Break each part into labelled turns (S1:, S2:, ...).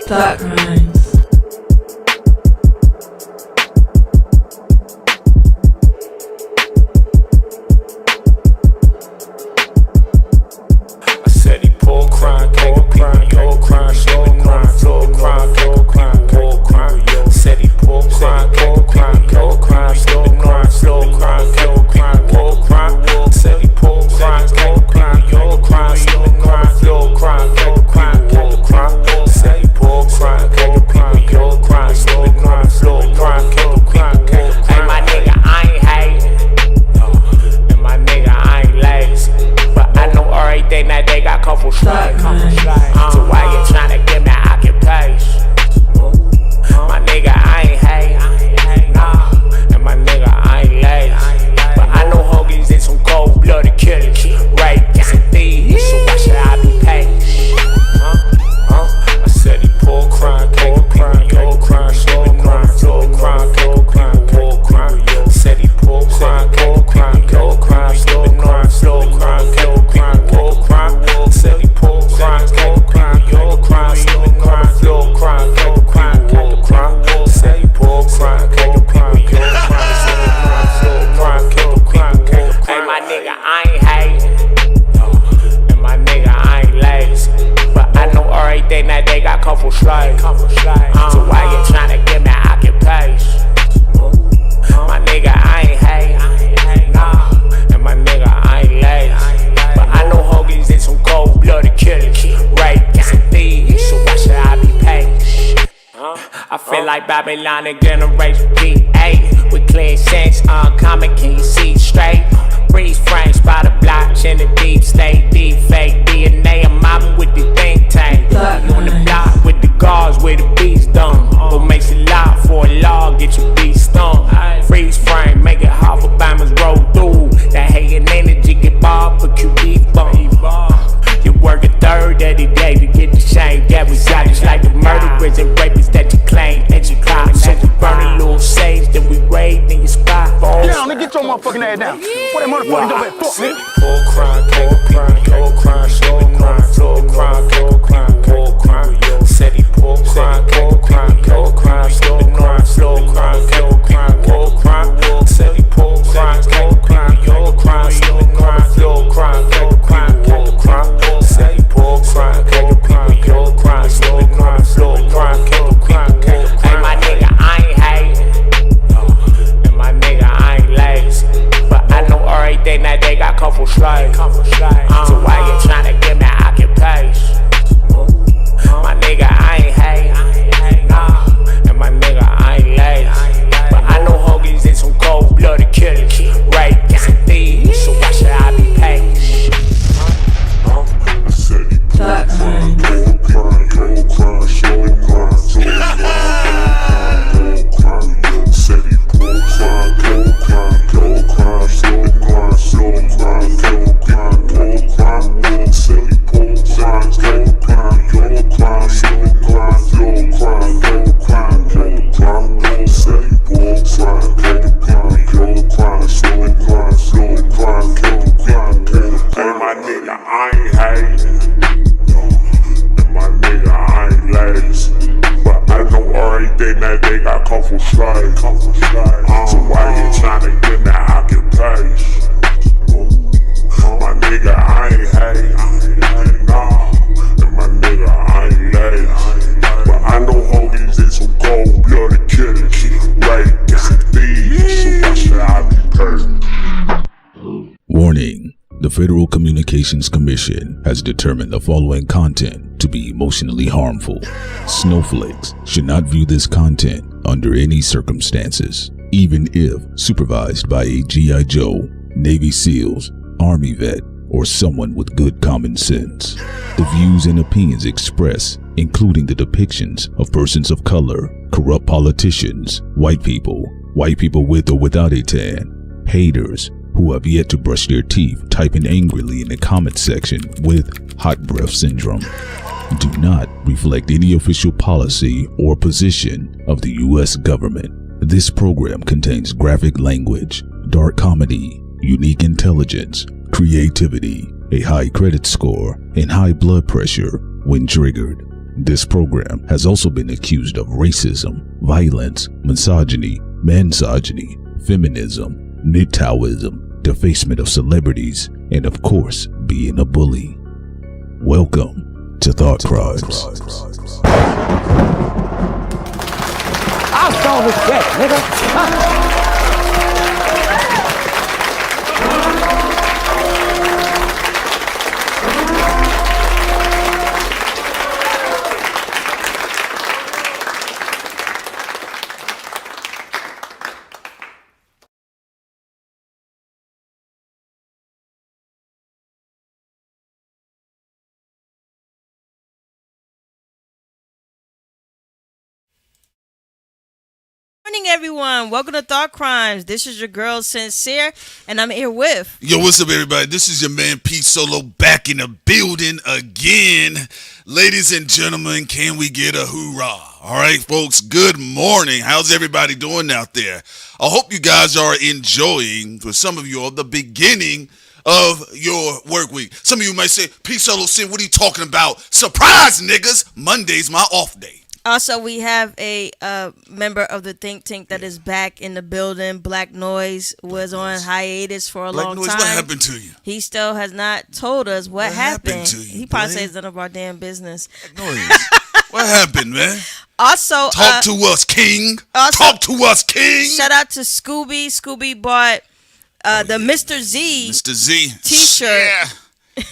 S1: CRIMEZ.
S2: I said he pull crime, can't compete with your crime, sleeping on the floor, crime, can't compete with your crime. Said he pull crime, can't compete with your crime, sleeping on the floor, crime, can't compete with your crime. Said he pull crime, can't compete with your crime, sleeping on the floor, crime, can't compete with your crime. Said he pull crime, can't compete with your crime, sleeping on the floor, crime, can't compete with your crime.
S3: Hey, my nigga, I ain't hating, and my nigga, I ain't lazy, but I know everything that they got come from straight. So why you tryna give me occupation? My nigga, I ain't hating, nah, and my nigga, I ain't lazy, but I know hoagies and some cold-blooded killers, rapists and thieves, so why should I be patient?
S2: I said he pull crime, can't compete with your crime, sleeping on the floor, crime, can't compete with your crime. Said he pull crime, can't compete with your crime, sleeping on the floor, crime, can't compete with your crime. Said he pull crime, can't compete with your crime, sleeping on the floor, crime, can't compete with your crime. Said he pull crime, can't compete with your crime, sleeping on the floor, crime, can't compete with your crime.
S3: Hey, my nigga, I ain't hating, and my nigga, I ain't lazy, but I know everything that they got come from straight. So why you tryna give me occupation? My nigga, I ain't hating, nah, and my nigga, I ain't lazy, but I know hoagies and some cold-blooded killers, rapists and thieves, so why should I be patient? I feel like Babylon and Generation B8 with clear sense, uncommon, can you see straight? Freeze frames by the block in the deep state, deep fake DNA. I'm mobbing with the think tank. On the block with the guards where the beats done. What makes it loud for a law? Get your beat stung. Freeze frame, make it hard for bombers roll through. That hating energy get barbecue beef bump. You work a third every day to get the shame. Yeah, we got just like the murderers and rapists that you claim and you climb. So we burn a little sage, then we raid in your spot.
S4: Get down and get your motherfucking ass down. What that motherfucker doing? Fuck me.
S2: Pull crime, can't compete with your crime, sleeping on the floor, crime, can't compete with your crime. Said he pull crime, can't compete with your crime, sleeping on the floor, crime, can't compete with your crime. Said he pull crime, can't compete with your crime, sleeping on the floor, crime, can't compete with your crime. Said he pull crime, can't compete with your crime, sleeping on the floor, crime, can't compete with your crime.
S3: Hey, my nigga, I ain't hating, and my nigga, I ain't lazy, but I know everything that they got come from straight. So why you tryna give me occupation? My nigga, I ain't hating, nah, and my nigga, I ain't lazy, but I know hoagies and some cold-blooded killers, rapists and thieves, so why should I be patient?
S5: Warning: the Federal Communications Commission has determined the following content to be emotionally harmful. Snowflakes should not view this content under any circumstances, even if supervised by a G.I. Joe, Navy SEALs, Army vet, or someone with good common sense. The views and opinions expressed, including the depictions of persons of color, corrupt politicians, white people with or without a tan, haters who have yet to brush their teeth typing angrily in the comment section with hot breath syndrome, do not reflect any official policy or position of the U.S. government. This program contains graphic language, dark comedy, unique intelligence, creativity, a high credit score, and high blood pressure when triggered. This program has also been accused of racism, violence, misogyny, mansogyny, feminism, MGTOWism, defacement of celebrities, and of course, being a bully. Welcome to Thought Crimes.
S4: I'll solve this cat, nigga.
S1: Morning, everyone. Welcome to Thought Crimes. This is your girl Sincere, and I'm here with.
S6: Yo, what's up, everybody? This is your man Pete Solo back in the building again. Ladies and gentlemen, can we get a hoorah? All right, folks, good morning. How's everybody doing out there? I hope you guys are enjoying, for some of you all, the beginning of your work week. Some of you might say, Pete Solo, Sin, what are you talking about? Surprise, niggas. Monday's my off day.
S1: Also, we have a member of the think tank that is back in the building. Black Noise was on hiatus for a long time.
S6: What happened to you?
S1: He still has not told us what happened.
S6: To you,
S1: he probably says none of our damn business.
S6: Black Noise. What happened, man?
S1: Also,
S6: talk to us, King. Talk to us, King.
S1: Shout out to Scooby. Scooby bought the Mr. Z t-shirt.
S6: Yeah.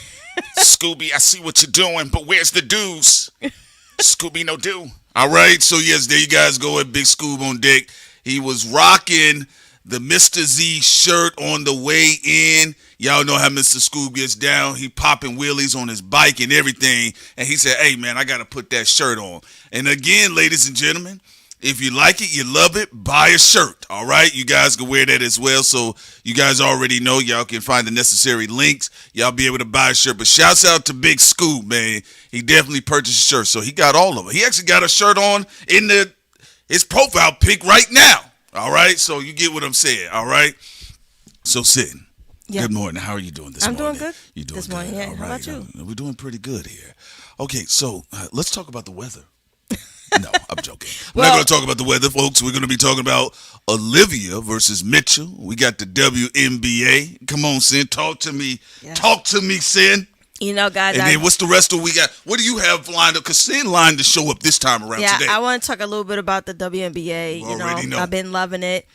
S6: Scooby, I see what you're doing, but where's the dues? Scooby no do. All right, so yes, there you guys go at Big Scoob on deck. He was rocking the Mr. Z shirt on the way in. Y'all know how Mr. Scoob gets down. He popping wheelies on his bike and everything. And he said, hey, man, I got to put that shirt on. And again, ladies and gentlemen, if you like it, you love it, buy a shirt, all right? You guys can wear that as well. So you guys already know. Y'all can find the necessary links. Y'all be able to buy a shirt. But shouts out to Big Scoob, man. He definitely purchased a shirt. So he got all of them. He actually got a shirt on in his profile pic right now, all right? So you get what I'm saying, all right? So, Sid, good morning. How are you doing this morning?
S1: I'm doing good.
S6: You doing
S1: this
S6: good?
S1: morning, yeah.
S6: All
S1: How
S6: right.
S1: about you?
S6: We're doing pretty good here. Okay, so let's talk about the weather. No, I'm joking. We're not going to talk about the weather, folks. We're going to be talking about Olivia versus Mitchell. We got the WNBA. Come on, Sin. Talk to me. Yeah. Talk to me, Sin.
S1: You know, guys.
S6: And then what's the rest of we got? What do you have lined up? Because Sin lined to show up this time around today.
S1: Yeah, I want to talk a little bit about the WNBA.
S6: You know,
S1: I've been loving it.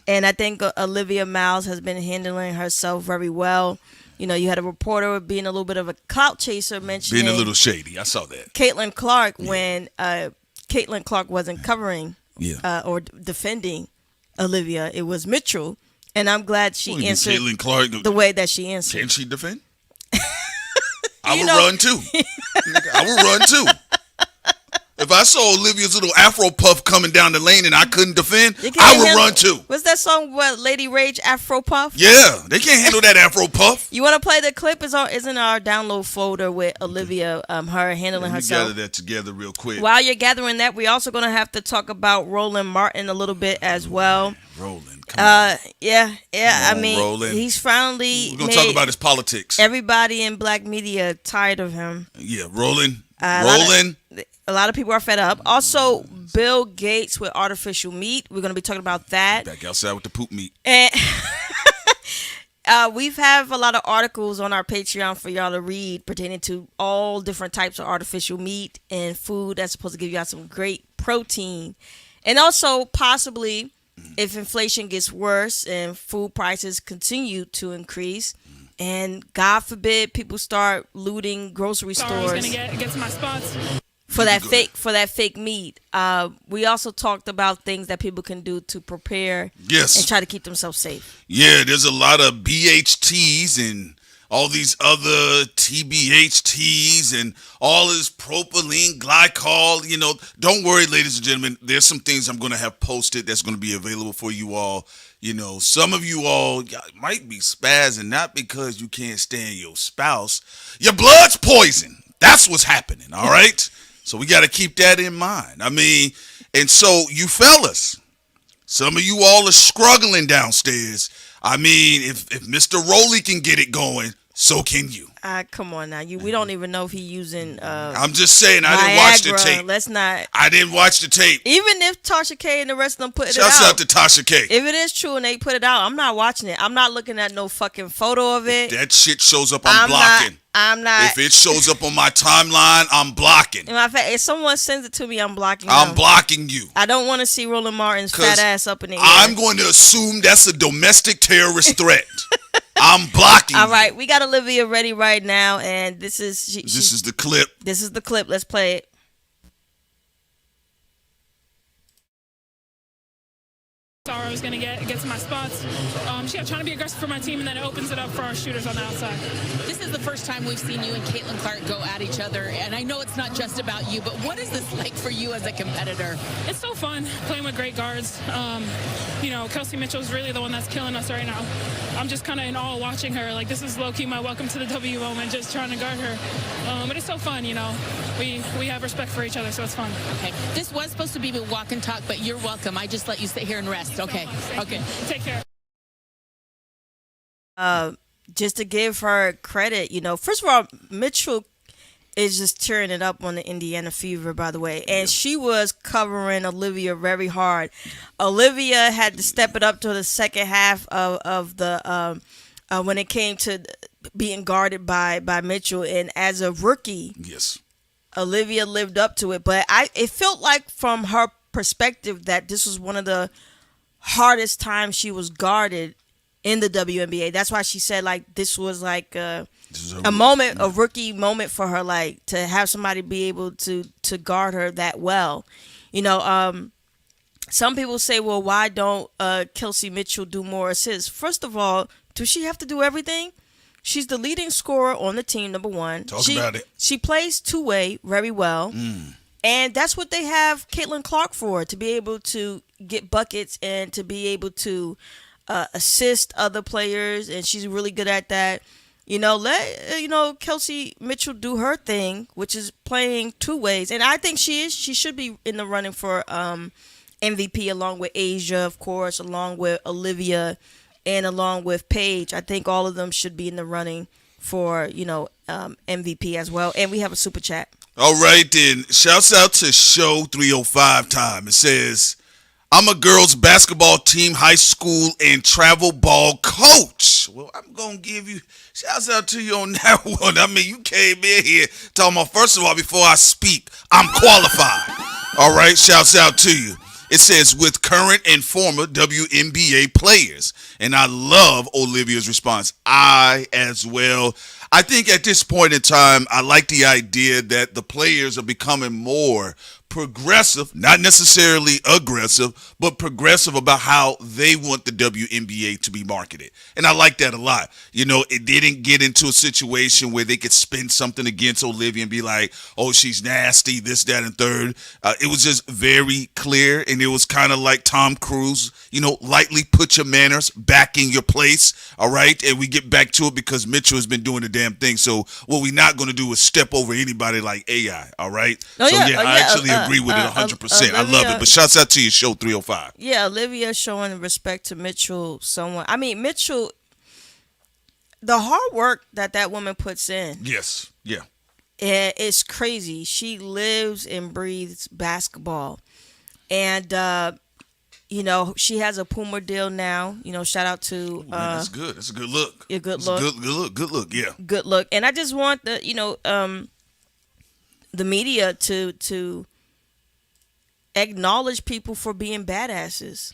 S1: And I think Olivia Miles has been handling herself very well. You know, you had a reporter being a little bit of a clout chaser mentioning.
S6: Being a little shady. I saw that.
S1: Caitlin Clark when Caitlin Clark wasn't covering or defending Olivia. It was Mitchell. And I'm glad she answered
S6: Caitlin Clark,
S1: the way that she answered.
S6: Can she defend? I would run too. I would run too. If I saw Olivia's little Afro puff coming down the lane and I couldn't defend, I would run too.
S1: What's that song? What, Lady Rage Afro Puff?
S6: Yeah, they can't handle that Afro puff.
S1: You want to play the clip? Is in our download folder with Olivia, her handling herself.
S6: Gather that together real quick.
S1: While you're gathering that, we're also going to have to talk about Roland Martin a little bit as well.
S6: Roland, come on.
S1: Yeah.
S6: Come on,
S1: I mean,
S6: Roland.
S1: he's finally.
S6: We're going to talk about his politics.
S1: Everybody in black media tired of him.
S6: Yeah, Roland.
S1: A lot of people are fed up. Also, Bill Gates with artificial meat. We're going to be talking about that.
S6: Back outside with the poop meat.
S1: And we've have a lot of articles on our Patreon for y'all to read pertaining to all different types of artificial meat and food that's supposed to give y'all some great protein. And also, possibly, if inflation gets worse and food prices continue to increase, and God forbid people start looting grocery stores.
S7: I was gonna get to my spots.
S1: For that fake meat. We also talked about things that people can do to prepare and try to keep themselves safe.
S6: Yeah, there's a lot of BHTs and all these other TBHTs and all this propylene glycol. You know, don't worry, ladies and gentlemen. There's some things I'm going to have posted that's going to be available for you all. You know, some of you all might be spazzing, not because you can't stand your spouse. Your blood's poison. That's what's happening, all right? So we got to keep that in mind. I mean, and so you fellas, some of you all are struggling downstairs. I mean, if Mr. Rowley can get it going, So can you.
S1: Come on now. We don't even know if he's using
S6: I'm just saying, I didn't watch the
S1: Viagra.
S6: tape.
S1: Let's not.
S6: I didn't watch the tape.
S1: Even if Tasha K and the rest of them put it
S6: Shouts
S1: out.
S6: out to Tasha K.
S1: If it is true and they put it out, I'm not watching it. I'm not looking at no fucking photo of it.
S6: That shit shows up, I'm blocking.
S1: I'm not.
S6: If it shows up on my timeline, I'm blocking.
S1: In fact, if someone sends it to me, I'm blocking
S6: I'm
S1: them.
S6: blocking you.
S1: I don't want to see Roland Martin's fat ass up in the air.
S6: I'm going to assume that's a domestic terrorist threat. I'm blocking
S1: All right, we got Olivia ready right now, and this is
S6: This is the clip.
S1: This is the clip. Let's play it.
S7: I was going to get to my spots. Trying to be aggressive for my team, and then it opens it up for our shooters on the outside.
S8: This is the first time we've seen you and Caitlin Clark go at each other, and I know it's not just about you, but what is this like for you as a competitor?
S7: It's so fun playing with great guards. Kelsey Mitchell's really the one that's killing us right now. I'm just kind of in awe watching her. Like, this is low-key my welcome to the W moment, just trying to guard her. But it's so fun, We have respect for each other, so it's fun.
S8: Okay. This was supposed to be a walk and talk, but you're welcome. I just let you sit here and rest. Okay. Okay.
S7: Take care.
S1: Just to give her credit, first of all, Mitchell is just tearing it up on the Indiana Fever, by the way. And she was covering Olivia very hard. Olivia had to step it up to the second half of the when it came to being guarded by Mitchell. And as a rookie,
S6: yes,
S1: Olivia lived up to it. But it felt like from her perspective that this was one of the hardest times she was guarded in the WNBA. That's why she said like this was like a moment, a rookie moment for her, like to have somebody be able to guard her that well. Some people say, well, why don't Kelsey Mitchell do more assists? First of all, does she have to do everything? She's the leading scorer on the team, number one.
S6: Talk about it.
S1: She plays two-way very well. And that's what they have Caitlin Clark for, to be able to get buckets and to be able to assist other players, and she's really good at that. Let Kelsey Mitchell do her thing, which is playing two ways, and I think she is. She should be in the running for MVP along with Asia, of course, along with Olivia, and along with Paige. I think all of them should be in the running for MVP as well. And we have a super chat.
S6: All right, then. Shouts out to Show 305 time. It says, I'm a girls basketball team, high school, and travel ball coach. Well, I'm going to give you shouts out to you on that one. I mean, you came in here talking about, first of all, before I speak, I'm qualified. All right, shouts out to you. It says, with current and former WNBA players. And I love Olivia's response. I as well. I think at this point in time, I like the idea that the players are becoming more progressive, not necessarily aggressive, but progressive about how they want the WNBA to be marketed. And I like that a lot. It didn't get into a situation where they could spin something against Olivia and be like, oh, she's nasty, this, that, and third. It was just very clear, and it was kind of like Tom Cruise, lightly put your manners back in your place, all right? And we get back to it because Mitchell has been doing the damn thing. So what we're not going to do is step over anybody like AI, all right? I actually agree with it 100%. I love it. But shouts out to you, Show 305.
S1: Yeah, Olivia showing respect to Mitchell. Mitchell, the hard work that woman puts in.
S6: Yes. Yeah.
S1: It's crazy. She lives and breathes basketball. And, she has a Puma deal now. Shout out to.
S6: That's good. That's a good look.
S1: Yeah, good look.
S6: Good look. Yeah.
S1: Good look. And I just want the media to acknowledge people for being badasses.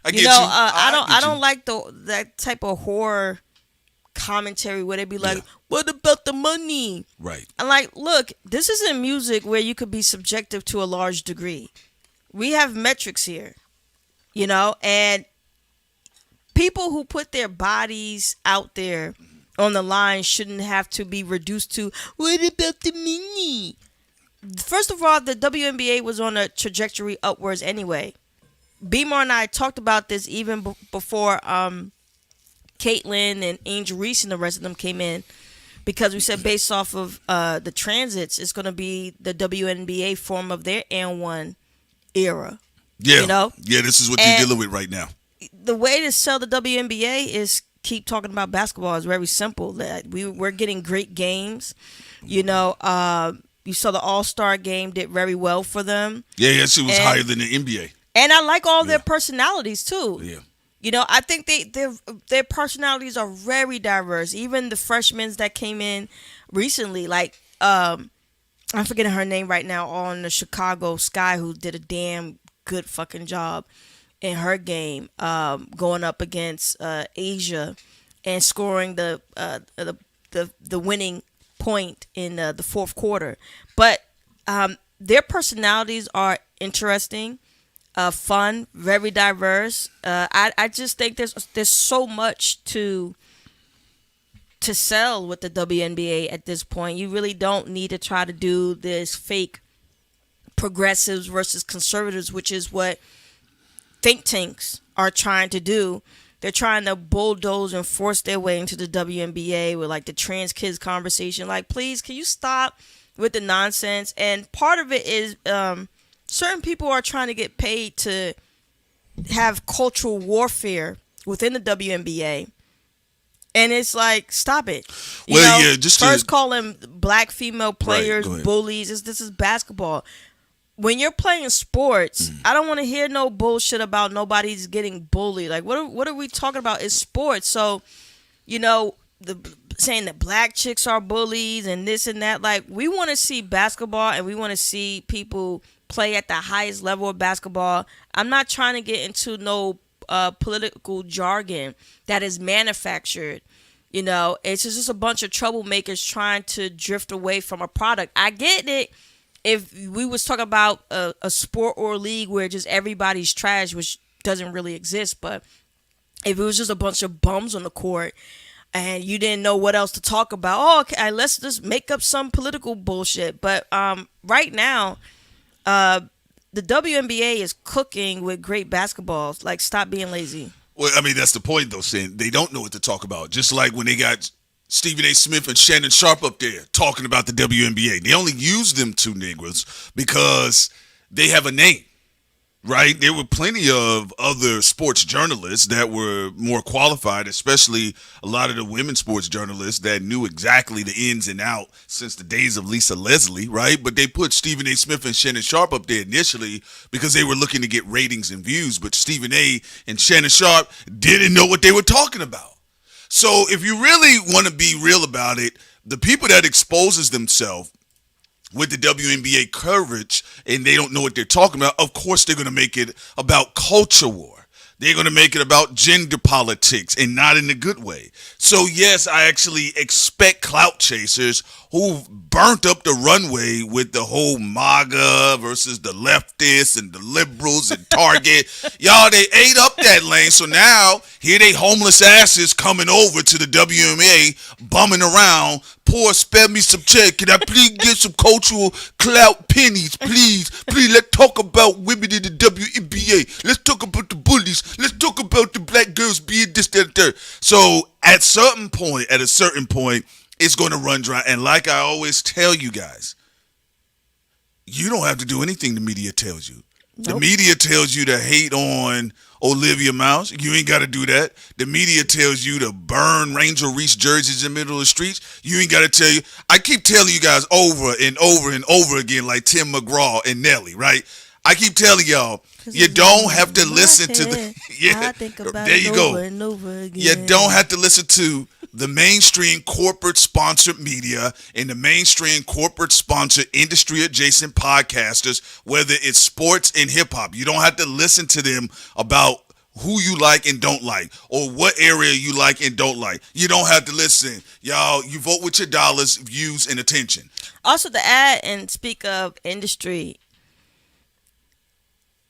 S6: I get you.
S1: I don't like that type of horror commentary where they be like, what about the money?
S6: Right.
S1: I'm like, look, this isn't music where you could be subjective to a large degree. We have metrics here, and people who put their bodies out there on the line shouldn't have to be reduced to, what about the money? First of all, the WNBA was on a trajectory upwards anyway. Beamer and I talked about this even before Caitlin and Angel Reese and the rest of them came in, because we said based off of the transits, it's going to be the WNBA form of their N1 era.
S6: Yeah. Yeah, this is what you're dealing with right now.
S1: The way to sell the WNBA is keep talking about basketball. It's very simple. That we're getting great games. You know, you saw the All-Star game did very well for them.
S6: Yeah, yes, it was higher than the NBA.
S1: And I like all their personalities too.
S6: Yeah.
S1: You know, I think their personalities are very diverse. Even the freshmen that came in recently, like I'm forgetting her name right now, on the Chicago Sky, who did a damn good fucking job in her game, going up against Asia and scoring the winning point in the fourth quarter. But their personalities are interesting, fun, very diverse. I just think there's so much to sell with the WNBA at this point. You really don't need to try to do this fake progressives versus conservatives, which is what think tanks are trying to do. They're trying to bulldoze and force their way into the WNBA with like the trans kids conversation. Like, please, can you stop with the nonsense? And part of it is certain people are trying to get paid to have cultural warfare within the WNBA. And it's like, stop it. You know,
S6: just
S1: first calling black female players
S6: Right,
S1: bullies. This is basketball. When you're playing sports, I don't want to hear no bullshit about nobody's getting bullied. Like, what are we talking about? It's sports. So, you know, saying that black chicks are bullies and this and that. Like, we want to see basketball and we want to see people play at the highest level of basketball. I'm not trying to get into no political jargon that is manufactured. You know, it's just a bunch of troublemakers trying to drift away from a product. I get it if we was talking about a sport or a league where just everybody's trash, which doesn't really exist. But if it was just a bunch of bums on the court and you didn't know what else to talk about, oh, okay, let's just make up some political bullshit. But right now, the WNBA is cooking with great basketballs. Like, stop being lazy.
S6: Well, I mean, that's the point, though, saying they don't know what to talk about. Just like when they got Stephen A. Smith and Shannon Sharp up there talking about the WNBA. They only used them two Negroes because they have a name, right? There were plenty of other sports journalists that were more qualified, especially a lot of the women's sports journalists that knew exactly the ins and out since the days of Lisa Leslie, right? But they put Stephen A. Smith and Shannon Sharp up there initially because they were looking to get ratings and views, but Stephen A. and Shannon Sharp didn't know what they were talking about. So if you really want to be real about it, the people that exposes themselves with the WNBA coverage and they don't know what they're talking about, of course they're going to make it about culture war. They're going to make it about gender politics and not in a good way. So, yes, I actually expect clout chasers who burnt up the runway with the whole MAGA versus the leftists and the liberals and Target. Y'all, they ate up that lane. So now here they homeless asses coming over to the WNBA, bumming around. Poor, spare me some check. Can I please get some cultural clout pennies, please? Please, let's talk about women in the WNBA. Let's talk about the bullies. Let's talk about the black girls being this, that, and that. So at a certain point, it's going to run dry. And like I always tell you guys, you don't have to do anything the media tells you. Nope. The media tells you to hate on Olivia Mouse. You ain't got to do that. The media tells you to burn Ranger Reese jerseys in the middle of the streets. You ain't got to tell you. I keep telling you guys over and over and over again, like Tim McGraw and Nelly, right? I keep telling y'all, you don't have to listen to the. Yeah, there you go. You don't have to listen to the mainstream corporate sponsored media and the mainstream corporate sponsored industry adjacent podcasters, whether it's sports and hip hop. You don't have to listen to them about who you like and don't like or what area you like and don't like. You don't have to listen. Y'all, you vote with your dollars, views, and attention.
S1: Also, to add and speak of industry,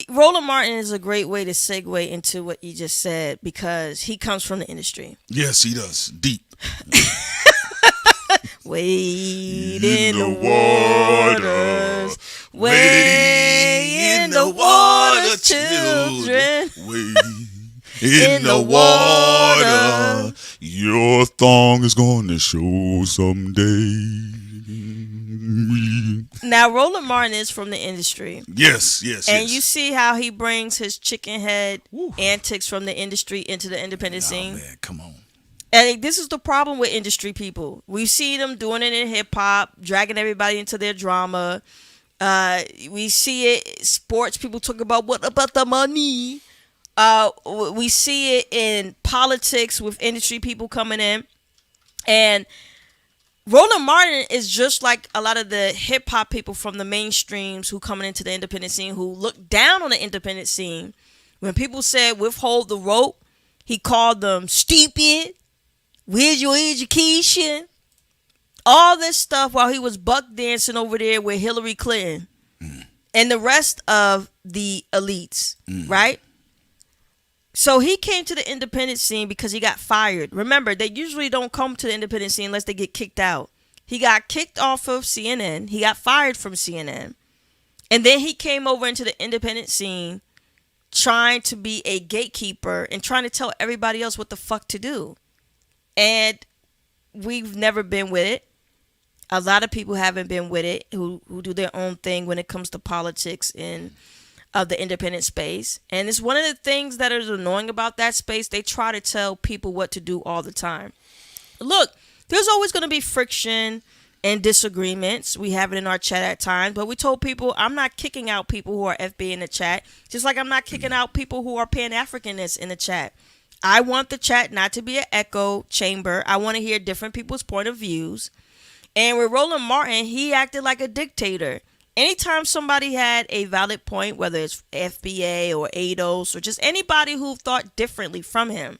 S1: Roland Martin is a great way to segue into what you just said because he comes from the industry.
S6: Yes, he does. Deep.
S1: Wade in the waters. Wade in the waters, children.
S6: Wade in the water. Your thong is going to show someday.
S1: Now, Roland Martin is from the industry.
S6: Yes.
S1: And you see how he brings his chicken head antics from the industry into the independent scene?
S6: Man, come on.
S1: And this is the problem with industry people. We see them doing it in hip hop, dragging everybody into their drama. We see it sports people talk about what about the money. We see it in politics with industry people coming in. And Roland Martin is just like a lot of the hip hop people from the mainstreams who coming into the independent scene, who look down on the independent scene. When people said withhold the rope, he called them stupid. Where's your education? All this stuff while he was buck dancing over there with Hillary Clinton and the rest of the elites, right? So he came to the independent scene because he got fired. Remember, they usually don't come to the independent scene unless they get kicked out. He got kicked off of CNN. He got fired from CNN. And then he came over into the independent scene trying to be a gatekeeper and trying to tell everybody else what the fuck to do. And we've never been with it. A lot of people haven't been with it who do their own thing when it comes to politics and the independent space. And it's one of the things that is annoying about that space. They try to tell people what to do all the time. Look, there's always going to be friction and disagreements. We have it in our chat at times, but we told people I'm not kicking out people who are FB in the chat, just like I'm not kicking out people who are Pan-Africanists in the chat. I want the chat not to be an echo chamber. I want to hear different people's point of views. And with Roland Martin, he acted like a dictator. Anytime somebody had a valid point, whether it's FBA or ADOS or just anybody who thought differently from him,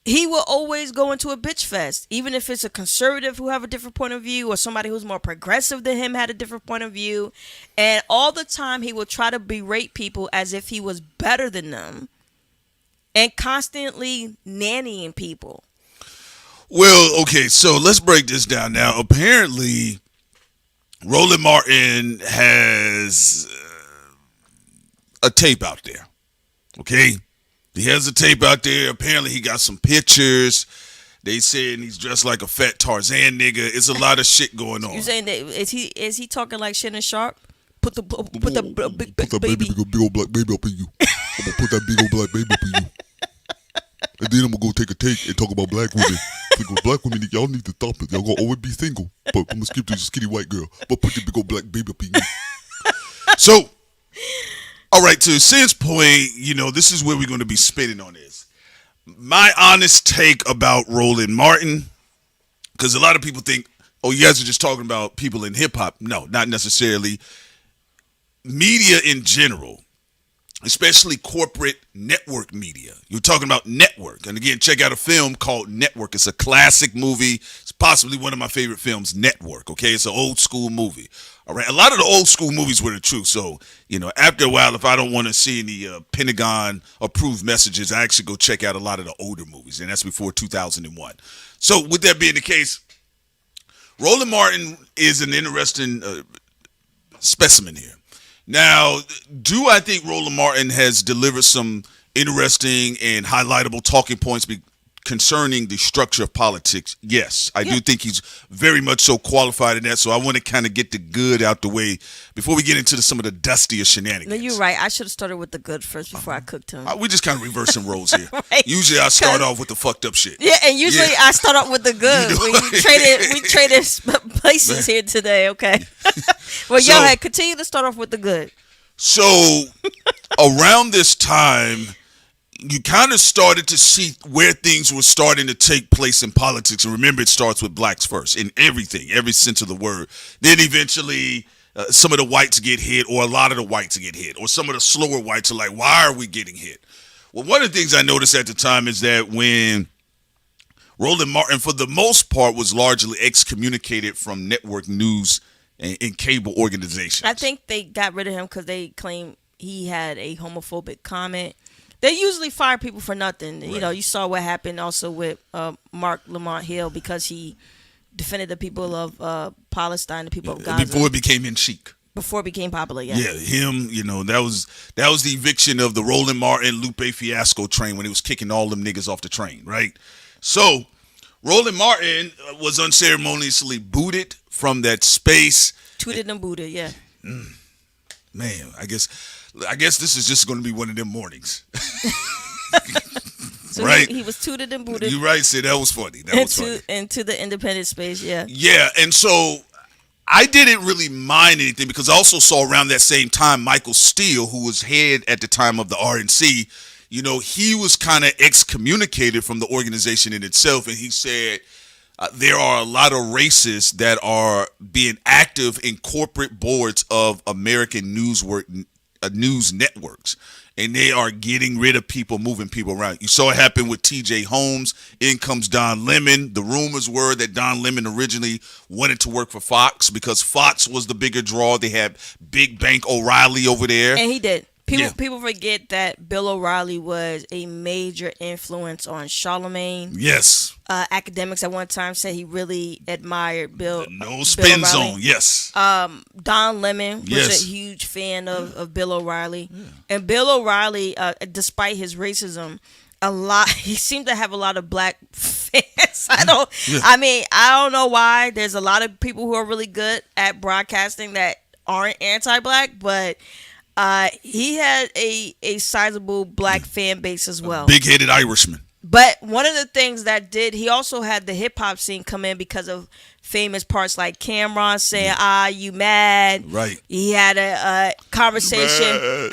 S1: he will always go into a bitch fest. Even if it's a conservative who have a different point of view or somebody who's more progressive than him had a different point of view. And all the time he will try to berate people as if he was better than them and constantly nannying people.
S6: Well, okay, so let's break this down now. Apparently, Roland Martin has a tape out there, okay? He has a tape out there. Apparently, he got some pictures. They saying he's dressed like a fat Tarzan nigga. It's a lot of shit going on.
S1: You saying that is he talking like Shannon Sharp? Put the
S9: big old black baby up in you. I'm gonna put that big old black baby up in you. And then I'm gonna go take a take and talk about black women. Because black women, y'all need to stop it. Y'all gonna always be single. But I'm gonna skip to the skinny white girl. But put the big old black baby up in you.
S6: So, all right, to Sin's point, this is where we're going to be spitting on this. My honest take about Roland Martin, because a lot of people think, oh, you guys are just talking about people in hip-hop. No, not necessarily. Media in general, especially corporate network media. You're talking about network. And again, check out a film called Network. It's a classic movie. It's possibly one of my favorite films, Network. Okay, it's an old school movie. All right, a lot of the old school movies were the truth. So, after a while, if I don't want to see any Pentagon approved messages, I actually go check out a lot of the older movies. And that's before 2001. So with that being the case, Roland Martin is an interesting specimen here. Now, do I think Roland Martin has delivered some interesting and highlightable talking points concerning the structure of politics? Yes, I do think he's very much so qualified in that. So I want to kind of get the good out the way before we get into some of the dustier shenanigans.
S1: No, you're right. I should have started with the good first before I cooked him.
S6: We just kind of reversing roles here.
S1: Right.
S6: Usually I start off with the fucked up shit.
S1: Yeah, and usually I start off with the good. We traded places here today, okay? Well, y'all had continue to start off with the good.
S6: So around this time, you kind of started to see where things were starting to take place in politics. And remember, it starts with blacks first in everything, every sense of the word. Then eventually some of the whites get hit, or a lot of the whites get hit, or some of the slower whites are like, why are we getting hit? Well, one of the things I noticed at the time is that when Roland Martin, for the most part, was largely excommunicated from network news and cable organizations.
S1: I think they got rid of him because they claimed he had a homophobic comment. They usually fire people for nothing. Right. You saw what happened also with Mark Lamont Hill because he defended the people of Palestine, the people of Gaza.
S6: Before it became in chic.
S1: Before it became popular, yeah.
S6: Yeah, him, that was the eviction of the Roland Martin Lupe Fiasco train when he was kicking all them niggas off the train, right? So, Roland Martin was unceremoniously booted from that space.
S1: Tweeted and booted, yeah.
S6: Man, I guess this is just going to be one of them mornings.
S1: So
S6: right?
S1: he was tooted and booted.
S6: You're right, Sid. That was funny. That was funny.
S1: Into the independent space, yeah.
S6: Yeah, and so I didn't really mind anything because I also saw around that same time Michael Steele, who was head at the time of the RNC, you know, he was kind of excommunicated from the organization in itself, and he said there are a lot of racists that are being active in corporate boards of American news networks, and they are getting rid of people, moving people around. You saw it happen with T.J. Holmes. In comes Don Lemon. The rumors were that Don Lemon originally wanted to work for Fox because Fox was the bigger draw. They had Big Bank O'Reilly over there.
S1: And he did. People forget that Bill O'Reilly was a major influence on Charlemagne.
S6: Yes.
S1: Academics at one time said he really admired Bill.
S6: No spin
S1: Bill
S6: zone. Yes.
S1: Don Lemon was
S6: Yes.
S1: a huge fan of Bill O'Reilly. Yeah. And Bill O'Reilly, despite his racism, he seemed to have a lot of black fans. I don't know why. There's a lot of people who are really good at broadcasting that aren't anti-black, but he had a sizable black fan base as well.
S6: Big-headed Irishman.
S1: But one of the things that he also had the hip-hop scene come in because of famous parts like Cameron saying, you mad?
S6: Right.
S1: He had a conversation.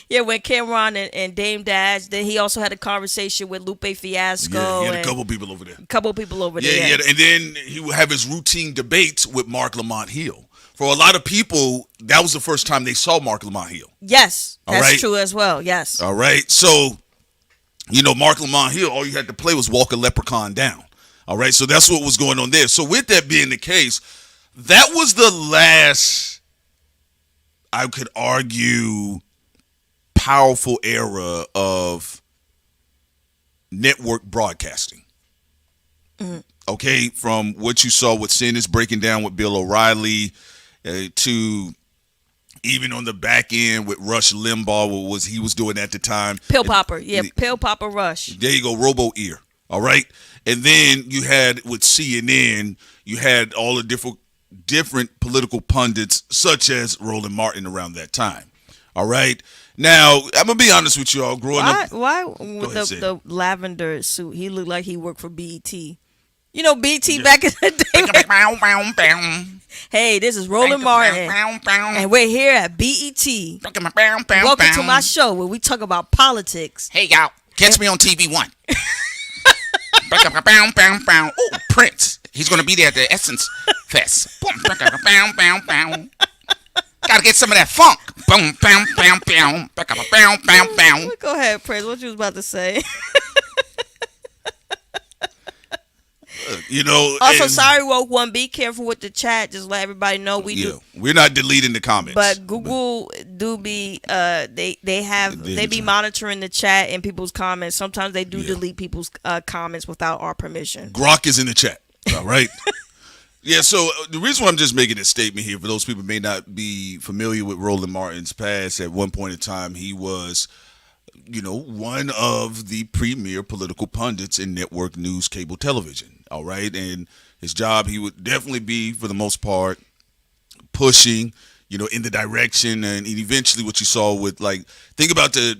S1: Yeah, when Cameron and Dame Dash. Then he also had a conversation with Lupe Fiasco.
S6: Yeah, he had a couple people over there.
S1: Yeah,
S6: and then he would have his routine debates with Mark Lamont Hill. For a lot of people, that was the first time they saw Mark Lamont Hill.
S1: Yes, that's true as well. Yes.
S6: All right. So, you know, Mark Lamont Hill, all you had to play was walk a leprechaun down. All right. So that's what was going on there. So with that being the case, that was the last, I could argue, powerful era of network broadcasting. Mm-hmm. Okay. From what you saw with Sin is breaking down with Bill O'Reilly, to even on the back end with Rush Limbaugh, what he was doing at the time.
S1: Pill Popper. Yeah, Pill Popper Rush.
S6: There you go, Robo Ear. All right. And then you had with CNN, you had all the different political pundits such as Roland Martin around that time. All right. Now, I'm going to be honest with you all.
S1: Why with the lavender suit? He looked like he worked for BET. You know, BT back in the day. Hey, this is Roland Martin, and we're here at BET. Welcome to my show where we talk about politics.
S6: Hey, y'all, catch me on TV One. Oh, Prince. He's going to be there at the Essence Fest. Gotta get some of that funk.
S1: Go ahead, Prince. What you was about to say?
S6: You know.
S1: Also, sorry, Woke One. Be careful with the chat. Just let everybody know
S6: we're not deleting the comments.
S1: But Google do be they be monitoring the chat and people's comments. Sometimes they do delete people's comments without our permission.
S6: Grok is in the chat. All right. Yeah. So the reason why I'm just making this statement here, for those people who may not be familiar with Roland Martin's past, at one point in time he was, you know, one of the premier political pundits in network news cable television. All right. And his job, he would definitely be, for the most part, pushing, you know, in the direction. And eventually what you saw with, like, think about the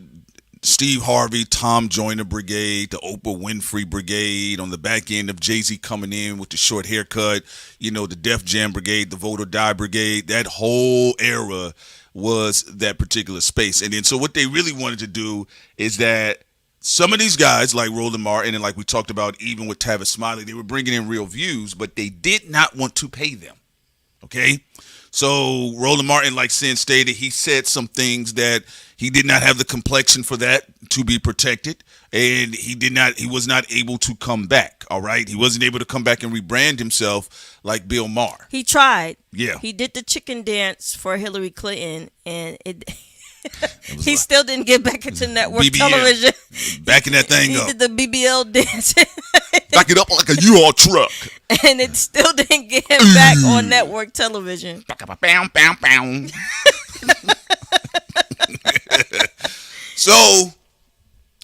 S6: Steve Harvey, Tom Joyner Brigade, the Oprah Winfrey Brigade, on the back end of Jay-Z coming in with the short haircut, you know, the Def Jam Brigade, the Vote or Die Brigade. That whole era was that particular space. And then so what they really wanted to do is that some of these guys like Roland Martin and like we talked about even with Tavis Smiley, they were bringing in real views, but they did not want to pay them. Okay? So Roland Martin, like Sin stated, he said some things that he did not have the complexion for that to be protected, and he was not able to come back. All right? He wasn't able to come back and rebrand himself like Bill Maher.
S1: He tried.
S6: Yeah.
S1: He did the chicken dance for Hillary Clinton, and he still didn't get back into network television.
S6: Backing that thing up.
S1: He did the BBL dance.
S6: Back it up like a U-Haul truck.
S1: And it still didn't get him back on network television.
S6: So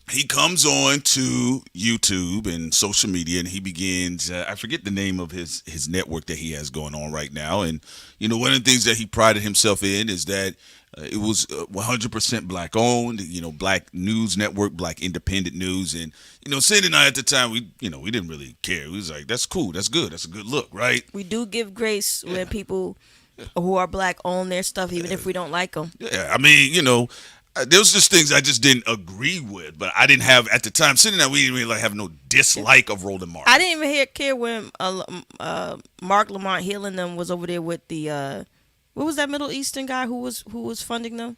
S6: he comes on to YouTube and social media, and he begins, I forget the name of his network that he has going on right now. And, you know, one of the things that he prided himself in is that It was 100% black owned, black news network, black independent news. And, Cindy and I at the time, we didn't really care. We was like, that's cool. That's good. That's a good look, right?
S1: We do give grace when people who are black own their stuff, even if we don't like them.
S6: Yeah, I mean, there was just things I just didn't agree with, but I didn't have, at the time, Cindy and I, we didn't really have no dislike of Roland Martin.
S1: I didn't even care when Mark Lamont Hill and them was over there with the, what was that Middle Eastern guy who was funding them?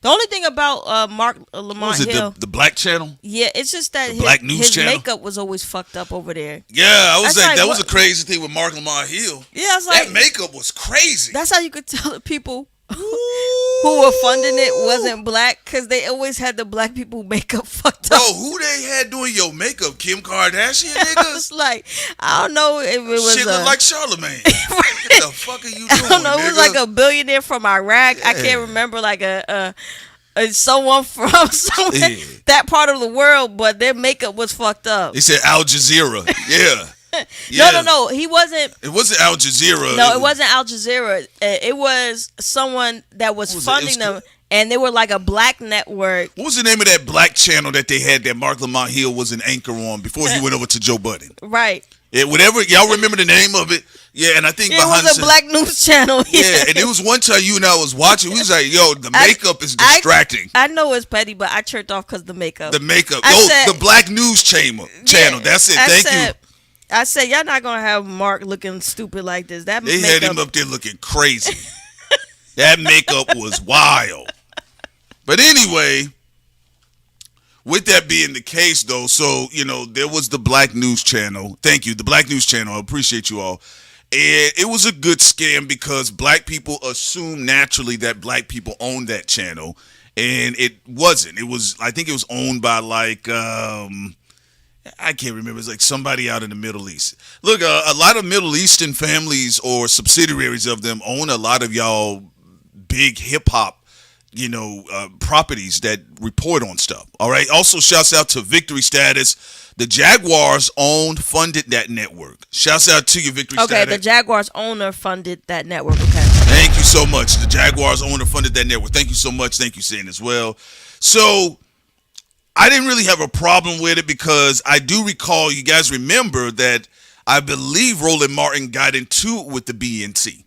S1: The only thing about Mark Lamont Hill,
S6: the Black Channel?
S1: Yeah, it's just that his makeup was always fucked up over there.
S6: Yeah, I was like, that was a crazy thing with Mark Lamont Hill.
S1: Yeah, I was like,
S6: that makeup was crazy.
S1: That's how you could tell the people who were funding it wasn't black, because they always had the black people makeup fucked up.
S6: Bro, who they had doing your makeup? Kim Kardashian niggas?
S1: It's like, I don't know if it was
S6: shit look like Charlemagne. What the fuck are you doing?
S1: I don't know. It was
S6: nigga?
S1: like a billionaire from Iraq. Yeah. I can't remember, like someone from somewhere, that part of the world, but their makeup was fucked up.
S6: He said Al Jazeera. Yeah. Yeah.
S1: No. He wasn't.
S6: It wasn't Al Jazeera.
S1: No, it wasn't Al Jazeera. It was someone that was funding them, and they were like a black network.
S6: What was the name of that black channel that they had that Mark Lamont Hill was an anchor on before he went over to Joe Budden?
S1: Right.
S6: Whatever, y'all remember the name of it? Yeah, and I think
S1: it was a black news channel.
S6: Yeah, and it was one time you and I was watching. We was like, "Yo, the makeup is distracting."
S1: I know it's petty, but I turned off because the makeup.
S6: The makeup. The black news channel. That's it. Thank you.
S1: I said, y'all not gonna have Mark looking stupid like this. That
S6: they had him up there looking crazy. That makeup was wild. But anyway, with that being the case, though, so there was the Black News Channel. Thank you, the Black News Channel. I appreciate you all. And it was a good scam because black people assumed naturally that black people owned that channel, and it wasn't. I think it was owned by like. I can't remember. It's like somebody out in the Middle East. Look, a lot of Middle Eastern families or subsidiaries of them own a lot of y'all big hip hop, properties that report on stuff. All right. Also, shouts out to Victory Status. The Jaguars funded that network. Shouts out to you, Victory Status.
S1: Okay, the Jaguars owner funded that network. Okay.
S6: Thank you so much. The Jaguars owner funded that network. Thank you so much. Thank you, Sin, as well. So I didn't really have a problem with it because I do recall, you guys remember that I believe Roland Martin got into it with the BNC.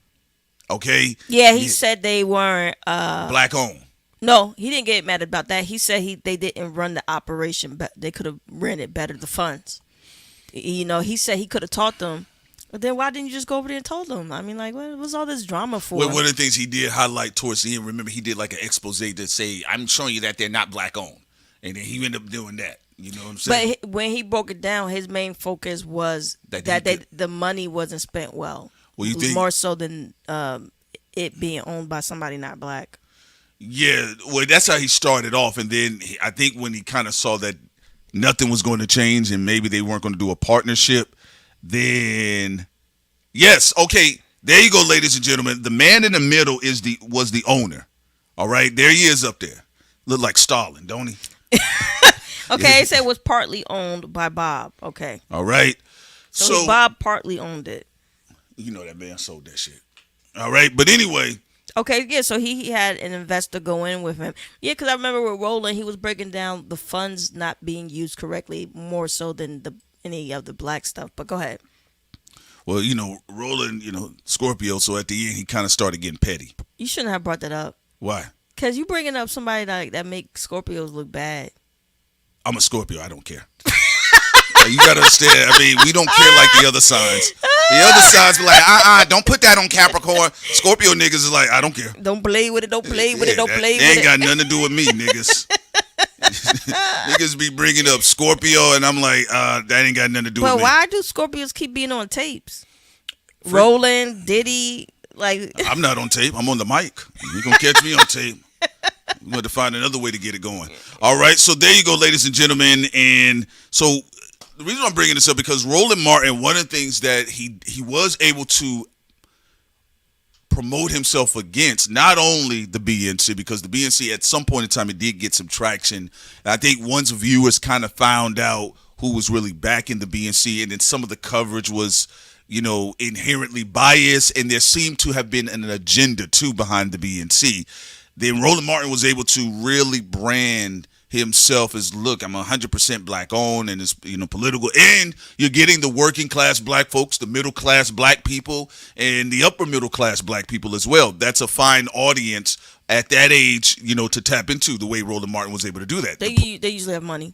S6: Okay?
S1: Yeah, he said they weren't
S6: black owned.
S1: No, he didn't get mad about that. He said they didn't run the operation, but they could have ran it better, the funds. He said he could have taught them. But then why didn't you just go over there and told them? I mean, like, what was all this drama for?
S6: Well, one of the things he did highlight towards the end, remember, he did like an expose to say, I'm showing you that they're not black owned. And then he ended up doing that. You know what I'm saying?
S1: But when he broke it down, his main focus was that the money wasn't spent well.
S6: Well, you think
S1: more so than it being owned by somebody not black?
S6: Yeah, well, that's how he started off. And then I think when he kind of saw that nothing was going to change and maybe they weren't going to do a partnership, then yes, okay, there you go, ladies and gentlemen. The man in the middle was the owner. All right, there he is up there. Look like Stalin, don't he?
S1: Okay, he said it was partly owned by Bob. Okay.
S6: All right.
S1: So Bob partly owned it.
S6: You know that man sold that shit. All right, but anyway.
S1: Okay, yeah, so he had an investor go in with him. Yeah, because I remember with Roland, he was breaking down the funds not being used correctly more so than any of the black stuff. But go ahead.
S6: Well, Roland, Scorpio, so at the end, he kind of started getting petty.
S1: You shouldn't have brought that up.
S6: Why?
S1: Because you bringing up somebody that make Scorpios look bad.
S6: I'm a Scorpio. I don't care. You got to understand. I mean, we don't care like the other signs. The other signs be like, don't put that on Capricorn. Scorpio niggas is like, I don't care.
S1: Don't play with it. Don't play with it. Don't play with it.
S6: They ain't got nothing to do with me, niggas. Niggas be bringing up Scorpio, and I'm like, that ain't got nothing to do with me.
S1: But why do Scorpios keep being on tapes? Roland, Diddy, like.
S6: I'm not on tape. I'm on the mic. You're going to catch me on tape. I'm going to find another way to get it going. All right, so there you go, ladies and gentlemen. And so the reason I'm bringing this up because Roland Martin, one of the things that he was able to promote himself against, not only the BNC, because the BNC at some point in time, it did get some traction. And I think once viewers kind of found out who was really backing the BNC, and then some of the coverage was, inherently biased, and there seemed to have been an agenda, too, behind the BNC. then Roland Martin was able to really brand himself as, look, I'm 100% black owned, and it's, political, and you're getting the working class black folks, the middle class black people, and the upper middle class black people as well. That's a fine audience at that age, to tap into, the way Roland Martin was able to do that.
S1: They usually have money.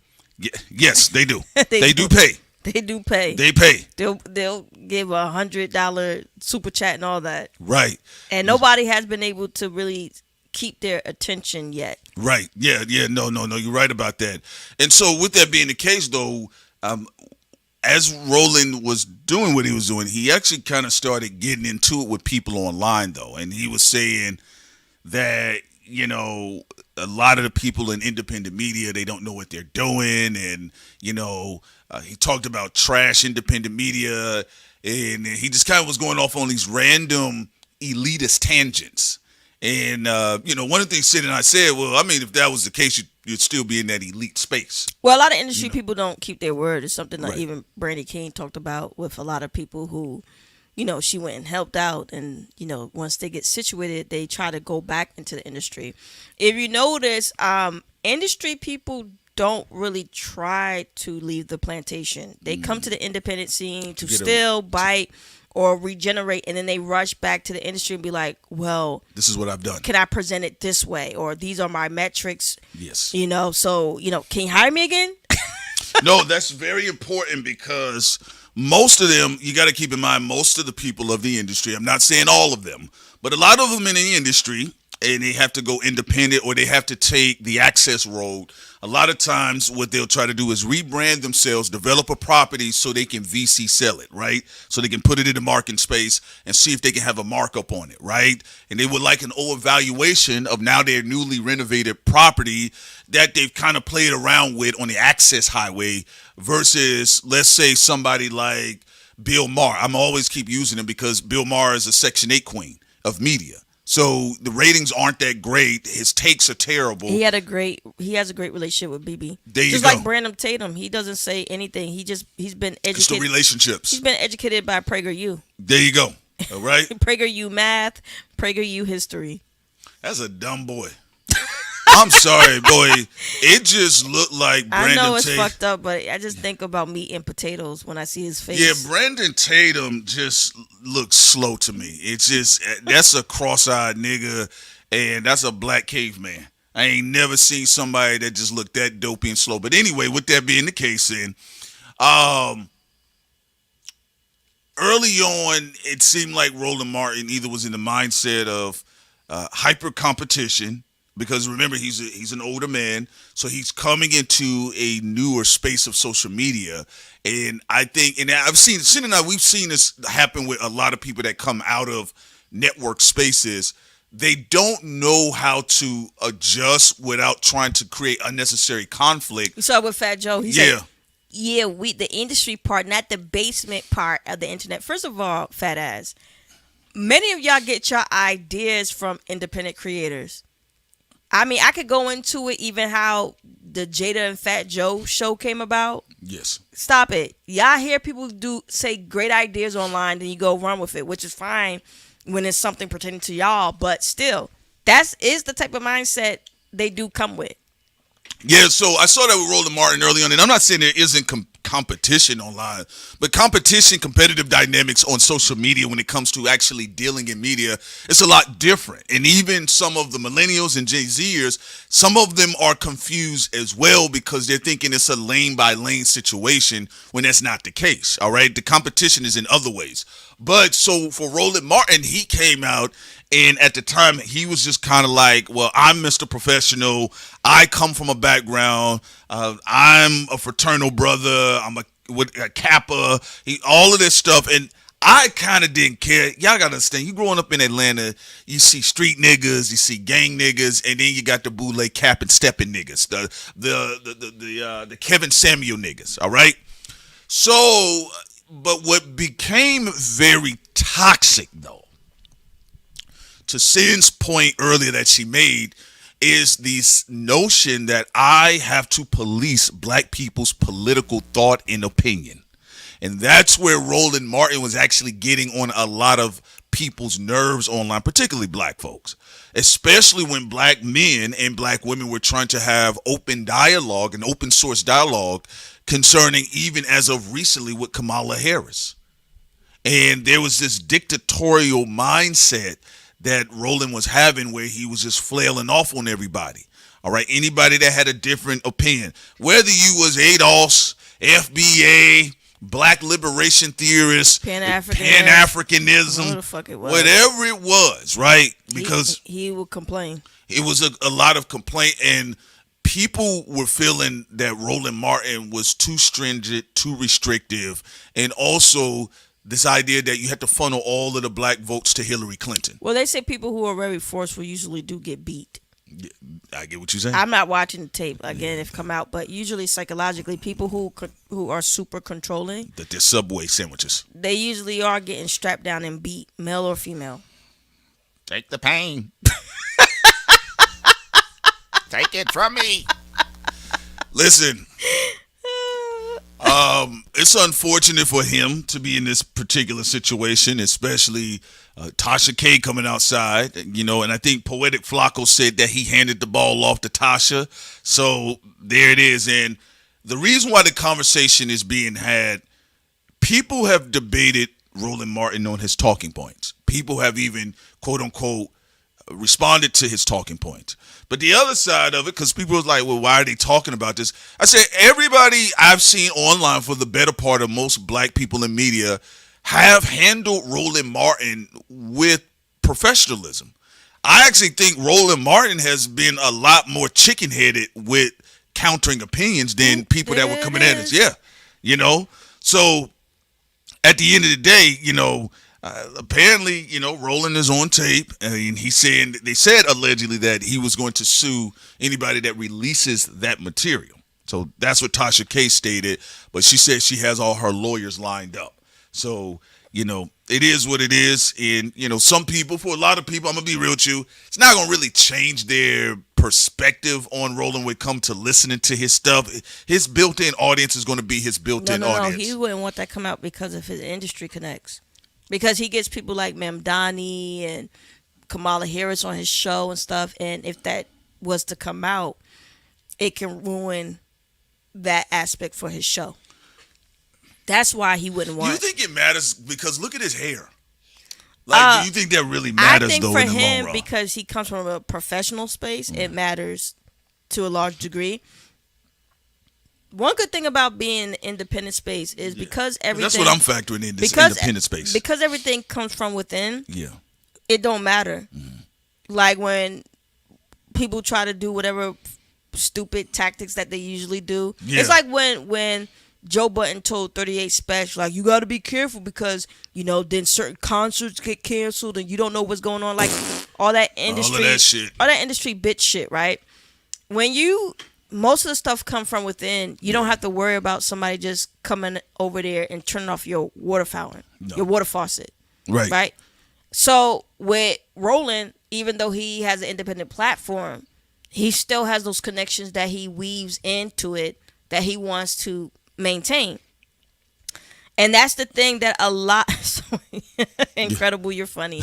S6: Yes, they do.
S1: They
S6: do pay.
S1: They do pay.
S6: They pay.
S1: They'll give $100 super chat and all that.
S6: Right.
S1: And nobody has been able to really keep their attention yet.
S6: Right. Yeah. No. You're right about that. And so, with that being the case, though, as Roland was doing what he was doing, he actually kind of started getting into it with people online, though, and he was saying that a lot of the people in independent media, they don't know what they're doing, and he talked about trash independent media, and he just kind of was going off on these random elitist tangents. And, one of the things Sid and I said, well, I mean, if that was the case, you'd still be in that elite space.
S1: Well, a lot of industry people don't keep their word. It's something that
S6: Right.
S1: even Brandy King talked about with a lot of people who, she went and helped out. And, once they get situated, they try to go back into the industry. If you notice, industry people don't really try to leave the plantation. They come to the independent scene to still bite or regenerate, and then they rush back to the industry and be like, well,
S6: this is what I've done.
S1: Can I present it this way? Or these are my metrics.
S6: Yes.
S1: So, can you hire me again?
S6: No, that's very important, because most of them, you got to keep in mind, most of the people of the industry, I'm not saying all of them, but a lot of them in the industry, and they have to go independent or they have to take the access road. A lot of times what they'll try to do is rebrand themselves, develop a property so they can VC sell it, right? So they can put it in the market space and see if they can have a markup on it, right? And they would like an overvaluation of now their newly renovated property that they've kind of played around with on the access highway versus, let's say, somebody like Bill Maher. I'm always keep using him because Bill Maher is a Section 8 queen of media. So the ratings aren't that great. His takes are terrible.
S1: He has a great relationship with BB.
S6: There you
S1: Just
S6: go.
S1: like Brandon Tatum, he doesn't say anything. He's been educated.
S6: It's the relationships.
S1: He's been educated by PragerU.
S6: There you go. All right.
S1: PragerU math, PragerU history.
S6: That's a dumb boy. I'm sorry, boy. It just looked like Brandon
S1: I know it's
S6: Tatum.
S1: fucked up, but I just think about meat and potatoes when I see his face.
S6: Yeah, Brandon Tatum just looks slow to me. It's just, that's a cross-eyed nigga, and that's a black caveman. I ain't never seen somebody that just looked that dopey and slow. But anyway, with that being the case, then, early on, it seemed like Roland Martin either was in the mindset of hyper competition, because remember, he's an older man, so he's coming into a newer space of social media. And I think, and I've seen, Sid and I, we've seen this happen with a lot of people that come out of network spaces. They don't know how to adjust without trying to create unnecessary conflict.
S1: You saw with Fat Joe. He
S6: Yeah.
S1: said, we the industry part, not the basement part of the internet. First of all, fat ass, many of y'all get your ideas from independent creators. I mean, I could go into it, even how the Jada and Fat Joe show came about.
S6: Yes.
S1: Stop it. Y'all hear people say great ideas online, then you go run with it, which is fine when it's something pertaining to y'all. But still, that is the type of mindset they do come with.
S6: Yeah, so I saw that with Roland Martin early on, and I'm not saying there isn't competition online, but competition, competitive dynamics on social media when it comes to actually dealing in media, it's a lot different. And even some of the millennials and Gen Zers, some of them are confused as well because they're thinking it's a lane by lane situation when that's not the case. All right, the competition is in other ways. But so for Roland Martin, he came out, and at the time he was just kind of like, well, I'm Mr. Professional. I come from a background. I'm a fraternal brother. I'm a Kappa. All of this stuff. And I kind of didn't care. Y'all got to understand, you growing up in Atlanta, you see street niggas, you see gang niggas, and then you got the bootleg cap and stepping niggas, the Kevin Samuel niggas, all right? So, but what became very toxic, though, to Sin's point earlier that she made, is this notion that I have to police black people's political thought and opinion. And that's where Roland Martin was actually getting on a lot of people's nerves online, particularly black folks, especially when black men and black women were trying to have open dialogue and open source dialogue concerning, even as of recently, with Kamala Harris. And there was this dictatorial mindset that Roland was having where he was just flailing off on everybody. All right, anybody that had a different opinion, whether you was ADOS, FBA, Black liberation theorist, Pan-Africanism, whatever it was, right? Because
S1: he would complain.
S6: It was a lot of complaint, and people were feeling that Roland Martin was too stringent, too restrictive, and also this idea that you had to funnel all of the black votes to Hillary Clinton.
S1: Well, they say people who are very forceful usually do get beat.
S6: I get what you're saying.
S1: I'm not watching the tape again if come out, but usually psychologically, people who are super controlling,
S6: that they're Subway sandwiches,
S1: they usually are getting strapped down and beat, male or female.
S6: Take the pain. Take it from me. Listen. It's unfortunate for him to be in this particular situation, especially Tasha K coming outside, and I think Poetic Flacco said that he handed the ball off to Tasha. So there it is. And the reason why the conversation is being had, people have debated Roland Martin on his talking points. People have even, quote unquote, responded to his talking points. But the other side of it, because people was like, well, why are they talking about this? I said, everybody I've seen online, for the better part of most black people in media, have handled Roland Martin with professionalism. I actually think Roland Martin has been a lot more chicken-headed with countering opinions than people that were coming at us. Yeah. So at the end of the day, apparently, Roland is on tape, and they said allegedly that he was going to sue anybody that releases that material. So that's what Tasha K stated, but she said she has all her lawyers lined up. So, it is what it is. And, some people, for a lot of people, I'm going to be real with you, it's not going to really change their perspective on Roland when it comes to listening to his stuff. His built-in audience is going to be his built-in audience.
S1: No, he wouldn't want that to come out because of his industry connects. Because he gets people like Mamdani and Kamala Harris on his show and stuff. And if that was to come out, it can ruin that aspect for his show. That's why he wouldn't want.
S6: You think it matters? Because look at his hair. Do you think that really matters,
S1: I think
S6: though,
S1: for
S6: in the long
S1: him,
S6: run?
S1: because he comes from a professional space, it matters to a large degree. One good thing about being in the independent space is because everything...
S6: That's what I'm factoring in, this independent space.
S1: Because everything comes from within,
S6: yeah,
S1: it don't matter. Like when people try to do whatever stupid tactics that they usually do. Yeah. It's like when Joe Budden told 38 SPESH, like, you got to be careful because, then certain concerts get canceled and you don't know what's going on. Like, all that industry...
S6: All of that shit.
S1: All that industry bitch shit, right? Most of the stuff come from within. You don't have to worry about somebody just coming over there and turning off your water fountain, your water faucet.
S6: Right.
S1: Right? So with Roland, even though he has an independent platform, he still has those connections that he weaves into it that he wants to maintain. And that's the thing that a lot... Incredible, you're funny.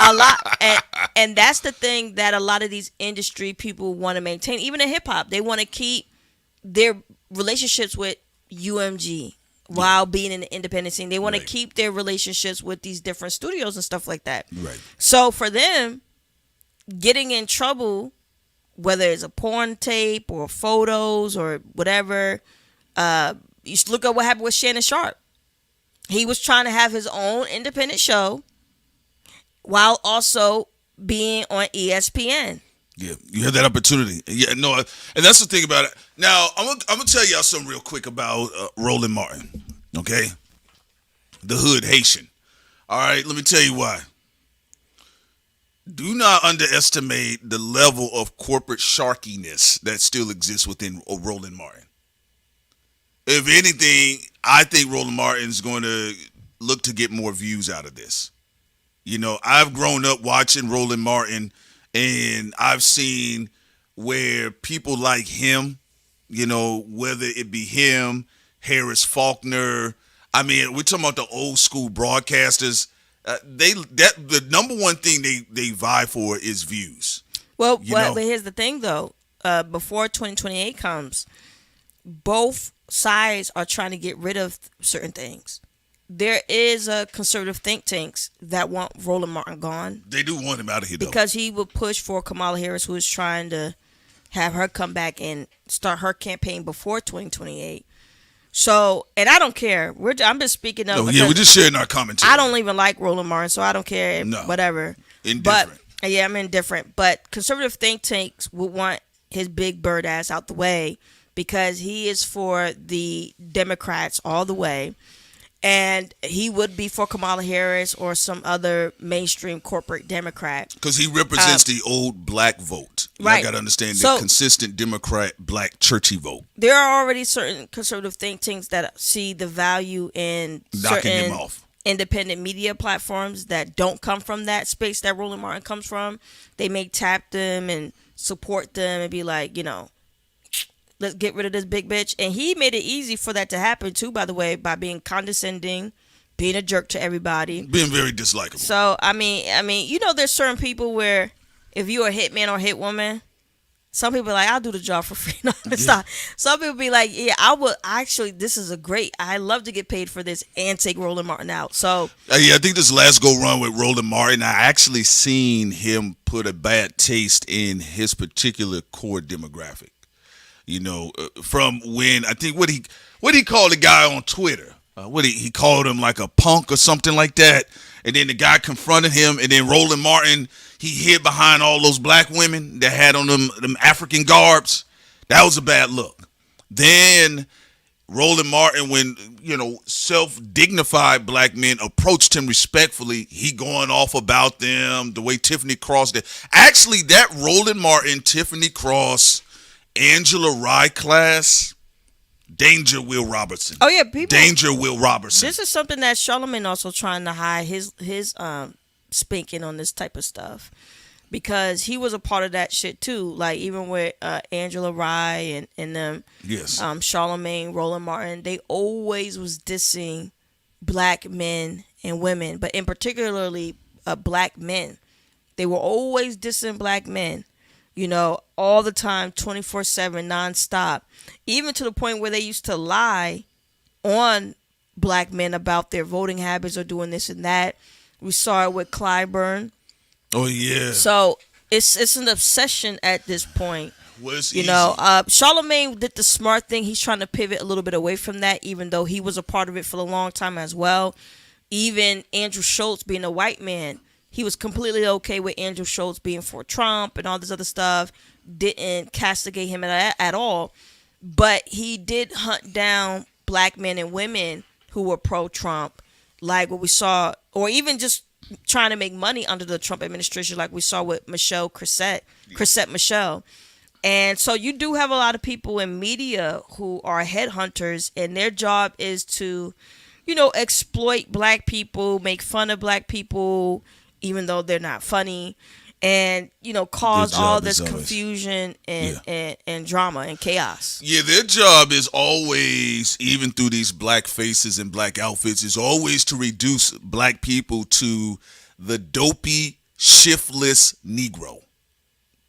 S1: A lot... And that's the thing that a lot of these industry people want to maintain. Even in hip-hop, they want to keep their relationships with UMG while being in the independent scene. They want to keep their relationships with these different studios and stuff like that.
S6: Right.
S1: So for them, getting in trouble, whether it's a porn tape or photos or whatever... you should look at what happened with Shannon Sharp. He was trying to have his own independent show while also being on ESPN.
S6: Yeah, you had that opportunity. Yeah, no, and that's the thing about it. Now, I'm gonna tell y'all something real quick about Roland Martin. Okay, the hood Haitian. All right, let me tell you why. Do not underestimate the level of corporate sharkiness that still exists within Roland Martin. If anything, I think Roland Martin's going to look to get more views out of this. I've grown up watching Roland Martin, and I've seen where people like him, whether it be him, Harris Faulkner. I mean, we're talking about the old school broadcasters. The number one thing they vie for is views.
S1: Well, but here's the thing though. Before 2028 comes, both sides are trying to get rid of certain things. There is a conservative think tanks that want Roland Martin gone.
S6: They do want him out of here, though.
S1: Because he will push for Kamala Harris, who is trying to have her come back and start her campaign before 2028. So, and I don't care. I'm just speaking of.
S6: No, yeah, we're just sharing our commentary.
S1: I don't even like Roland Martin, so I don't care.
S6: No.
S1: Whatever.
S6: Indifferent.
S1: But, yeah, I'm indifferent. But conservative think tanks would want his big bird ass out the way because he is for the Democrats all the way. And he would be for Kamala Harris or some other mainstream corporate Democrat.
S6: Because he represents the old black vote.
S1: Right.
S6: I got to understand the consistent Democrat black churchy vote.
S1: There are already certain conservative think tanks that see the value in
S6: knocking him off.
S1: Independent media platforms that don't come from that space that Roland Martin comes from. They may tap them and support them and be like, let's get rid of this big bitch. And he made it easy for that to happen too, by the way, by being condescending, being a jerk to everybody.
S6: Being very dislikable.
S1: So, I mean, there's certain people where if you're a hitman or hit woman, some people are like, I'll do the job for free. No, it's not. Some people be like, yeah, I would actually, I love to get paid for this and take Roland Martin out. So,
S6: yeah, I think this last go run with Roland Martin, I actually seen him put a bad taste in his particular core demographic. From when I think what he called the guy on Twitter, he called him like a punk or something like that, and then the guy confronted him, and then Roland Martin, he hid behind all those black women that had on them African garbs. That was a bad look. Then Roland Martin, when self-dignified black men approached him respectfully, he going off about them the way Tiffany Cross did. Actually, that Roland Martin, Tiffany Cross, Angela Rye class, danger Will Robertson.
S1: Oh yeah,
S6: danger Will Robertson.
S1: This is something that Charlamagne also trying to hide his spanking on this type of stuff, because he was a part of that shit too. Like even with Angela Rye and them,
S6: yes,
S1: Charlamagne, Roland Martin, they always was dissing black men and women, but in particularly black men. They were always dissing black men. All the time, 24/7, nonstop. Even to the point where they used to lie on black men about their voting habits or doing this and that. We saw it with Clyburn.
S6: Oh, yeah.
S1: So it's an obsession at this point.
S6: Well, it's
S1: Charlamagne did the smart thing. He's trying to pivot a little bit away from that, even though he was a part of it for a long time as well. Even Andrew Schultz being a white man, he was completely okay with Andrew Schultz being for Trump and all this other stuff. Didn't castigate him at all. But he did hunt down black men and women who were pro-Trump, like what we saw, or even just trying to make money under the Trump administration, like we saw with Michelle Crissette Michelle. And so you do have a lot of people in media who are headhunters, and their job is to, exploit black people, make fun of black people, even though they're not funny, and cause all this confusion and drama and chaos.
S6: Yeah, their job is always, even through these black faces and black outfits, is always to reduce black people to the dopey, shiftless Negro.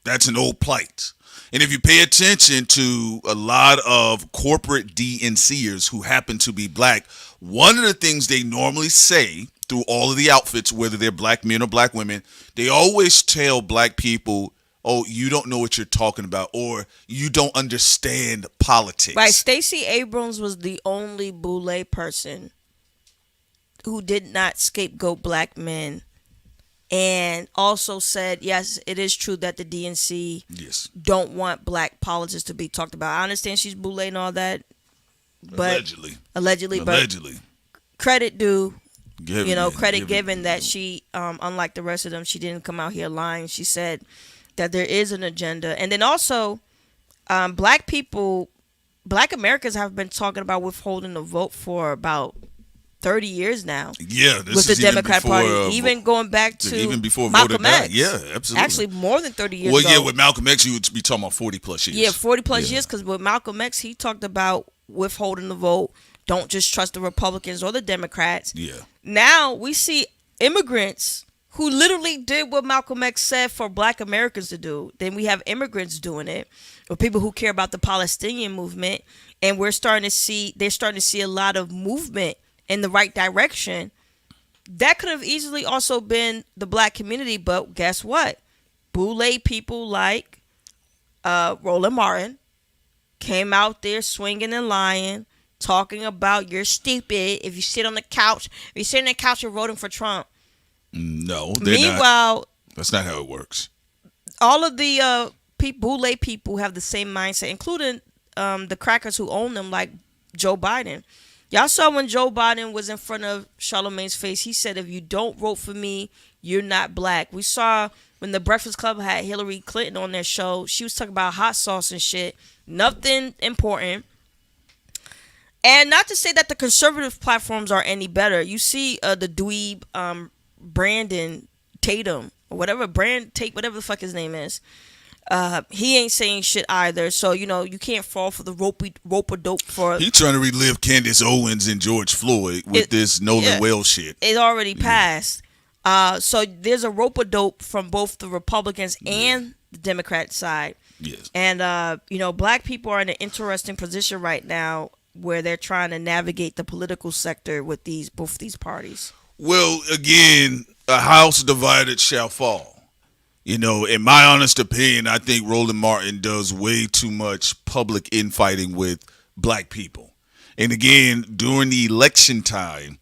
S6: That's an old plight. And if you pay attention to a lot of corporate DNCers who happen to be black, one of the things they normally say through all of the outfits, whether they're black men or black women, they always tell black people, oh, you don't know what you're talking about, or you don't understand politics.
S1: Right. Stacey Abrams was the only Boule person who did not scapegoat black men, and also said, yes, it is true that the DNC don't want black politics to be talked about. I understand she's Boule and all that, but allegedly, but credit due. Credit given that she, unlike the rest of them, she didn't come out here lying. She said that there is an agenda. And then also, black Americans have been talking about withholding the vote for about 30 years now.
S6: Yeah,
S1: with the Democrat Party, even going back to
S6: even before
S1: Malcolm X.
S6: Yeah, absolutely.
S1: Actually, more than 30 years.
S6: Well, yeah, with Malcolm X, you would be talking about 40 plus years.
S1: Yeah, 40 plus years, because with Malcolm X, he talked about withholding the vote. Don't just trust the Republicans or the Democrats.
S6: Yeah.
S1: Now we see immigrants who literally did what Malcolm X said for Black Americans to do. Then we have immigrants doing it, or people who care about the Palestinian movement, and they're starting to see a lot of movement in the right direction. That could have easily also been the Black community, but guess what? Boule people like Roland Martin came out there swinging and lying, talking about you're stupid if you sit on the couch. If you sit on the couch, you're voting for Trump.
S6: No,
S1: meanwhile,
S6: that's not how it works.
S1: All of the Boule people have the same mindset, including the crackers who own them, like Joe Biden. Y'all saw when Joe Biden was in front of Charlemagne's face, he said, if you don't vote for me, you're not Black. We saw when the Breakfast Club had Hillary Clinton on their show, she was talking about hot sauce and shit. Nothing important. And not to say that the conservative platforms are any better. You see the dweeb Brandon Tatum or whatever whatever the fuck his name is. He ain't saying shit either. So you can't fall for the rope a dope for.
S6: He trying to relive Candace Owens and George Floyd with this Nolan Wells shit.
S1: It already passed. So there's a rope a dope from both the Republicans and the Democrat side.
S6: Yes.
S1: And Black people are in an interesting position right now where they're trying to navigate the political sector with both these parties.
S6: Well, again, a house divided shall fall. In my honest opinion, I think Roland Martin does way too much public infighting with Black people. And again, during the election time,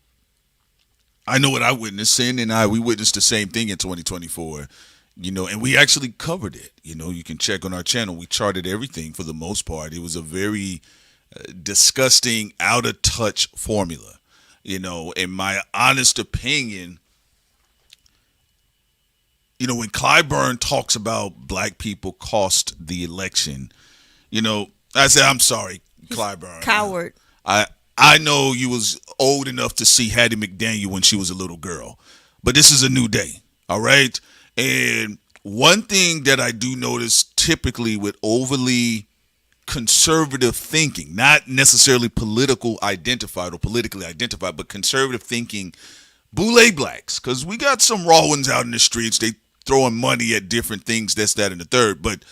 S6: I know what I witnessed, and we witnessed the same thing in 2024. And we actually covered it. You can check on our channel. We charted everything for the most part. It was a very disgusting, out of touch formula. In my honest opinion, when Clyburn talks about Black people cost the election, I say, I'm sorry, Clyburn.
S1: Coward.
S6: I know you was old enough to see Hattie McDaniel when she was a little girl, but this is a new day, all right? And one thing that I do notice typically with overly conservative thinking, not necessarily politically identified, but conservative thinking, Boule Blacks, because we got some raw ones out in the streets. They throwing money at different things, this, that, and the third, but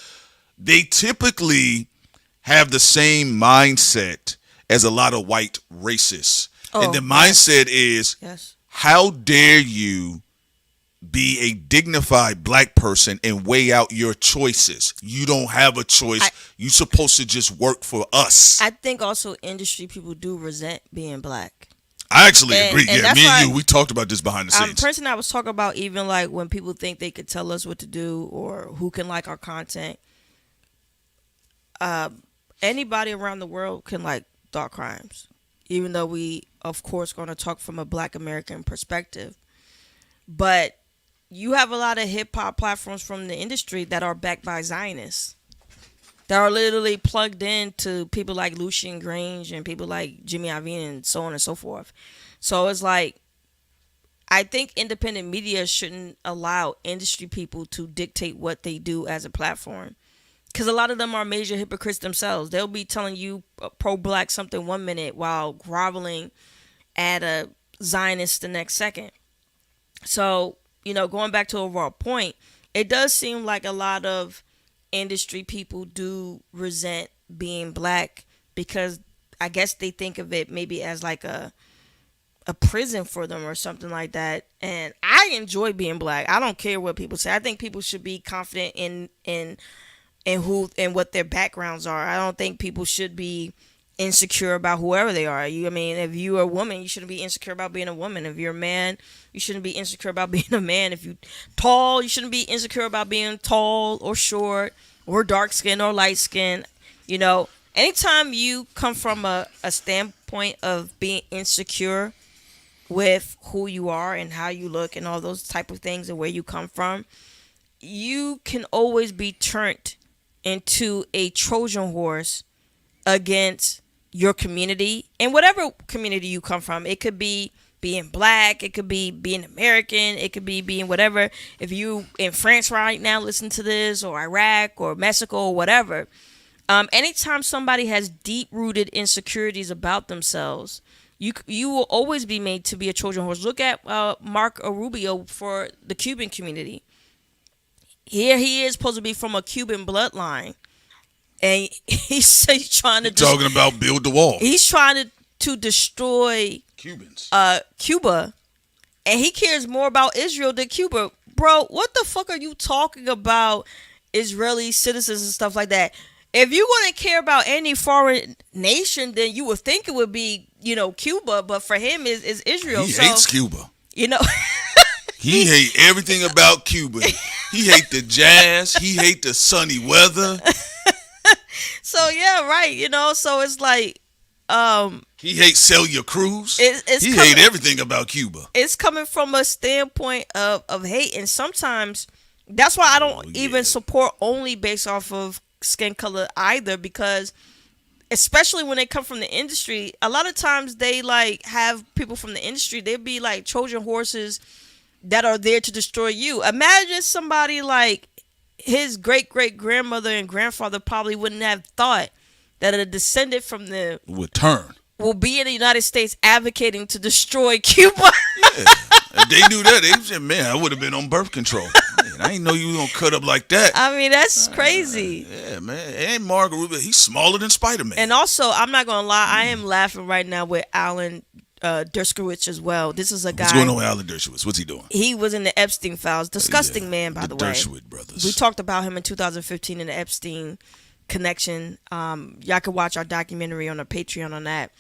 S6: they typically have the same mindset as a lot of white racists. And the mindset is, how dare you be a dignified Black person and weigh out your choices? You don't have a choice. You're supposed to just work for us.
S1: I think also industry people do resent being Black.
S6: I actually agree. Yeah, me and you, we talked about this behind the scenes.
S1: Person I was talking about, even like when people think they could tell us what to do or who can like our content. Anybody around the world can like thought crimes, even though we, of course, going to talk from a Black American perspective. But you have a lot of hip hop platforms from the industry that are backed by Zionists, that are literally plugged into people like Lucian Grange and people like Jimmy Iovine and so on and so forth. So it's like, I think independent media shouldn't allow industry people to dictate what they do as a platform. Because a lot of them are major hypocrites themselves. They'll be telling you pro-Black something 1 minute while groveling at a Zionist the next second. So, going back to the overall point, it does seem like a lot of industry people do resent being Black because I guess they think of it maybe as like a prison for them or something like that. And I enjoy being Black. I don't care what people say. I think people should be confident in who and what their backgrounds are. I don't think people should be insecure about whoever they are. If you're a woman, you shouldn't be insecure about being a woman. If you're a man, you shouldn't be insecure about being a man. If you're tall, you shouldn't be insecure about being tall or short or dark skin or light skin. Anytime you come from a standpoint of being insecure with who you are and how you look and all those type of things and where you come from, you can always be turned into a Trojan horse against your community and whatever community you come from. It could be being Black, it could be being American, it could be being whatever. If you in France right now listen to this, or Iraq or Mexico or whatever, anytime somebody has deep-rooted insecurities about themselves you will always be made to be a Trojan horse. Look at Mark Rubio for the Cuban community. Here he is supposed to be from a Cuban bloodline, and he's trying to
S6: talking about build the wall.
S1: He's trying to destroy
S6: Cubans,
S1: Cuba, and he cares more about Israel than Cuba. Bro, what the fuck are you talking about? Israeli citizens and stuff like that. If you wouldn't care about any foreign nation, then you would think it would be, Cuba. But for him, is Israel.
S6: He hates Cuba. He hate everything about Cuba. He hate the jazz. He hate the sunny weather.
S1: So yeah, right. So it's like,
S6: he hates Celia Cruz. He hate everything about Cuba.
S1: It's coming from a standpoint of hate, and sometimes that's why I don't even support only based off of skin color either, because especially when they come from the industry, a lot of times they like have people from the industry. They'd be like Trojan horses that are there to destroy you. Imagine somebody like his great-great-grandmother and grandfather probably wouldn't have thought that a descendant from them will be in the United States advocating to destroy Cuba.
S6: Yeah. If they knew that, they said, man, I would have been on birth control. Man, I didn't know you were going to cut up like that.
S1: I mean, that's crazy.
S6: Yeah, man. And Margaret Rubio, he's smaller than Spider-Man.
S1: And also, I'm not going to lie, I am laughing right now with Alan Dershowitz as well. This is a guy.
S6: What's going on with Alan Dershowitz? What's he doing?
S1: He was in the Epstein files. Disgusting man, by the way.
S6: Dershowitz brothers.
S1: We talked about him in 2015 in the Epstein connection. Y'all can watch our documentary on our Patreon on that.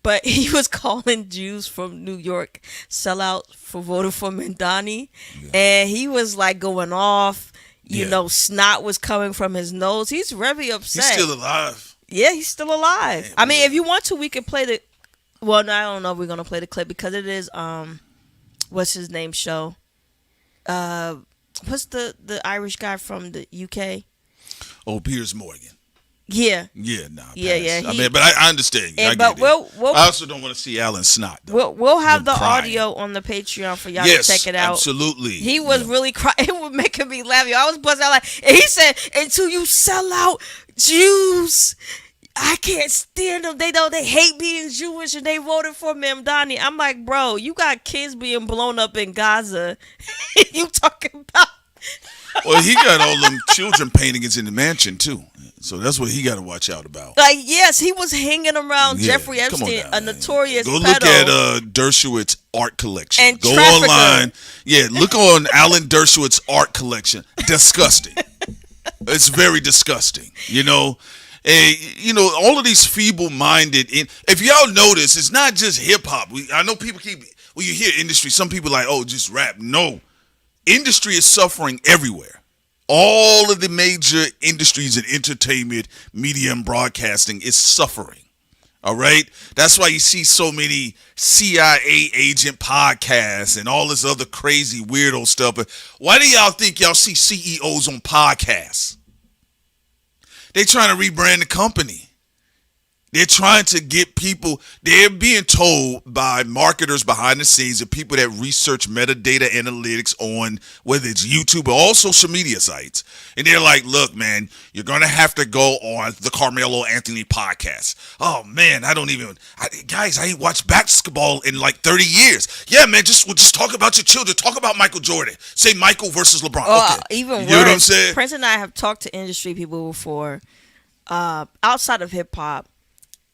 S1: But he was calling Jews from New York sellouts for voting for Mandani. Yeah. And he was like going off. You know, snot was coming from his nose. He's very upset.
S6: He's still alive.
S1: Yeah, he's still alive.
S6: Man,
S1: I mean, if you want to, we can play the... Well, no, I don't know if we're going to play the clip because it is... what's his name show? What's the Irish guy from the UK?
S6: Oh, Piers Morgan.
S1: Yeah.
S6: Yeah,
S1: Yeah.
S6: I mean, but I understand. I also don't want to see Alan snot. Though.
S1: We'll have the audio on the Patreon for y'all to check it out.
S6: Absolutely.
S1: He was really crying. It was making me laugh. I was buzzing out like, and he said, "Until you sell out Jews, I can't stand them. They hate being Jewish, and they voted for Mamdani." I'm like, bro, you got kids being blown up in Gaza. You talking about?
S6: Well, he got all them children paintings in the mansion too, so that's what he got to watch out about.
S1: Like, yes, he was hanging around Jeffrey Epstein, a notorious
S6: Go
S1: pedo.
S6: look at Dershowitz art collection.
S1: And
S6: go
S1: trafficker.
S6: online. Yeah, look on Alan Dershowitz art collection. Disgusting. It's very disgusting. And all of these feeble-minded. If y'all notice, it's not just hip hop. I know people keep when you hear industry, some people like, oh, just rap. No. Industry is suffering everywhere. All of the major industries in entertainment, media, and broadcasting is suffering. All right? That's why you see so many CIA agent podcasts and all this other crazy weirdo stuff. Why do y'all think y'all see CEOs on podcasts? They're trying to rebrand the company. They're trying to get people, they're being told by marketers behind the scenes and people that research metadata analytics on whether it's YouTube or all social media sites. And they're like, look, man, you're going to have to go on the Carmelo Anthony podcast. Oh, man, I ain't watched basketball in like 30 years. Yeah, man, we'll just talk about your children. Talk about Michael Jordan. Say Michael versus LeBron. Okay.
S1: Even worse,
S6: you know what I'm saying?
S1: Prince and I have talked to industry people before outside of hip hop.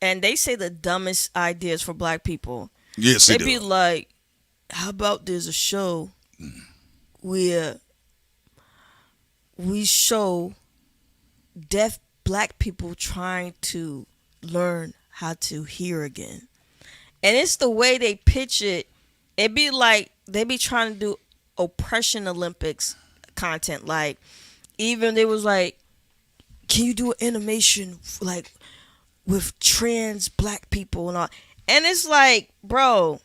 S1: And they say the dumbest ideas for black people.
S6: Yes, they do.
S1: They'd be like, how about there's a show where we show deaf black people trying to learn how to hear again. And it's the way they pitch it. It'd be like they be trying to do oppression Olympics content. Like, even they was like, can you do an animation like with trans black people and all? And it's like, bro,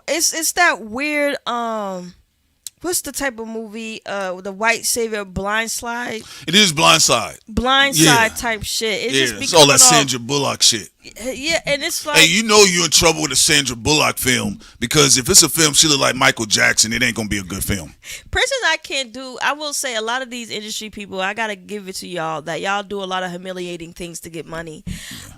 S1: it's that weird what's the type of movie the white savior Blindside?
S6: It is Blindside
S1: type shit.
S6: It's all that Sandra Bullock shit.
S1: Yeah, and it's like,
S6: hey, you're in trouble with a Sandra Bullock film because if it's a film she look like Michael Jackson, it ain't gonna be a good film.
S1: Persons I will say a lot of these industry people, I gotta give it to y'all that y'all do a lot of humiliating things to get money.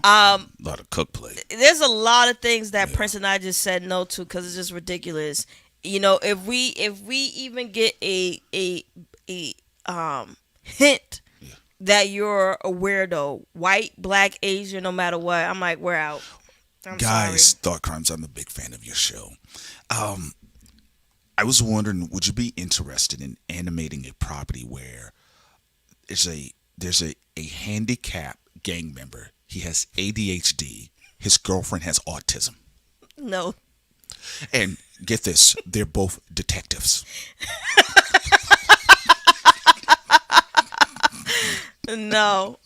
S6: A lot of cook play.
S1: There's a lot of things that Prince and I just said no to because it's just ridiculous. You know, if we even get a hint that you're a weirdo, white, black, Asian, no matter what, I'm like, we're out. I'm
S6: Guys,
S1: sorry.
S6: Thought Crimes, I'm a big fan of your show. I was wondering, would you be interested in animating a property where there's a handicapped gang member. He has ADHD. His girlfriend has autism.
S1: No.
S6: And get this, they're both detectives.
S1: No.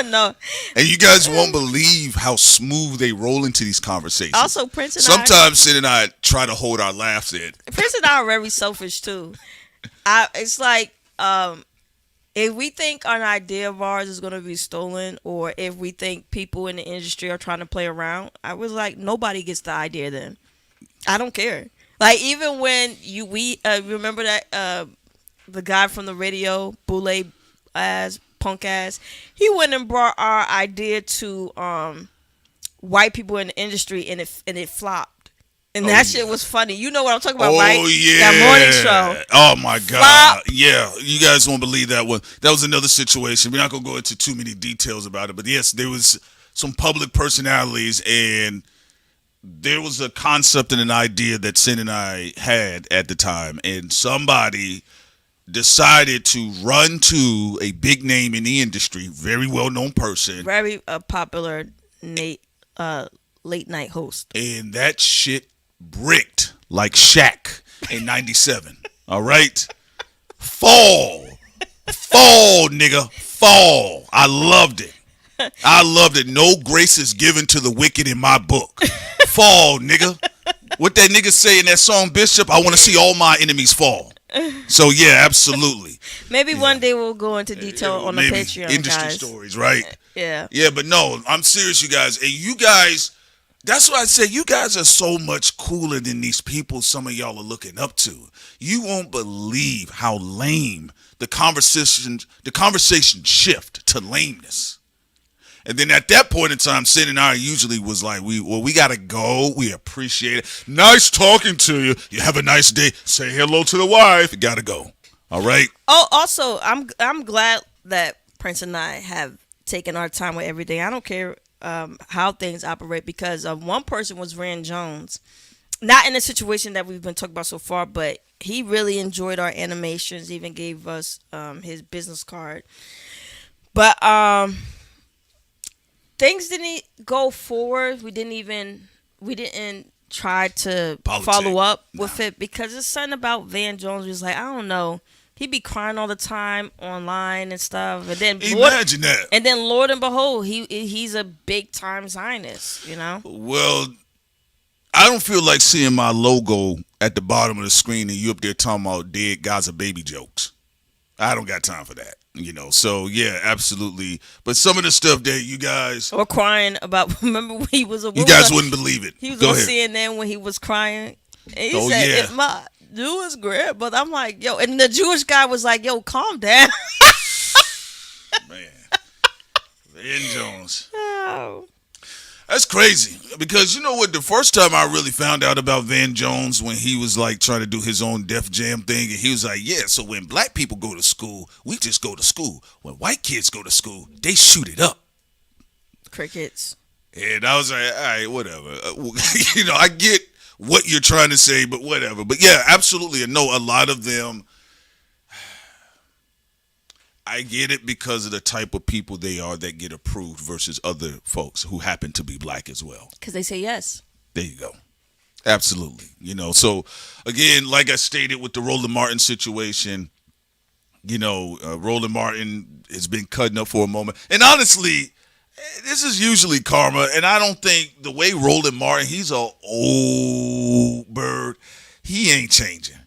S1: No.
S6: And you guys won't believe how smooth they roll into these conversations.
S1: Also, Prince and
S6: sometimes Sid and I try to hold our laughs in.
S1: Prince and I are very selfish too. It's like if we think an idea of ours is going to be stolen, or if we think people in the industry are trying to play around, I was like, nobody gets the idea then. I don't care. Like, even when we remember that the guy from the radio, Boule ass, punk ass, he went and brought our idea to white people in the industry, and it flopped. And that shit was funny. You know what I'm talking about, right?
S6: Oh, yeah.
S1: That morning show.
S6: Oh, my God.
S1: Flop.
S6: Yeah. You guys won't believe that one. That was another situation. We're not going to go into too many details about it. But, yes, there was some public personalities, and there was a concept and an idea that Sin and I had at the time. And somebody decided to run to a big name in the industry, very well-known person.
S1: Very popular late night host.
S6: And that shit bricked like Shaq in 97. All right? Fall, nigga. Fall. I loved it. No grace is given to the wicked in my book. Fall, nigga. What that nigga say in that song, Bishop? I want to see all my enemies fall. So, yeah, absolutely.
S1: Maybe one day we'll go into detail on the Patreon,
S6: industry
S1: guys.
S6: stories, right?
S1: Yeah.
S6: Yeah, but no, I'm serious, you guys. And you guys, that's why I say you guys are so much cooler than these people some of y'all are looking up to. You won't believe how lame the conversation shift to lameness. And then at that point in time, Sid and I usually was like, we gotta go. We appreciate it. Nice talking to you. You have a nice day. Say hello to the wife. You gotta go. All right.
S1: Oh, also, I'm glad that Prince and I have taken our time with everything. I don't care how things operate, because one person was Rand Jones, not in the situation that we've been talking about so far, but he really enjoyed our animations. Even gave us his business card, but things didn't go forward. We didn't try to follow up with it, because it's something about Van Jones was like, I don't know. He'd be crying all the time online and stuff. And then
S6: imagine that.
S1: And then Lord and behold, he's a big time Zionist, you know?
S6: Well, I don't feel like seeing my logo at the bottom of the screen and you up there talking about dead Gaza baby jokes. I don't got time for that. You know, so yeah, absolutely. But some of the stuff that you guys
S1: were crying about, remember when he was
S6: you guys wouldn't believe it.
S1: He was on CNN when he was crying. And he said, if my Jewish grandmother, I'm like, yo, and the Jewish guy was like, yo, calm down.
S6: Man. Van Jones.
S1: Oh.
S6: That's crazy, because you know what, the first time I really found out about Van Jones, when he was like trying to do his own Def Jam thing, and he was like, yeah, so when black people go to school, we just go to school. When white kids go to school, they shoot it up.
S1: Crickets.
S6: And I was like, all right, whatever. You know, I get what you're trying to say, but whatever. But yeah, absolutely. I know a lot of them, I get it because of the type of people they are that get approved versus other folks who happen to be black as well.
S1: Because they say yes.
S6: There you go. Absolutely. You know, so again, like I stated with the Roland Martin situation, you know, Roland Martin has been cutting up for a moment. And honestly, this is usually karma. And I don't think the way Roland Martin, he's an old bird, he ain't changing.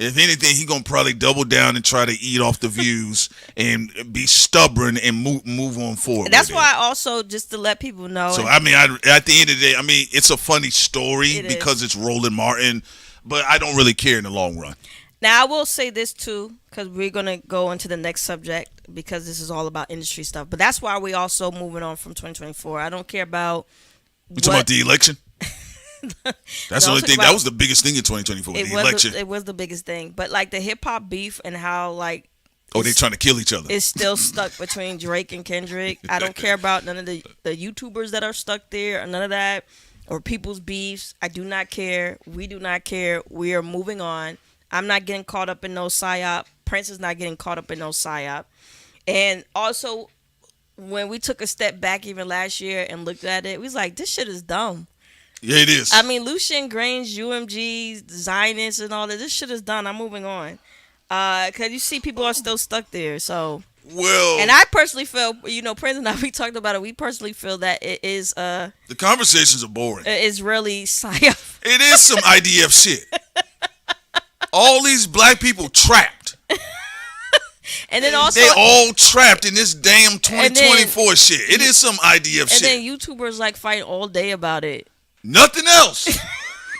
S6: If anything, he gonna probably double down and try to eat off the views and be stubborn and move on forward.
S1: That's why also, just to let people know.
S6: So I mean, at the end of the day, I mean, it's a funny story because it's Roland Martin, but I don't really care in the long run.
S1: Now I will say this too, because we're gonna go into the next subject because this is all about industry stuff. But that's why we also moving on from 2024. I don't care about.
S6: You talking about the election? That's the only thing. That was the biggest thing in 2024. The election.
S1: It was the biggest thing. But like the hip hop beef and how like.
S6: Oh, they trying to kill each other.
S1: It's still stuck between Drake and Kendrick. I don't care about none of the YouTubers that are stuck there or none of that or people's beefs. I do not care. We do not care. We are moving on. I'm not getting caught up in no psyop. Prince is not getting caught up in no psyop. And also, when we took a step back even last year and looked at it, we was like, this shit is dumb.
S6: Yeah, it is.
S1: I mean, Lucien Grange, UMG, Zionists and all that, this shit is done. I'm moving on. Because you see people are still stuck there. So,
S6: well,
S1: and I personally feel, Prince and I, we talked about it. We personally feel that it is
S6: the conversations are boring.
S1: It's really psyop.
S6: It is some IDF shit. All these black people trapped.
S1: And then also
S6: they all trapped in this damn 2024 shit. It is some IDF shit.
S1: And then YouTubers like fight all day about it.
S6: Nothing else.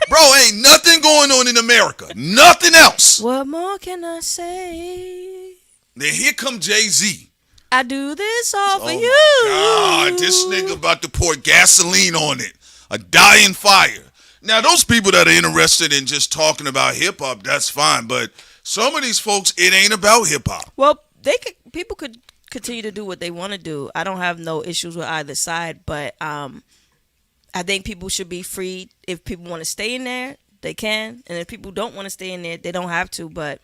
S6: Bro, ain't nothing going on in America. Nothing else.
S1: What more can I say?
S6: Then here come Jay-Z.
S1: I do this all for you.
S6: God, this nigga about to pour gasoline on it. A dying fire. Now, those people that are interested in just talking about hip-hop, that's fine. But some of these folks, it ain't about hip-hop.
S1: Well, people could continue to do what they want to do. I don't have no issues with either side. But I think people should be free. If people want to stay in there, they can. And if people don't want to stay in there, they don't have to. But,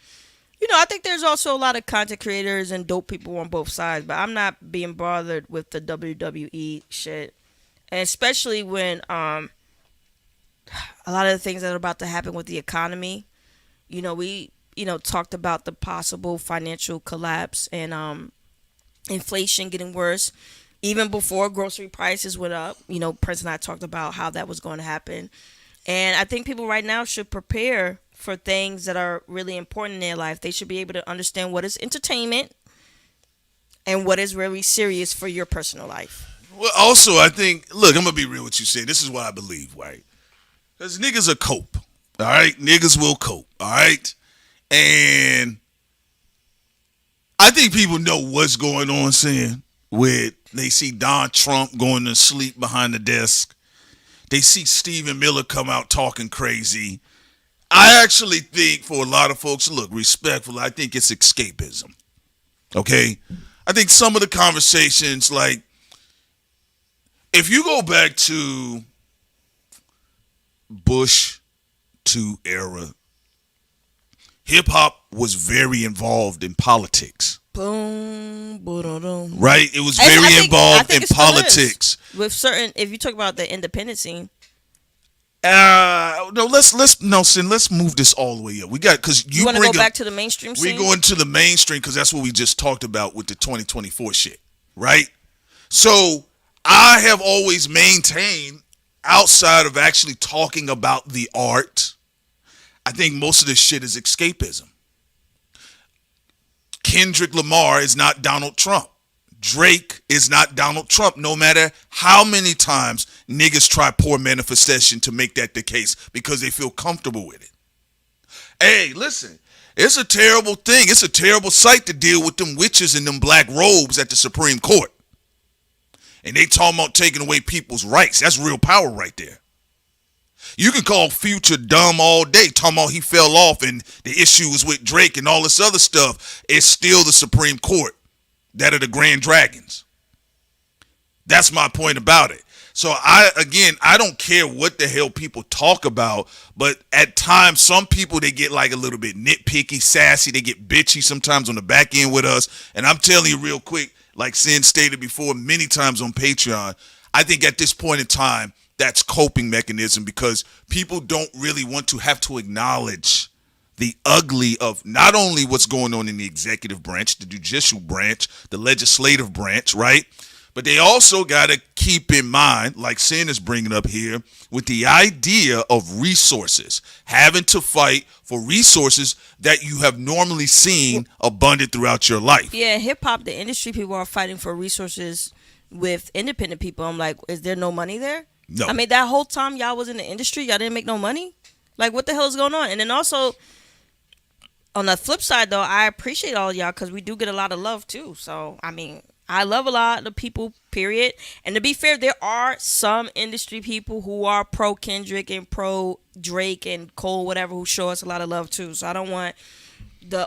S1: I think there's also a lot of content creators and dope people on both sides. But I'm not being bothered with the WWE shit. And especially when a lot of the things that are about to happen with the economy. We, talked about the possible financial collapse and inflation getting worse. Even before grocery prices went up, Prince and I talked about how that was going to happen. And I think people right now should prepare for things that are really important in their life. They should be able to understand what is entertainment and what is really serious for your personal life.
S6: Well, also, I think, look, I'm going to be real with you, say. This is what I believe, right? Because niggas are cope, all right? Niggas will cope, all right? And I think people know what's going on, saying, with they see Don Trump going to sleep behind the desk. They see Stephen Miller come out talking crazy. I actually think for a lot of folks, look, respectful, I think it's escapism. Okay? I think some of the conversations, like, if you go back to Bush 2 era, hip-hop was very involved in politics.
S1: Boom, boom.
S6: Right? It was very involved in politics.
S1: With certain, if you talk about the independent scene.
S6: No, let's move this all the way up. We got, because you
S1: want to go back to the mainstream scene?
S6: We're going to the mainstream because that's what we just talked about with the 2024 shit, right? So I have always maintained, outside of actually talking about the art, I think most of this shit is escapism. Kendrick Lamar is not Donald Trump. Drake is not Donald Trump, no matter how many times niggas try poor manifestation to make that the case because they feel comfortable with it. Hey, listen, it's a terrible thing. It's a terrible sight to deal with them witches in them black robes at the Supreme Court. And they talking about taking away people's rights. That's real power right there. You can call Future dumb all day, talking about he fell off and the issues with Drake and all this other stuff. It's still the Supreme Court that are the Grand Dragons. That's my point about it. So I don't care what the hell people talk about, but at times some people, they get like a little bit nitpicky, sassy, they get bitchy sometimes on the back end with us. And I'm telling you real quick, like Sin stated before many times on Patreon, I think at this point in time, that's coping mechanism because people don't really want to have to acknowledge the ugly of not only what's going on in the executive branch, the judicial branch, the legislative branch, right? But they also got to keep in mind, like Sin is bringing up here, with the idea of resources, having to fight for resources that you have normally seen abundant throughout your life.
S1: Yeah, hip-hop, the industry people are fighting for resources with independent people. I'm like, is there no money there?
S6: No.
S1: I mean, that whole time y'all was in the industry, y'all didn't make no money? Like, what the hell is going on? And then also, on the flip side, though, I appreciate all y'all because we do get a lot of love too. So I mean, I love a lot of people. Period. And to be fair, there are some industry people who are pro Kendrick and pro Drake and Cole, whatever, who show us a lot of love too. So I don't want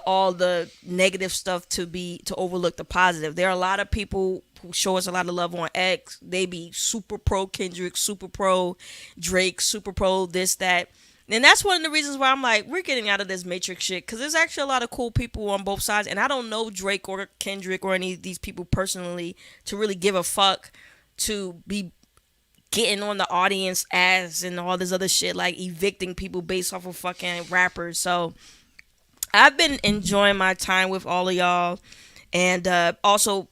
S1: all the negative stuff to overlook the positive. There are a lot of people who show us a lot of love on X. They be super pro Kendrick, super pro Drake, super pro this, that. And that's one of the reasons why I'm like, we're getting out of this Matrix shit, because there's actually a lot of cool people on both sides. And I don't know Drake or Kendrick or any of these people personally to really give a fuck to be getting on the audience ass and all this other shit, like evicting people based off of fucking rappers. So I've been enjoying my time with all of y'all, and also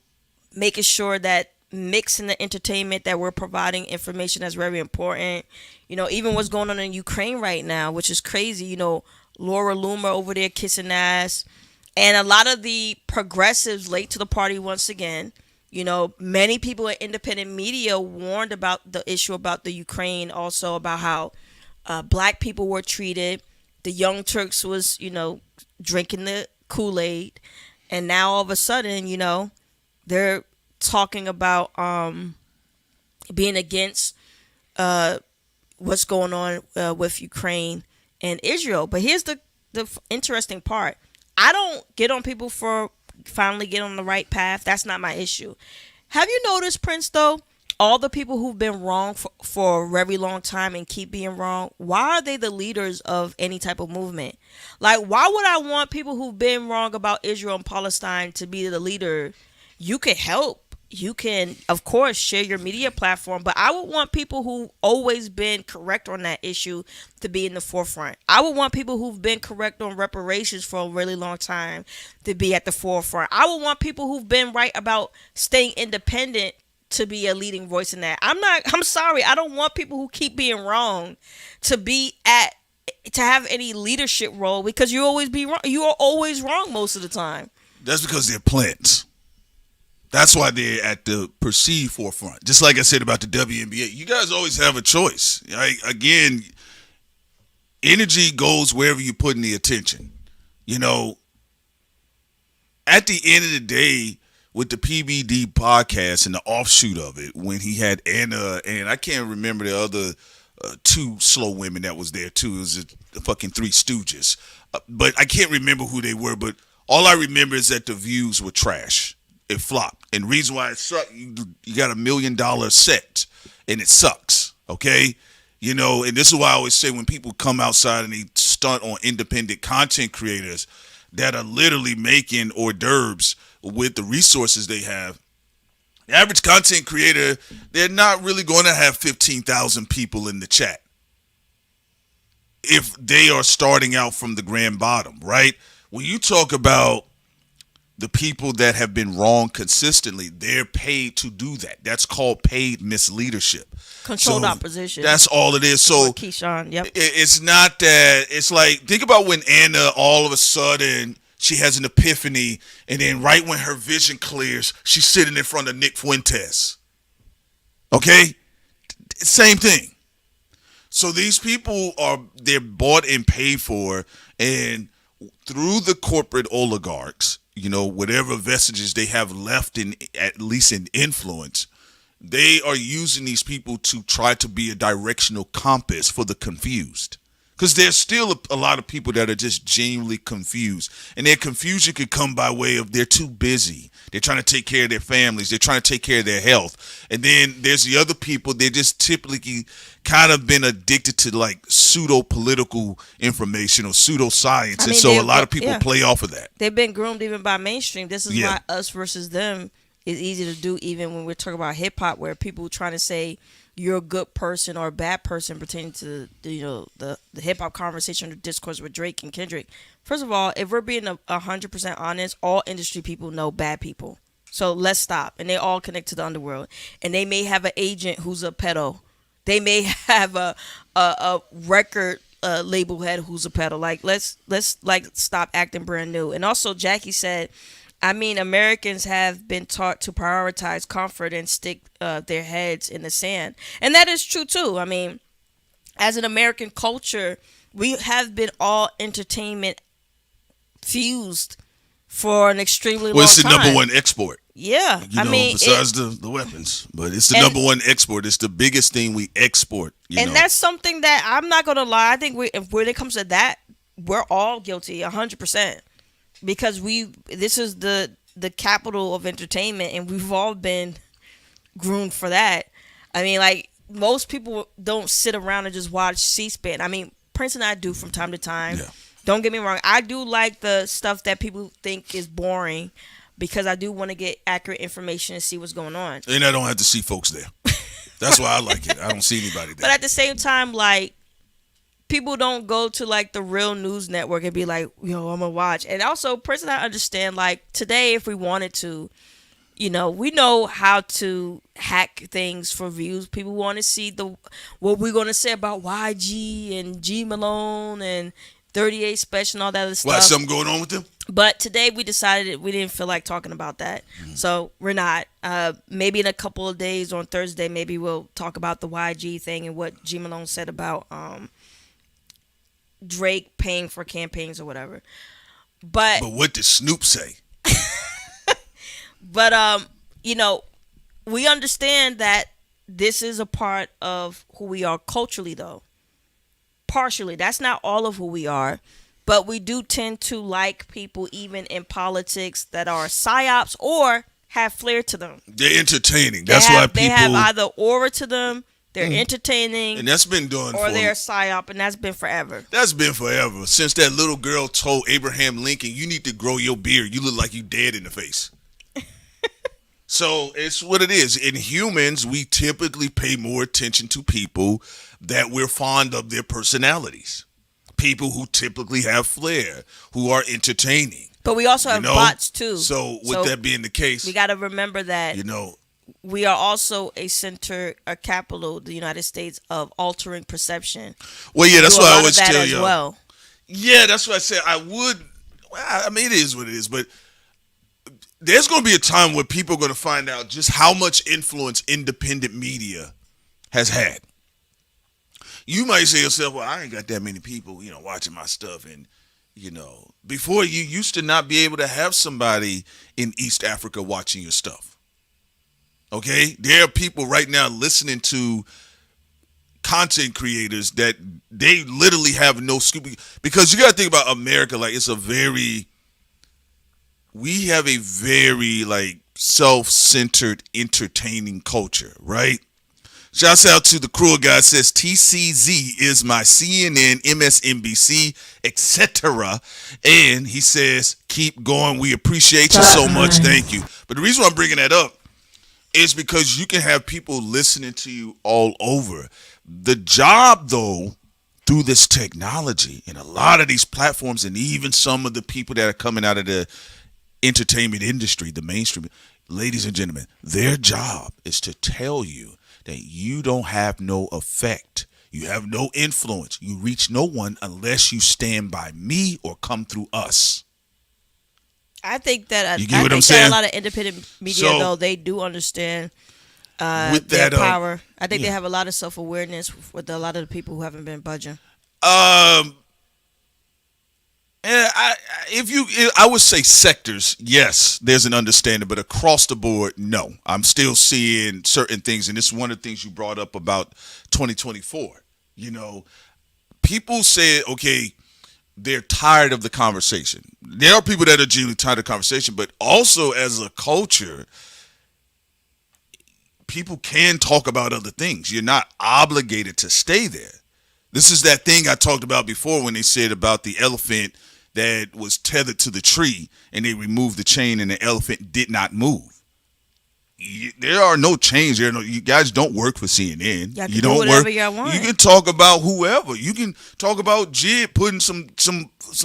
S1: making sure that mixing the entertainment that we're providing information that's very important. You know, even what's going on in Ukraine right now, which is crazy. You know, Laura Loomer over there kissing ass, and a lot of the progressives late to the party once again. You know, many people in independent media warned about the issue about the Ukraine, also about how black people were treated. The Young Turks was, you know, drinking the Kool-Aid, and now all of a sudden, you know, they're talking about being against what's going on with Ukraine and Israel. But here's the interesting part. I don't get on people for finally get on the right path. That's not my issue. Have you noticed, Prince, though? All the people who've been wrong for a very long time and keep being wrong, why are they the leaders of any type of movement? Like, why would I want people who've been wrong about Israel and Palestine to be the leader? You can help. You can, of course, share your media platform, but I would want people who've always been correct on that issue to be in the forefront. I would want people who've been correct on reparations for a really long time to be at the forefront. I would want people who've been right about staying independent to be a leading voice in that. I'm sorry. I don't want people who keep being wrong to have any leadership role, because you always be wrong. You are always wrong most of the time.
S6: That's because they're plants. That's why they're at the perceived forefront. Just like I said about the WNBA, you guys always have a choice. Again, energy goes wherever you put in the attention. You know, at the end of the day, with the PBD podcast and the offshoot of it, when he had Anna, and I can't remember the other two slow women that was there too. It was the fucking Three Stooges. But I can't remember who they were, but all I remember is that the views were trash. It flopped. And the reason why it sucked, you got $1 million set, and it sucks, okay? You know, and this is why I always say when people come outside and they stunt on independent content creators that are literally making hors d'oeuvres with the resources they have, the average content creator, they're not really going to have 15,000 people in the chat if they are starting out from the grand bottom, right? When you talk about the people that have been wrong consistently, they're paid to do that. That's called paid misleadership.
S1: Controlled opposition.
S6: That's all it is. So
S1: Keyshawn, yep.
S6: It's not that. It's like, think about when Anna all of a sudden she has an epiphany, and then right when her vision clears, she's sitting in front of Nick Fuentes. Okay? Same thing. So these people they're bought and paid for, and through the corporate oligarchs, you know, whatever vestiges they have left in, at least in influence, they are using these people to try to be a directional compass for the confused. Because there's still a lot of people that are just genuinely confused. And their confusion could come by way of they're too busy. They're trying to take care of their families. They're trying to take care of their health. And then there's the other people, they're just typically kind of been addicted to like pseudo-political information or pseudo-science. I mean, and so a lot of people play off of that.
S1: They've been groomed even by mainstream. This is why us versus them is easy to do, even when we're talking about hip-hop, where people trying to say you're a good person or a bad person pertaining to the hip hop conversation or discourse with Drake and Kendrick. First of all, if we're being 100% honest, all industry people know bad people. So let's stop. And they all connect to the underworld. And they may have an agent who's a pedo. They may have a record label head who's a pedo. Like let's like stop acting brand new. And also Jackie said, I mean, Americans have been taught to prioritize comfort and stick their heads in the sand. And that is true, too. I mean, as an American culture, we have been all entertainment fused for an extremely
S6: Well,
S1: long
S6: it's the
S1: time.
S6: number one export.
S1: Yeah,
S6: You know, besides the weapons, but it's the number one export. It's the biggest thing we export. You know?
S1: that's something that I'm not gonna lie. I think when it comes to that, we're all guilty, 100%, because this is the capital of entertainment, and we've all been groomed for that. I mean, like, most people don't sit around and just watch C-SPAN. I mean, Prince and I do from time to time.
S6: Yeah.
S1: Don't get me wrong. I do like the stuff that people think is boring, because I do want to get accurate information and see what's going on.
S6: And I don't have to see folks there. That's why I like it. I don't see anybody there.
S1: But at the same time, like, people don't go to, like, the real news network and be like, yo, I'm gonna watch. And also, Prince and I understand, like, today, if we wanted to, you know, we know how to hack things for views. People want to see what we're gonna say about YG and G Malone and 38 SPESH and all that other stuff.
S6: Why, something going on with them?
S1: But today we decided we didn't feel like talking about that. So we're not. Maybe in a couple of days on Thursday, maybe we'll talk about the YG thing and what G Malone said about Drake paying for campaigns or whatever. But
S6: what did Snoop say?
S1: But you know, we understand that this is a part of who we are culturally, though. Partially. That's not all of who we are. But we do tend to like people, even in politics, that are psyops or have flair to them.
S6: They're entertaining. That's why people...
S1: They have either aura to them, they're entertaining,
S6: and that's been done
S1: or they're psyop, and that's been forever.
S6: That's been forever. Since that little girl told Abraham Lincoln, you need to grow your beard. You look like you dead in the face. So it's what it is. In humans, we typically pay more attention to people that we're fond of their personalities. People who typically have flair, who are entertaining.
S1: But we also have bots too.
S6: So with that being the case,
S1: we got to remember that we are also a capital, the United States, of altering perception.
S6: Well, yeah, that's why I always tell you.
S1: Well.
S6: Yeah, that's what I said. I would. Well, I mean, it is what it is, but there's going to be a time where people are going to find out just how much influence independent media has had. You might say to yourself, well, I ain't got that many people, watching my stuff. And, before you used to not be able to have somebody in East Africa watching your stuff. Okay? There are people right now listening to content creators that they literally have no scoop. Because you got to think about America, like we have a very self-centered, entertaining culture, right? Shouts out to the crew guy, says TCZ is my CNN, MSNBC, etc. And he says, keep going. We appreciate you so much. Thank you. But the reason why I'm bringing that up is because you can have people listening to you all over. The job, though, through this technology and a lot of these platforms, and even some of the people that are coming out of the entertainment industry, the mainstream, ladies and gentlemen, their job is to tell you that you don't have no effect. You have no influence. You reach no one unless you stand by me or come through us.
S1: I think that
S6: you get what I'm saying?
S1: That a lot of independent media, though, they do understand
S6: with
S1: their
S6: that
S1: power. I think they have a lot of self-awareness with a lot of the people who haven't been budging.
S6: I would say sectors, yes, there's an understanding, but across the board, no. I'm still seeing certain things, and this is one of the things you brought up about 2024. People say, okay, they're tired of the conversation. There are people that are genuinely tired of the conversation, but also as a culture, people can talk about other things. You're not obligated to stay there. This is that thing I talked about before when they said about the elephant that was tethered to the tree and they removed the chain and the elephant did not move. There are no chains there. You guys don't work for CNN.
S1: You don't work. You
S6: can talk about whoever. You can talk about Jid putting some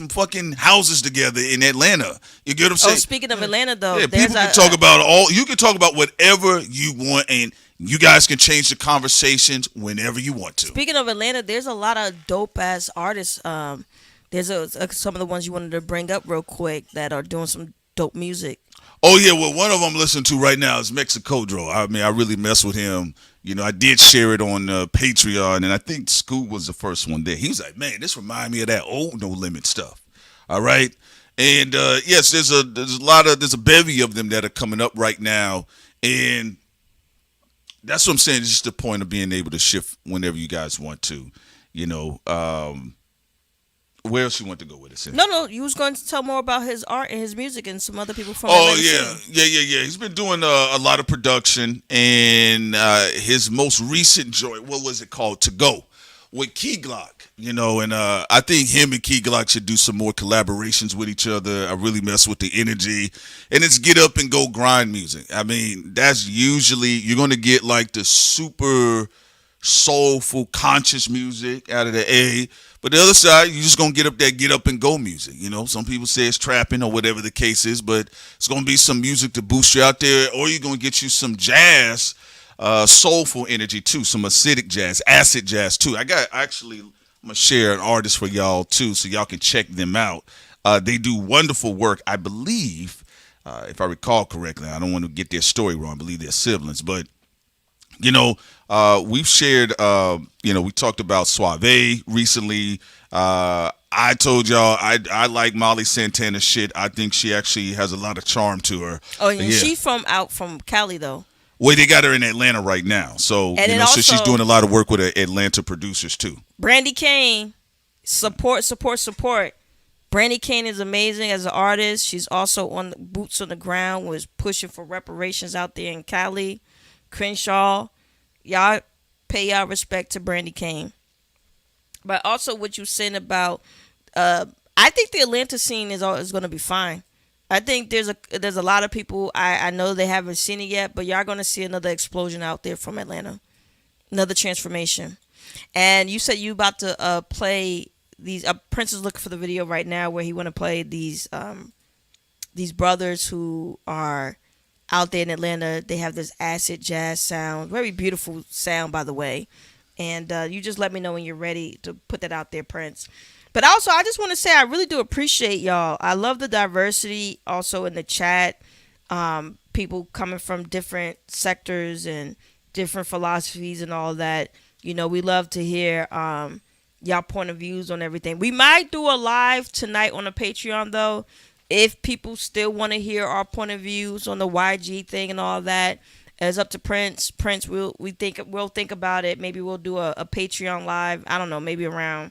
S6: fucking houses together in Atlanta. You get what I'm saying?
S1: Speaking of Atlanta, though,
S6: people can talk about you can talk about whatever you want, and you guys can change the conversations whenever you want to.
S1: Speaking of Atlanta, there's a lot of dope ass artists. There's some of the ones you wanted to bring up real quick that are doing some dope music.
S6: Oh, yeah. Well, one of them I'm listening to right now is Mexicodro. I mean, I really mess with him. I did share it on Patreon, and I think Scoop was the first one there. He was like, man, this reminds me of that old No Limit stuff. All right? And yes, there's a bevy of them that are coming up right now, and that's what I'm saying. It's just the point of being able to shift whenever you guys want to. You know, where else you want to go with it? Sid?
S1: No, you was going to tell more about his art and his music and some other people from.
S6: Oh
S1: Atlanta
S6: yeah. He's been doing a lot of production, and his most recent joint, what was it called? To Go with Key Glock. You know, and I think him and Key Glock should do some more collaborations with each other. I really mess with the energy, and it's get up and go grind music. I mean, that's usually you're gonna get like the super soulful, conscious music out of the A. But the other side, you're just gonna get up and go music. You know, some people say it's trapping or whatever the case is, but it's gonna be some music to boost you out there, or you're gonna get you some jazz, soulful energy too, some acidic jazz, acid jazz too. I'm gonna share an artist for y'all too, so y'all can check them out. They do wonderful work, I believe, if I recall correctly. I don't want to get their story wrong. I believe they're siblings, but you know, we've shared. We talked about Suave recently. I told y'all I like Molly Santana's shit. I think she actually has a lot of charm to her.
S1: Oh, and she's out from Cali though.
S6: Well, they got her in Atlanta right now, so so she's doing a lot of work with Atlanta producers too.
S1: Brandy Kane, support. Brandy Kane is amazing as an artist. She's also on the boots on the ground, was pushing for reparations out there in Cali. Crenshaw, y'all pay y'all respect to Brandy Kane. But also what you saying about, I think the Atlanta scene is going to be fine. I think there's a lot of people I know they haven't seen it yet, but y'all going to see another explosion out there from Atlanta, another transformation. And you said you about to play these. Prince is looking for the video right now where he want to play these brothers who are out there in Atlanta. They have this acid jazz sound, very beautiful sound, by the way. And you just let me know when you're ready to put that out there, Prince. But also, I just want to say I really do appreciate y'all. I love the diversity also in the chat. People coming from different sectors and different philosophies and all that. You know, we love to hear y'all point of views on everything. We might do a live tonight on the Patreon, though, if people still want to hear our point of views on the YG thing and all that. It's up to Prince. We'll think about it. Maybe we'll do a Patreon live. I don't know, maybe around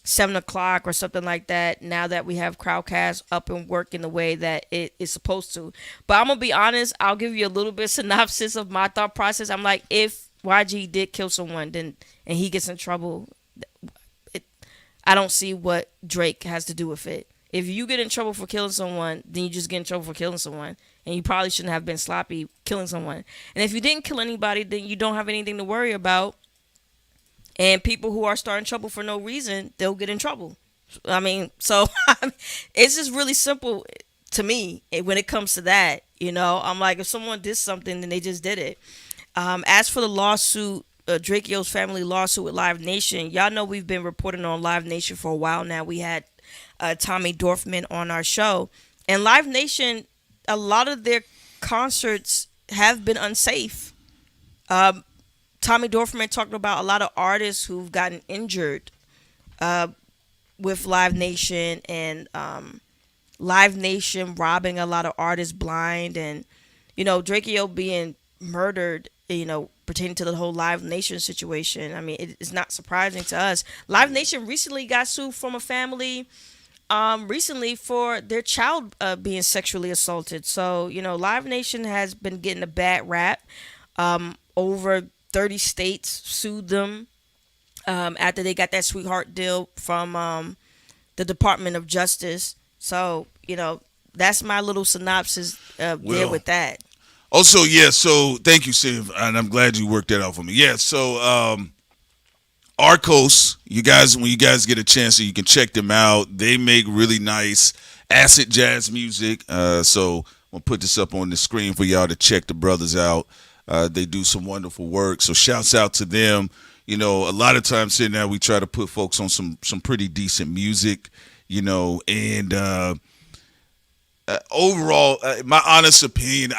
S1: 7 o'clock or something like that, now that we have Crowdcast up and working the way that it is supposed to. But I'm going to be honest, I'll give you a little bit of synopsis of my thought process. I'm like, if YG did kill someone and he gets in trouble, I don't see what Drake has to do with it. If you get in trouble for killing someone, then you just get in trouble for killing someone. And you probably shouldn't have been sloppy killing someone. And if you didn't kill anybody, then you don't have anything to worry about. And people who are starting trouble for no reason, they'll get in trouble. I mean, so it's just really simple to me when it comes to that. You know, I'm like, if someone did something, then they just did it. As for the lawsuit, Drake Yo's family lawsuit with Live Nation, y'all know we've been reporting on Live Nation for a while now. We had Tommy Dorfman on our show. And Live Nation, a lot of their concerts have been unsafe. Tommy Dorfman talked about a lot of artists who've gotten injured with Live Nation, and Live Nation robbing a lot of artists blind, and Drake Yo being murdered, pertaining to the whole Live Nation situation. I mean, it's not surprising to us. Live Nation recently got sued from a family recently for their child being sexually assaulted. So, Live Nation has been getting a bad rap. Over 30 states sued them after they got that sweetheart deal from the Department of Justice. So, that's my little synopsis there with that.
S6: Also, so thank you, Siv, and I'm glad you worked that out for me. Yeah, so Arcos, when you guys get a chance, you can check them out. They make really nice acid jazz music. So I'll put this up on the screen for y'all to check the brothers out. They do some wonderful work, so shouts out to them. A lot of times here now we try to put folks on some pretty decent music, and overall, my honest opinion,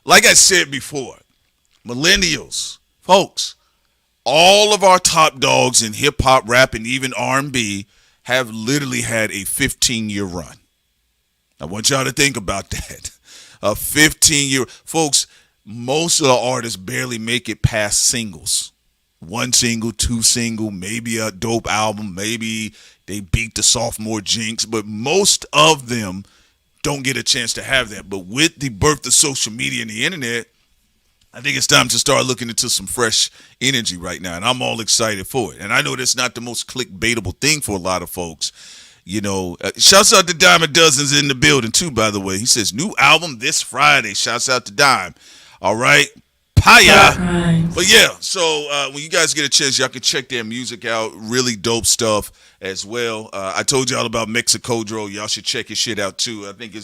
S6: like I said before, millennials, folks, all of our top dogs in hip-hop, rap, and even R&B have literally had a 15-year run. I want y'all to think about that. A 15-year, folks. Most of the artists barely make it past singles. 1 single, 2 single, maybe a dope album, maybe they beat the sophomore jinx, but most of them don't get a chance to have that. But with the birth of social media and the internet, I think it's time to start looking into some fresh energy right now, and I'm all excited for it. And I know that's not the most clickbaitable thing for a lot of folks. You know, shouts out to Diamond Dozens in the building too, by the way. He says, new album this Friday. Shouts out to Dime. All right. Paya. But yeah, so when you guys get a chance, y'all can check their music out. Really dope stuff as well. I told y'all about Mexicodro. Y'all should check his shit out too. I think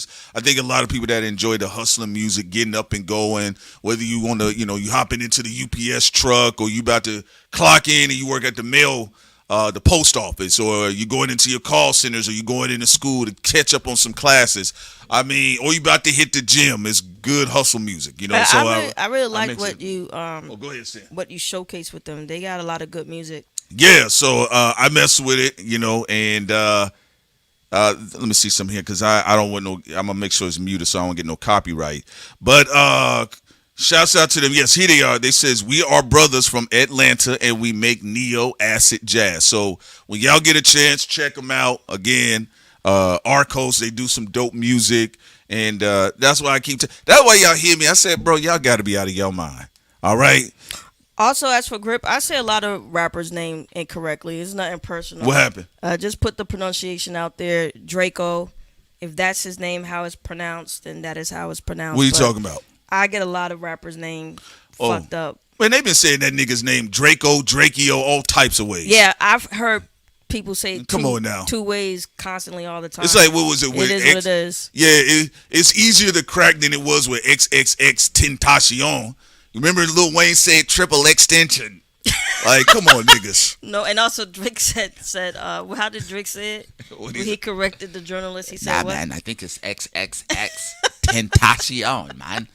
S6: a lot of people that enjoy the hustling music, getting up and going, whether you want to, you hopping into the UPS truck or you about to clock in and you work at the mail, the post office, or you going into your call centers, or you going into school to catch up on some classes. I mean, or you about to hit the gym. It's good hustle music, So
S1: I really like what you
S6: go ahead, Sam.
S1: what you showcase with them. They got a lot of good music.
S6: Yeah, so I mess with it, and let me see something here because I don't want no. I'm gonna make sure it's muted so I don't get no copyright. But shouts out to them. Yes, here they are. They says we are brothers from Atlanta and we make neo acid jazz. So when y'all get a chance, check them out. Again, Arcos, they do some dope music, and that's why I keep. That's why y'all hear me. I said, bro, y'all got to be out of your mind. All right.
S1: Also, as for grip, I say a lot of rappers' name incorrectly. It's nothing personal.
S6: What happened?
S1: Just put the pronunciation out there. Draco. If that's his name, how it's pronounced, then that is how it's pronounced.
S6: What are you talking about?
S1: I get a lot of rappers' names fucked up.
S6: Man, they've been saying that nigga's name Draco, Drakeo, all types of ways.
S1: Yeah, I've heard people say
S6: Come on now.
S1: 2 ways constantly all the time.
S6: It's like, what was it? With
S1: it is what it is.
S6: Yeah, it's easier to crack than it was with XXX Tentacion. You remember Lil Wayne said triple extension? Like, come on, niggas.
S1: No, and also Drake said how did Drake say it? When he corrected the journalist, he said what?
S10: Man, I think it's XXX Tentacion, man.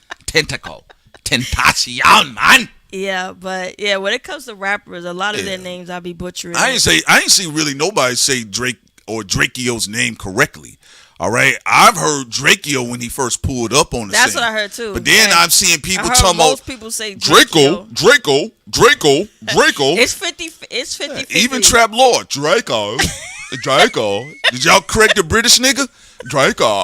S10: Tentacion, man.
S1: Yeah, but yeah, when it comes to rappers, a lot of their names I be butchering.
S6: I ain't see really nobody say Drake or Drakeo's name correctly. All right, I've heard Drakeo when he first pulled up on the
S1: That's
S6: scene.
S1: what I heard too.
S6: But then I'm seeing people talking about
S1: most people say
S6: Draco.
S1: It's 50. It's 50.
S6: Even Trap Lord Draco. Did y'all correct the British nigga? Draco.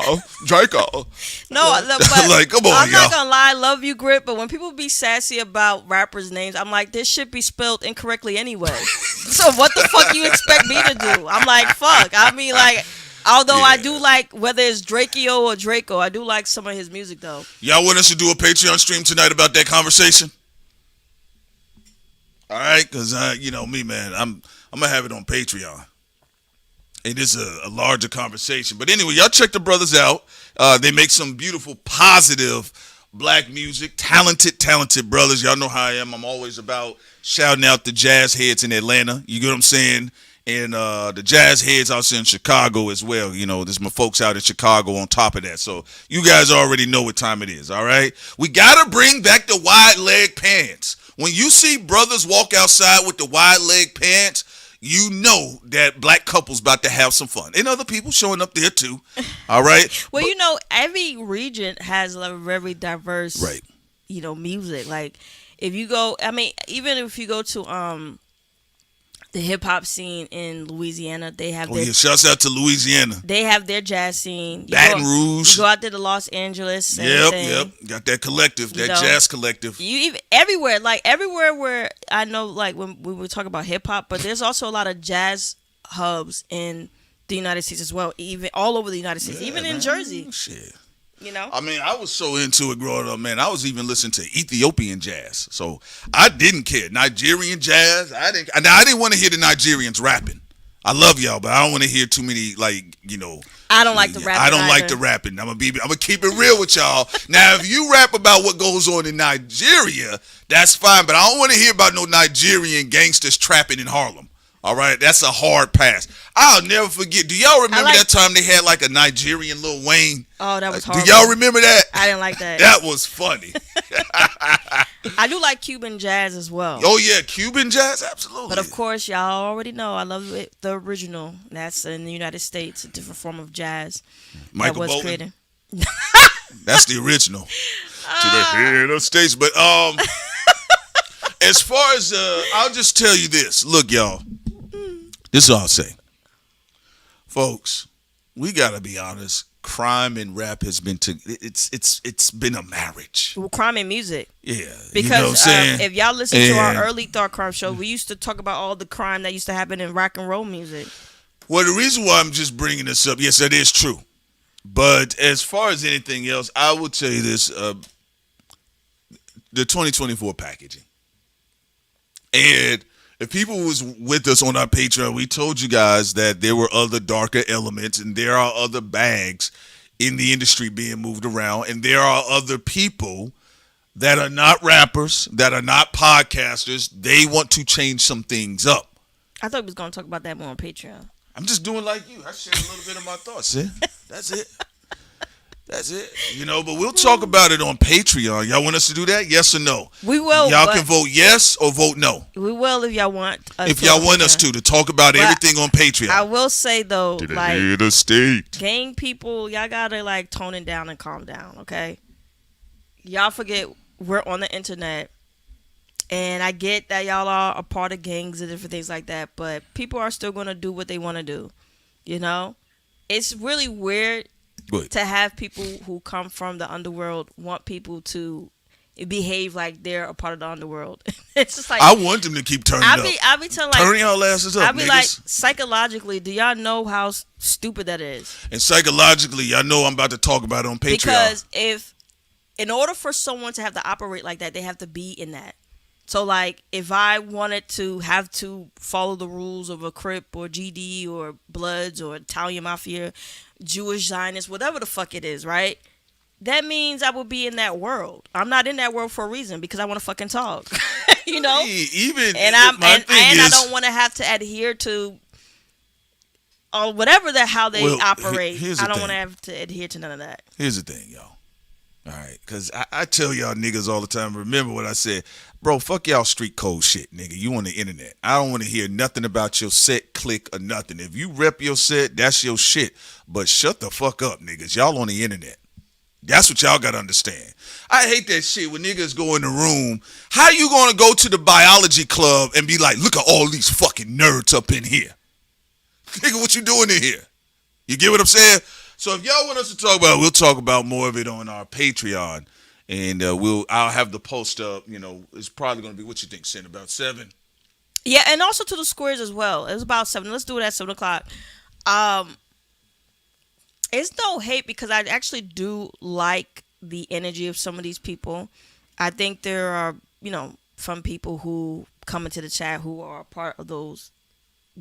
S1: No, but
S6: like, come on,
S1: I'm
S6: y'all.
S1: not gonna lie, love you, Grip. But when people be sassy about rappers' names, I'm like, this should be spelled incorrectly anyway. So what the fuck you expect me to do? I'm like, fuck. I mean, like. Although I do like, whether it's Drakeo or Draco, I do like some of his music though.
S6: Y'all want us to do a Patreon stream tonight about that conversation? All right, because me, man, I'm gonna have it on Patreon. It is a larger conversation, but anyway, y'all check the brothers out. They make some beautiful, positive black music. Talented brothers. Y'all know how I am. I'm always about shouting out the jazz heads in Atlanta. You get what I'm saying? And the jazz heads out in Chicago as well. There's my folks out in Chicago on top of that. So you guys already know what time it is, all right? We got to bring back the wide leg pants. When you see brothers walk outside with the wide leg pants, you know that black couples about to have some fun. And other people showing up there too, all right?
S1: Well, every region has a very diverse, music. Like if you go, even if you go to the hip hop scene in Louisiana, they have.
S6: Shouts out to Louisiana.
S1: They have their jazz scene.
S6: Baton Rouge.
S1: You go out there to Los Angeles.
S6: Yep. Got that collective, jazz collective.
S1: You even everywhere where I know, like when we were talking about hip hop, but there's also a lot of jazz hubs in the United States as well. Even all over the United States, even in Jersey.
S6: Shit.
S1: I
S6: was so into it growing up, man. I was even listening to Ethiopian jazz, so I didn't care. Nigerian jazz, I didn't want to hear the Nigerians rapping. I love y'all, but I don't want to hear too many
S1: I don't like the rapping.
S6: I don't like the rapping. I'm gonna keep it real with y'all. Now, if you rap about what goes on in Nigeria, that's fine, but I don't want to hear about no Nigerian gangsters trapping in Harlem. All right, that's a hard pass. I'll never forget. Do y'all remember that time they had like a Nigerian Lil Wayne?
S1: Oh, that was horrible.
S6: Do y'all remember that?
S1: I didn't like that.
S6: That was funny.
S1: I do like Cuban jazz as well.
S6: Oh yeah, Cuban jazz, absolutely.
S1: But of course, y'all already know I love it, the original. That's in the United States, a different form of jazz
S6: Michael
S1: that was
S6: Bolton.
S1: created.
S6: That's the original. To the head of stage. But as far as I'll just tell you this. Look, y'all. This is all I'll say. Folks, we gotta be honest. Crime and rap has been it's been a marriage.
S1: Well, crime and music.
S6: Yeah.
S1: Because
S6: you know what I'm saying?
S1: if y'all listen to our early Thought Crime show, we used to talk about all the crime that used to happen in rock and roll music.
S6: Well, the reason why I'm just bringing this up, yes, that is true. But as far as anything else, I will tell you this: the 2024 packaging. And if people was with us on our Patreon, we told you guys that there were other darker elements, and there are other bags in the industry being moved around, and there are other people that are not rappers, that are not podcasters. They want to change some things up.
S1: I thought we was gonna talk about that more on Patreon.
S6: I'm just doing like you. I share a little bit of my thoughts. That's it. That's it. You know, but we'll talk about it on Patreon. Y'all want us to do that? Yes or no?
S1: We will.
S6: Y'all can vote yes or vote no.
S1: We will if y'all want.
S6: If y'all want us to talk about everything on Patreon.
S1: I will say though,
S6: To the
S1: like
S6: head of state.
S1: gang people, y'all gotta like tone it down and calm down, okay? Y'all forget we're on the internet, and I get that y'all are a part of gangs and different things like that, but people are still gonna do what they want to do. You know, it's really weird to have people who come from the underworld want people to behave like they're a part of the underworld. It's just like
S6: I want them to keep turning up.
S1: I be telling like
S6: turn y'all asses up,
S1: I be
S6: niggas.
S1: like psychologically, do y'all know how stupid that is?
S6: And psychologically, I know I'm about to talk about it on Patreon.
S1: Because in order for someone to have to operate like that, they have to be in that. So like if I wanted to have to follow the rules of a Crip or GD or Bloods or Italian Mafia, Jewish Zionists, whatever the fuck it is, right? That means I will be in that world. I'm not in that world for a reason because I want to fucking talk. You know? I don't want to have to adhere to whatever how they operate. I don't want to have to adhere to none of that.
S6: Here's the thing, y'all. All right, because I tell y'all niggas all the time, remember what I said. Bro, fuck y'all street code shit, nigga. You on the internet. I don't want to hear nothing about your set, click, or nothing. If you rep your set, that's your shit. But shut the fuck up, niggas. Y'all on the internet. That's what y'all got to understand. I hate that shit when niggas go in the room. How you going to go to the biology club and be like, look at all these fucking nerds up in here? Nigga, what you doing in here? You get what I'm saying? So if y'all want us to talk about it, we'll talk about more of it on our Patreon. And I'll have the post up, you know, it's probably going to be, what you think, Sin, about 7?
S1: Yeah, and also to the squares as well. It was about 7. Let's do it at 7 o'clock. It's no hate because I actually do like the energy of some of these people. I think there are, you know, some people who come into the chat who are a part of those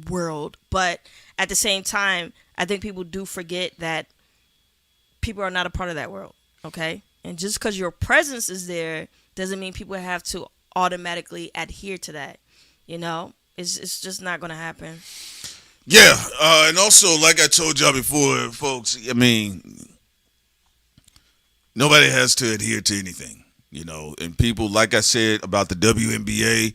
S1: world. But at the same time, I think people do forget that people are not a part of that world, okay? And just because your presence is there doesn't mean people have to automatically adhere to that. You know, it's just not going to happen.
S6: Yeah, and also, like I told y'all before, folks, I mean, nobody has to adhere to anything, you know. And people, like I said about the WNBA,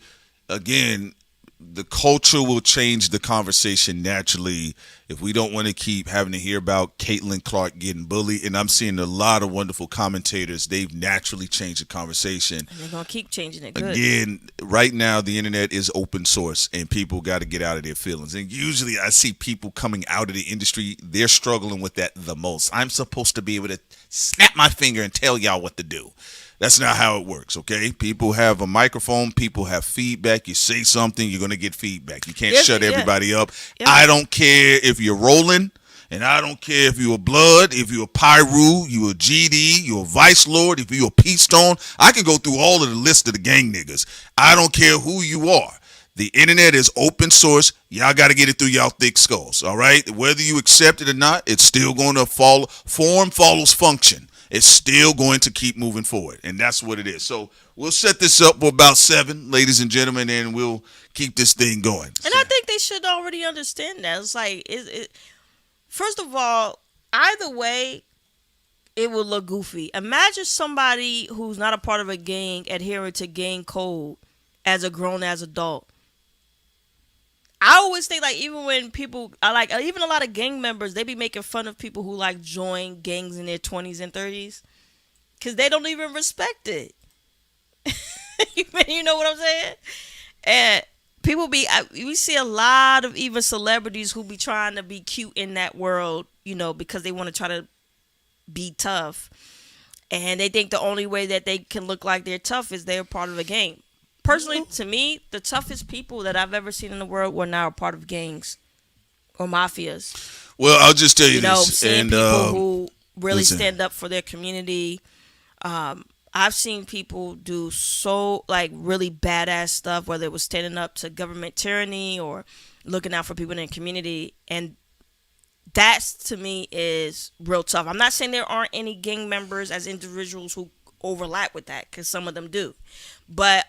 S6: again, the culture will change the conversation naturally if we don't want to keep having to hear about Caitlin Clark getting bullied. And I'm seeing a lot of wonderful commentators. They've naturally changed the conversation.
S1: And they're going to keep changing it. Good.
S6: Again, right now, the internet is open source and people got to get out of their feelings. And usually I see people coming out of the industry, they're struggling with that the most. I'm supposed to be able to snap my finger and tell y'all what to do. That's not how it works, okay? People have a microphone. People have feedback. You say something, you're going to get feedback. You can't shut everybody up. Yeah. I don't care if you're rolling, and I don't care if you're a Blood, if you're a Pyru, you're a GD, you're a Vice Lord, if you're a P-Stone. I can go through all of the list of the gang niggas. I don't care who you are. The internet is open source. Y'all got to get it through y'all thick skulls, all right? Whether you accept it or not, it's still going to follow. Form follows function. It's still going to keep moving forward, and that's what it is. So we'll set this up for about 7, ladies and gentlemen, and we'll keep this thing going.
S1: And I think they should already understand that. It's like, first of all, either way, it would look goofy. Imagine somebody who's not a part of a gang adhering to gang code as a grown as adult. I always think like even when people I like even a lot of gang members, they be making fun of people who like join gangs in their 20s and 30s because they don't even respect it. You know what I'm saying? And people we see a lot of even celebrities who be trying to be cute in that world, because they want to try to be tough, and they think the only way that they can look like they're tough is they're part of a gang. Personally, to me, the toughest people that I've ever seen in the world were now a part of gangs or mafias.
S6: Well, I'll just tell you this,
S1: Seeing
S6: and
S1: people who really
S6: listen.
S1: stand up for their community. I've seen people do so like really badass stuff, whether it was standing up to government tyranny or looking out for people in the community, and that's to me is real tough. I'm not saying there aren't any gang members as individuals who overlap with that, because some of them do, but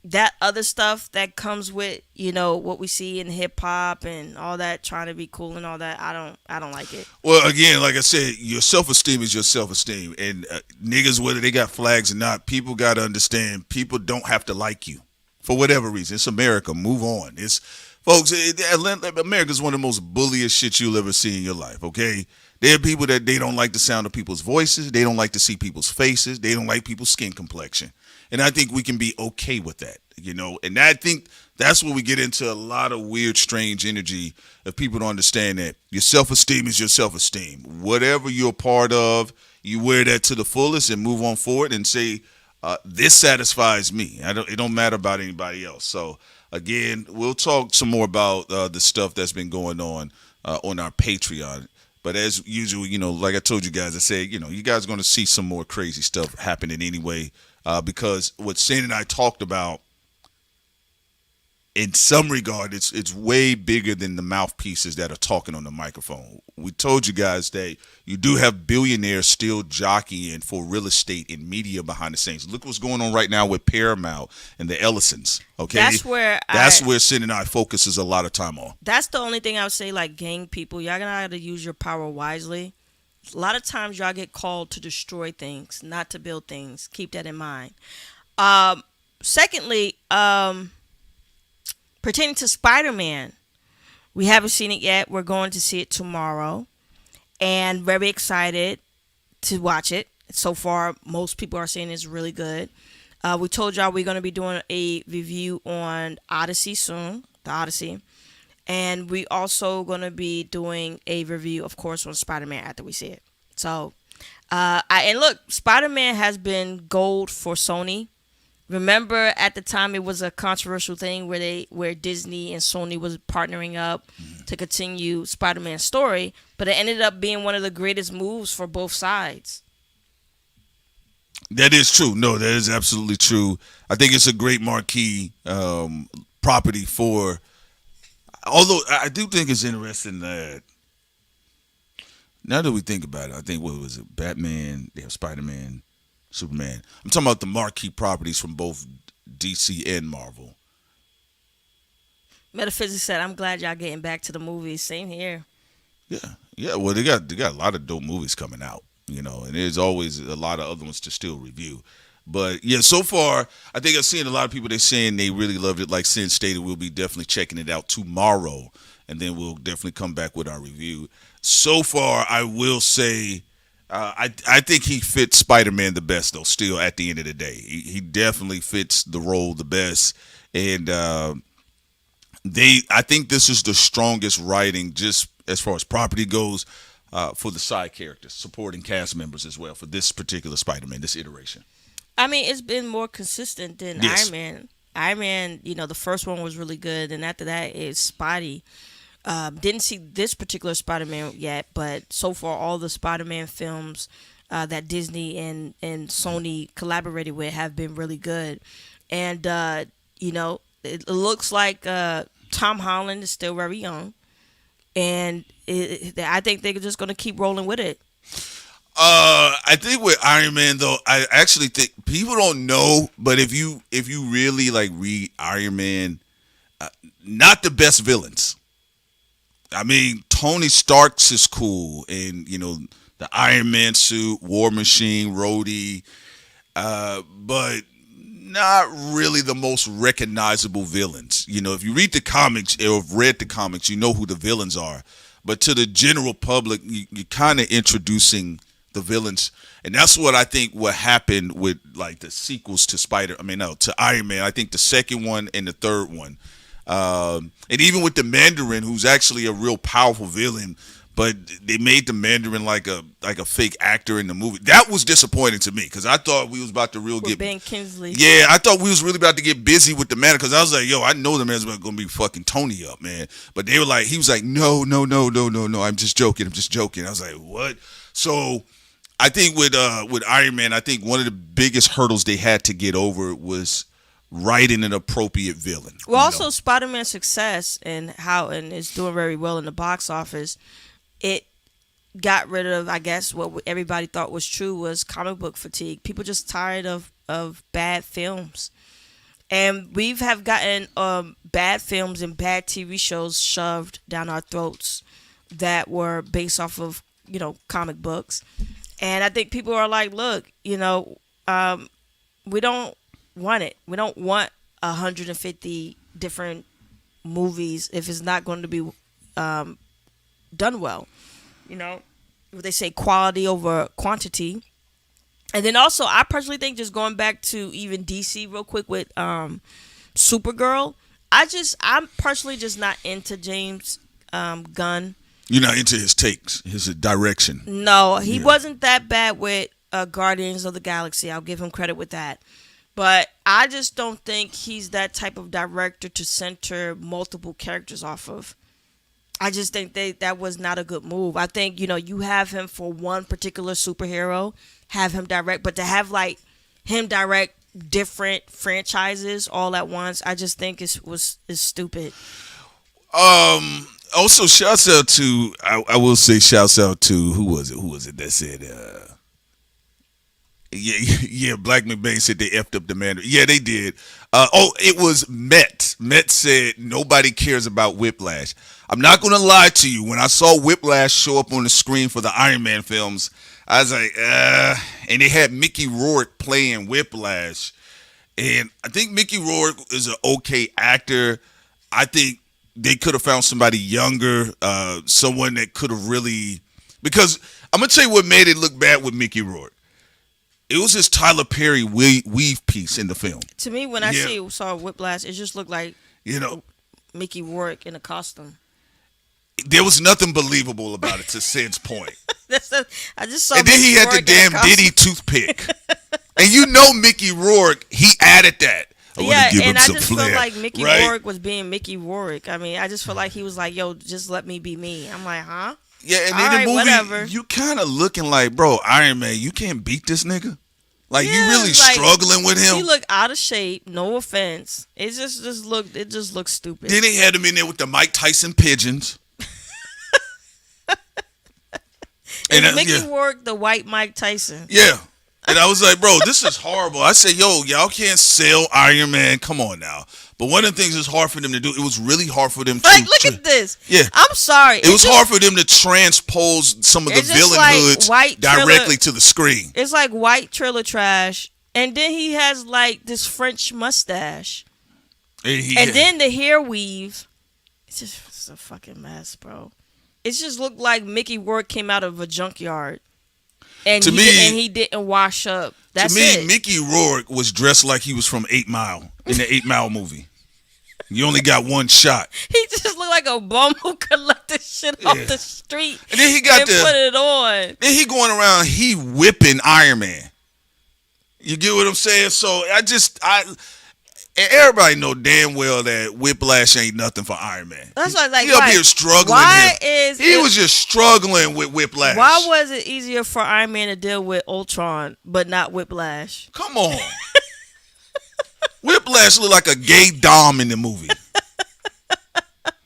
S1: that other stuff that comes with what we see in hip hop and all that, trying to be cool and all that, I don't like it.
S6: Well, again, like I said, your self-esteem is your self-esteem, and niggas, whether they got flags or not, people got to understand people don't have to like you for whatever reason. It's America. Move on. It's folks. America's one of the most bulliest shit you'll ever see in your life. Okay. There are people that they don't like the sound of people's voices. They don't like to see people's faces. They don't like people's skin complexion. And I think we can be okay with that, And I think that's where we get into a lot of weird, strange energy of people don't understand that your self-esteem is your self-esteem. Whatever you're part of, you wear that to the fullest and move on forward and say, this satisfies me. It don't matter about anybody else. So, again, we'll talk some more about the stuff that's been going on our Patreon. But as usual, like I told you guys, I said, you guys are going to see some more crazy stuff happening anyway, because what Shane and I talked about, in some regard, it's way bigger than the mouthpieces that are talking on the microphone. We told you guys that you do have billionaires still jockeying for real estate and media behind the scenes. Look what's going on right now with Paramount and the Ellisons. Okay, that's where Sid and I focuses a lot of time on.
S1: That's the only thing I would say. Like gang people, y'all gonna have to use your power wisely. A lot of times y'all get called to destroy things, not to build things. Keep that in mind. Secondly, pertaining to Spider-Man, we haven't seen it yet. We're going to see it tomorrow, and very excited to watch it. So far, most people are saying it's really good. We told y'all we're going to be doing a review on Odyssey soon, the Odyssey. And we also going to be doing a review, of course, on Spider-Man after we see it. So, and look, Spider-Man has been gold for Sony. Remember at the time it was a controversial thing where Disney and Sony was partnering up to continue Spider-Man's story, but it ended up being one of the greatest moves for both sides.
S6: That is true. No, that is absolutely true. I think it's a great marquee property for. Although I do think it's interesting that now that we think about it, I think what was it? Batman, they have Spider-Man, Superman. I'm talking about the marquee properties from both DC and Marvel.
S1: Metaphysics said, "I'm glad y'all getting back to the movies." Same here.
S6: Yeah. Well, they got a lot of dope movies coming out, and there's always a lot of other ones to still review. But yeah, so far, I think I've seen a lot of people, they're saying they really loved it. Like Sin stated, we'll be definitely checking it out tomorrow, and then we'll definitely come back with our review. So far, I will say, I think he fits Spider-Man the best, though, still at the end of the day. He definitely fits the role the best. And I think this is the strongest writing, just as far as property goes, for the side characters, supporting cast members as well, for this particular Spider-Man, this iteration.
S1: I mean, it's been more consistent than
S6: Yes.
S1: Iron Man. Iron Man, the first one was really good, and after that is Spidey. Didn't see this particular Spider-Man yet, but so far all the Spider-Man films that Disney and Sony collaborated with have been really good. And, it looks like Tom Holland is still very young. And I think they're just going to keep rolling with it.
S6: I think with Iron Man, though, I actually think people don't know, but if you really like read Iron Man, not the best villains. I mean, Tony Stark's is cool, and the Iron Man suit, War Machine, Rhodey, but not really the most recognizable villains. You know, if you read the comics or have read the comics, you know who the villains are. But to the general public, you're kind of introducing the villains. And that's what I think what happened with like the sequels to to Iron Man. I think the second one and the third one. And even with the Mandarin, who's actually a real powerful villain, but they made the Mandarin like a fake actor in the movie. That was disappointing to me because I thought we was about to get
S1: Ben Kingsley.
S6: Yeah, I thought we was really about to get busy with the Mandarin because I was like, yo, I know the man's gonna be fucking Tony up, man. But they were like, he was like, no, I'm just joking. I was like, what? So I think with Iron Man, I think one of the biggest hurdles they had to get over was writing an appropriate villain.
S1: Well, also Spider-Man's success and it's doing very well in the box office. It got rid of, I guess, what everybody thought was true was comic book fatigue. People just tired of bad films. And we've gotten bad films and bad TV shows shoved down our throats that were based off of, comic books. And I think people are like, look, we don't want it. We don't want 150 different movies if it's not going to be done well. They say quality over quantity. And then also, I personally think, just going back to even DC real quick with Supergirl, I'm personally just not into James Gunn.
S6: You're not into his takes, his direction.
S1: No, he wasn't that bad with Guardians of the Galaxy. I'll give him credit with that. But I just don't think he's that type of director to center multiple characters off of. I just think that was not a good move. I think, you have him for one particular superhero, have him direct, but to have him direct different franchises all at once, I just think is stupid.
S6: Also, shouts out to I will say shouts out to who was it that said Black McBain said they effed up the Mandarin. Yeah, they did. It was Met. Met said nobody cares about Whiplash. I'm not going to lie to you. When I saw Whiplash show up on the screen for the Iron Man films, I was like, and they had Mickey Rourke playing Whiplash. And I think Mickey Rourke is an okay actor. I think they could have found somebody younger, someone that could have really, because I'm going to tell you what made it look bad with Mickey Rourke. It was this Tyler Perry weave piece in the film. To me, when I saw Whiplash, it just looked like Mickey Rourke in a costume. There was nothing believable about it to Sid's point. I just saw. And then he had the damn Diddy toothpick, and Mickey Rourke, he added that. I just felt like Mickey Rourke was being Mickey Rourke. I mean, I just felt like he was like, "Yo, just let me be me." I'm like, huh? Yeah, and in the movie, whatever. You kind of looking like, bro, Iron Man, you can't beat this nigga. Like, you really struggling with him. He looked out of shape. No offense. It just looked stupid. Then they had him in there with the Mike Tyson pigeons. And Mickey Rourke, the white Mike Tyson. Yeah. And I was like, bro, this is horrible. I said, yo, y'all can't sell Iron Man. Come on now. But one of the things that's hard for them to do, it was really hard for them to... look at this. Yeah. I'm sorry. It was hard for them to transpose some of the villain hoods directly to the screen. It's like white trailer trash. And then he has, this French mustache. And then the hair weave. It's a fucking mess, bro. It just looked like Mickey Rourke came out of a junkyard. And he didn't wash up. That's it. To me, Mickey Rourke was dressed like he was from 8 Mile in the 8 Mile movie. You only got one shot. He just looked like a bum who collected shit off the street and then he put it on. Then he going around, he whipping Iron Man. You get what I'm saying? So and everybody know damn well that Whiplash ain't nothing for Iron Man. That's why I was like, he up here struggling. He was just struggling with Whiplash. Why was it easier for Iron Man to deal with Ultron, but not Whiplash? Come on. Whiplash looked like a gay dom in the movie.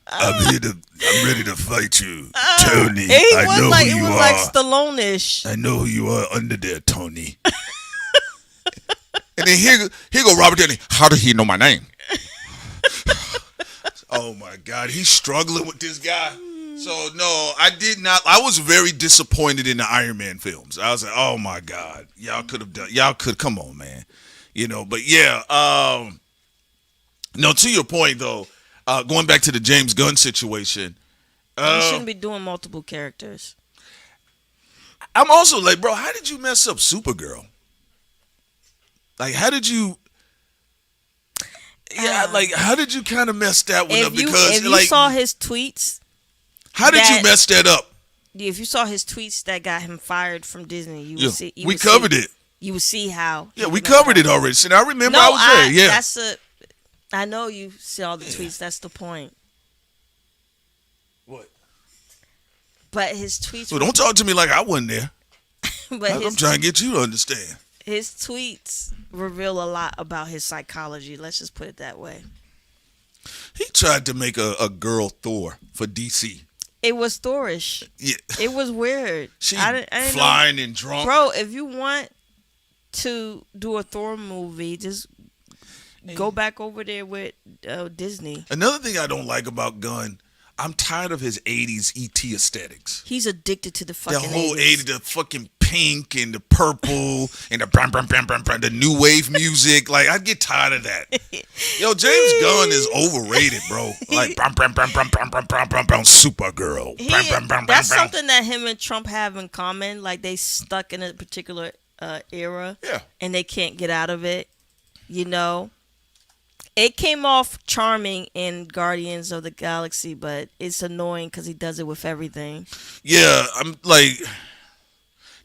S6: I'm ready to fight you, Tony. I know who you are. It was like Stallone-ish. I know who you are under there, Tony. And then here go Robert Downey. How did he know my name? Oh my God, he's struggling with this guy. So no, I did not. I was very disappointed in the Iron Man films. I was like, oh my god, y'all could have done. Y'all could come on, man. But yeah. No, to your point though, going back to the James Gunn situation.
S1: You shouldn't be doing multiple characters.
S6: I'm also like, bro, how did you mess up Supergirl? Like, how did you? Yeah, like, how did you kind of mess that one up? Because
S1: if you saw his tweets,
S6: how did you mess that up?
S1: If you saw his tweets that got him fired from Disney, you would see.
S6: We covered it.
S1: You would see how.
S6: Yeah, we covered it already. See, I remember I was there. Yeah,
S1: I know you see all the tweets. That's the point.
S6: What?
S1: But his tweets.
S6: So don't talk to me like I wasn't there.
S1: But
S6: I'm trying to get you to understand.
S1: His tweets reveal a lot about his psychology. Let's just put it that way.
S6: He tried to make a girl Thor for DC.
S1: It was Thorish.
S6: Yeah.
S1: It was weird.
S6: She
S1: I didn't
S6: flying
S1: know.
S6: and drunk.
S1: Bro, if you want to do a Thor movie, just go back over there with Disney.
S6: Another thing I don't like about Gunn, I'm tired of his 80s ET aesthetics.
S1: He's addicted to the fucking
S6: the whole
S1: 80s.
S6: The fucking pink and the purple and the the new wave music. Like, I get tired of that. Yo, James Gunn is overrated, bro. Like, Supergirl.
S1: That's something that him and Trump have in common. Like, they stuck in a particular era.
S6: Yeah.
S1: And they can't get out of it. It came off charming in Guardians of the Galaxy, but it's annoying because he does it with everything.
S6: Yeah, I'm like...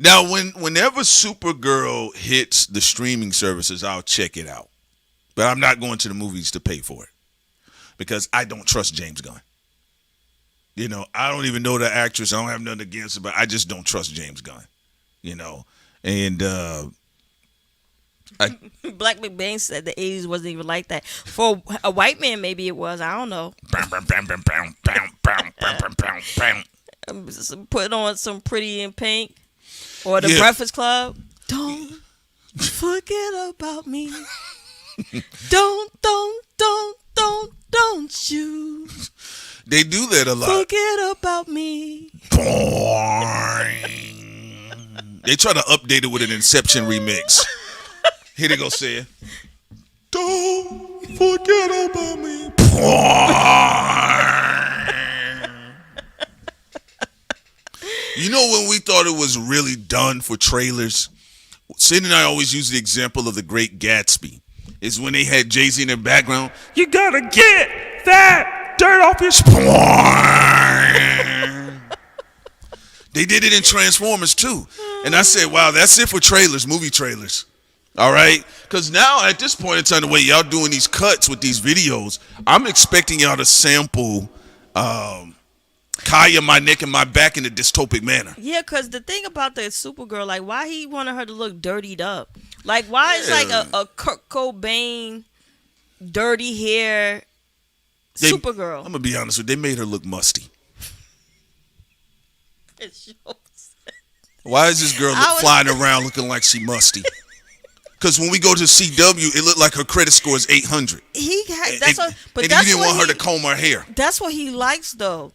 S6: Now, whenever Supergirl hits the streaming services, I'll check it out. But I'm not going to the movies to pay for it. Because I don't trust James Gunn. I don't even know the actress. I don't have nothing against her, but I just don't trust James Gunn. And...
S1: Black McBain said the 80s wasn't even like that. For a white man, maybe it was. I don't know. Put on some Pretty in Pink or the Breakfast Club. Don't forget about me. Don't you.
S6: They do that a lot.
S1: Forget about me.
S6: They try to update it with an Inception remix. Here they go, say it. Don't forget about me. When we thought it was really done for trailers, Sid and I always use the example of The Great Gatsby. Is when they had Jay-Z in their background. You gotta get that dirt off your They did it in Transformers too. And I said, wow, that's it for trailers, movie trailers. All right? Because now, at this point in time, the way y'all doing these cuts with these videos, I'm expecting y'all to sample Kaya, My Neck, and My Back in a dystopic manner.
S1: Yeah, because the thing about the Supergirl, like, why he wanted her to look dirtied up? Like, why is, like, a Kurt Cobain, dirty hair Supergirl?
S6: I'm going to be honest with you. They made her look musty.
S1: It shows.
S6: Why is this girl flying around looking like she musty? Because when we go to CW, it looked like her credit score is 800.
S1: But
S6: you
S1: that's
S6: didn't want her to comb her hair.
S1: That's what he likes, though.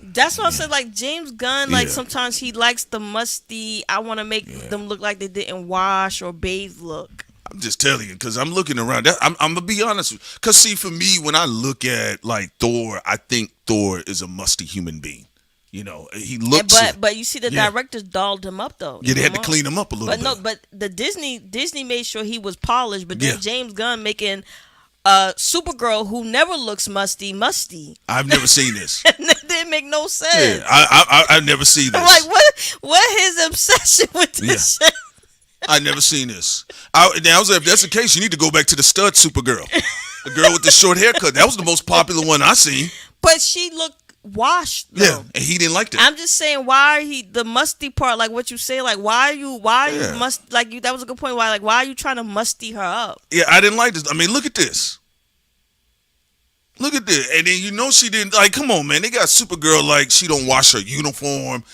S1: That's what I said. Like, James Gunn, like, sometimes he likes the musty, I want to make them look like they didn't wash or bathe look.
S6: I'm just telling you, because I'm looking around. I'm going to be honest. Because, see, for me, when I look at, like, Thor, I think Thor is a musty human being. He looks.
S1: But you see, the directors dolled him up though.
S6: Yeah, they had to clean him up a little bit.
S1: But the Disney made sure he was polished. But then James Gunn making Supergirl who never looks musty.
S6: I've never seen this.
S1: That didn't make no sense.
S6: Yeah, I've never seen this.
S1: I'm like, what his obsession with this shit?
S6: I never seen this. If that's the case, you need to go back to the stud Supergirl, the girl with the short haircut. That was the most popular one I seen.
S1: But she looked washed though.
S6: Yeah, and he didn't like that.
S1: I'm just saying, why are the musty part, like what you say, like why are you must, like, you, that was a good point, why are you trying to musty her up?
S6: Yeah, I didn't like this. I mean, look at this. Look at this. And then she didn't, like, come on, man. They got Supergirl like she don't wash her uniform.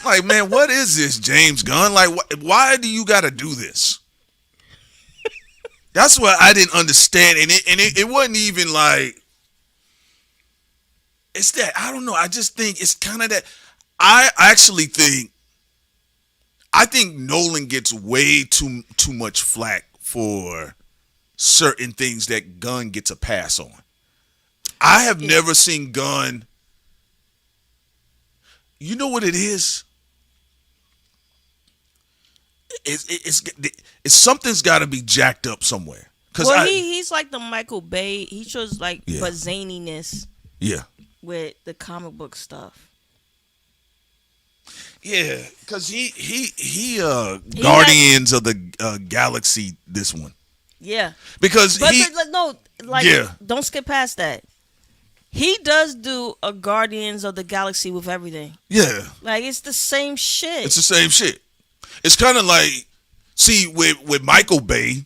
S6: Like, man, what is this, James Gunn? Like, why do you got to do this? That's what I didn't understand. And it wasn't even like, It's that. I don't know. I just think it's kind of that. I actually think Nolan gets way too much flack for certain things that Gunn gets a pass on. I have never seen Gunn. You know what it is? It's something's got to be jacked up somewhere.
S1: Well, he's like the Michael Bay. He shows like but zaniness.
S6: Yeah.
S1: With the comic book stuff.
S6: Yeah, because he Guardians of the Galaxy, this one.
S1: Yeah.
S6: Because
S1: don't skip past that. He does do a Guardians of the Galaxy with everything.
S6: Yeah.
S1: Like, it's the same shit.
S6: It's the same shit. It's kind of like, see, with Michael Bay,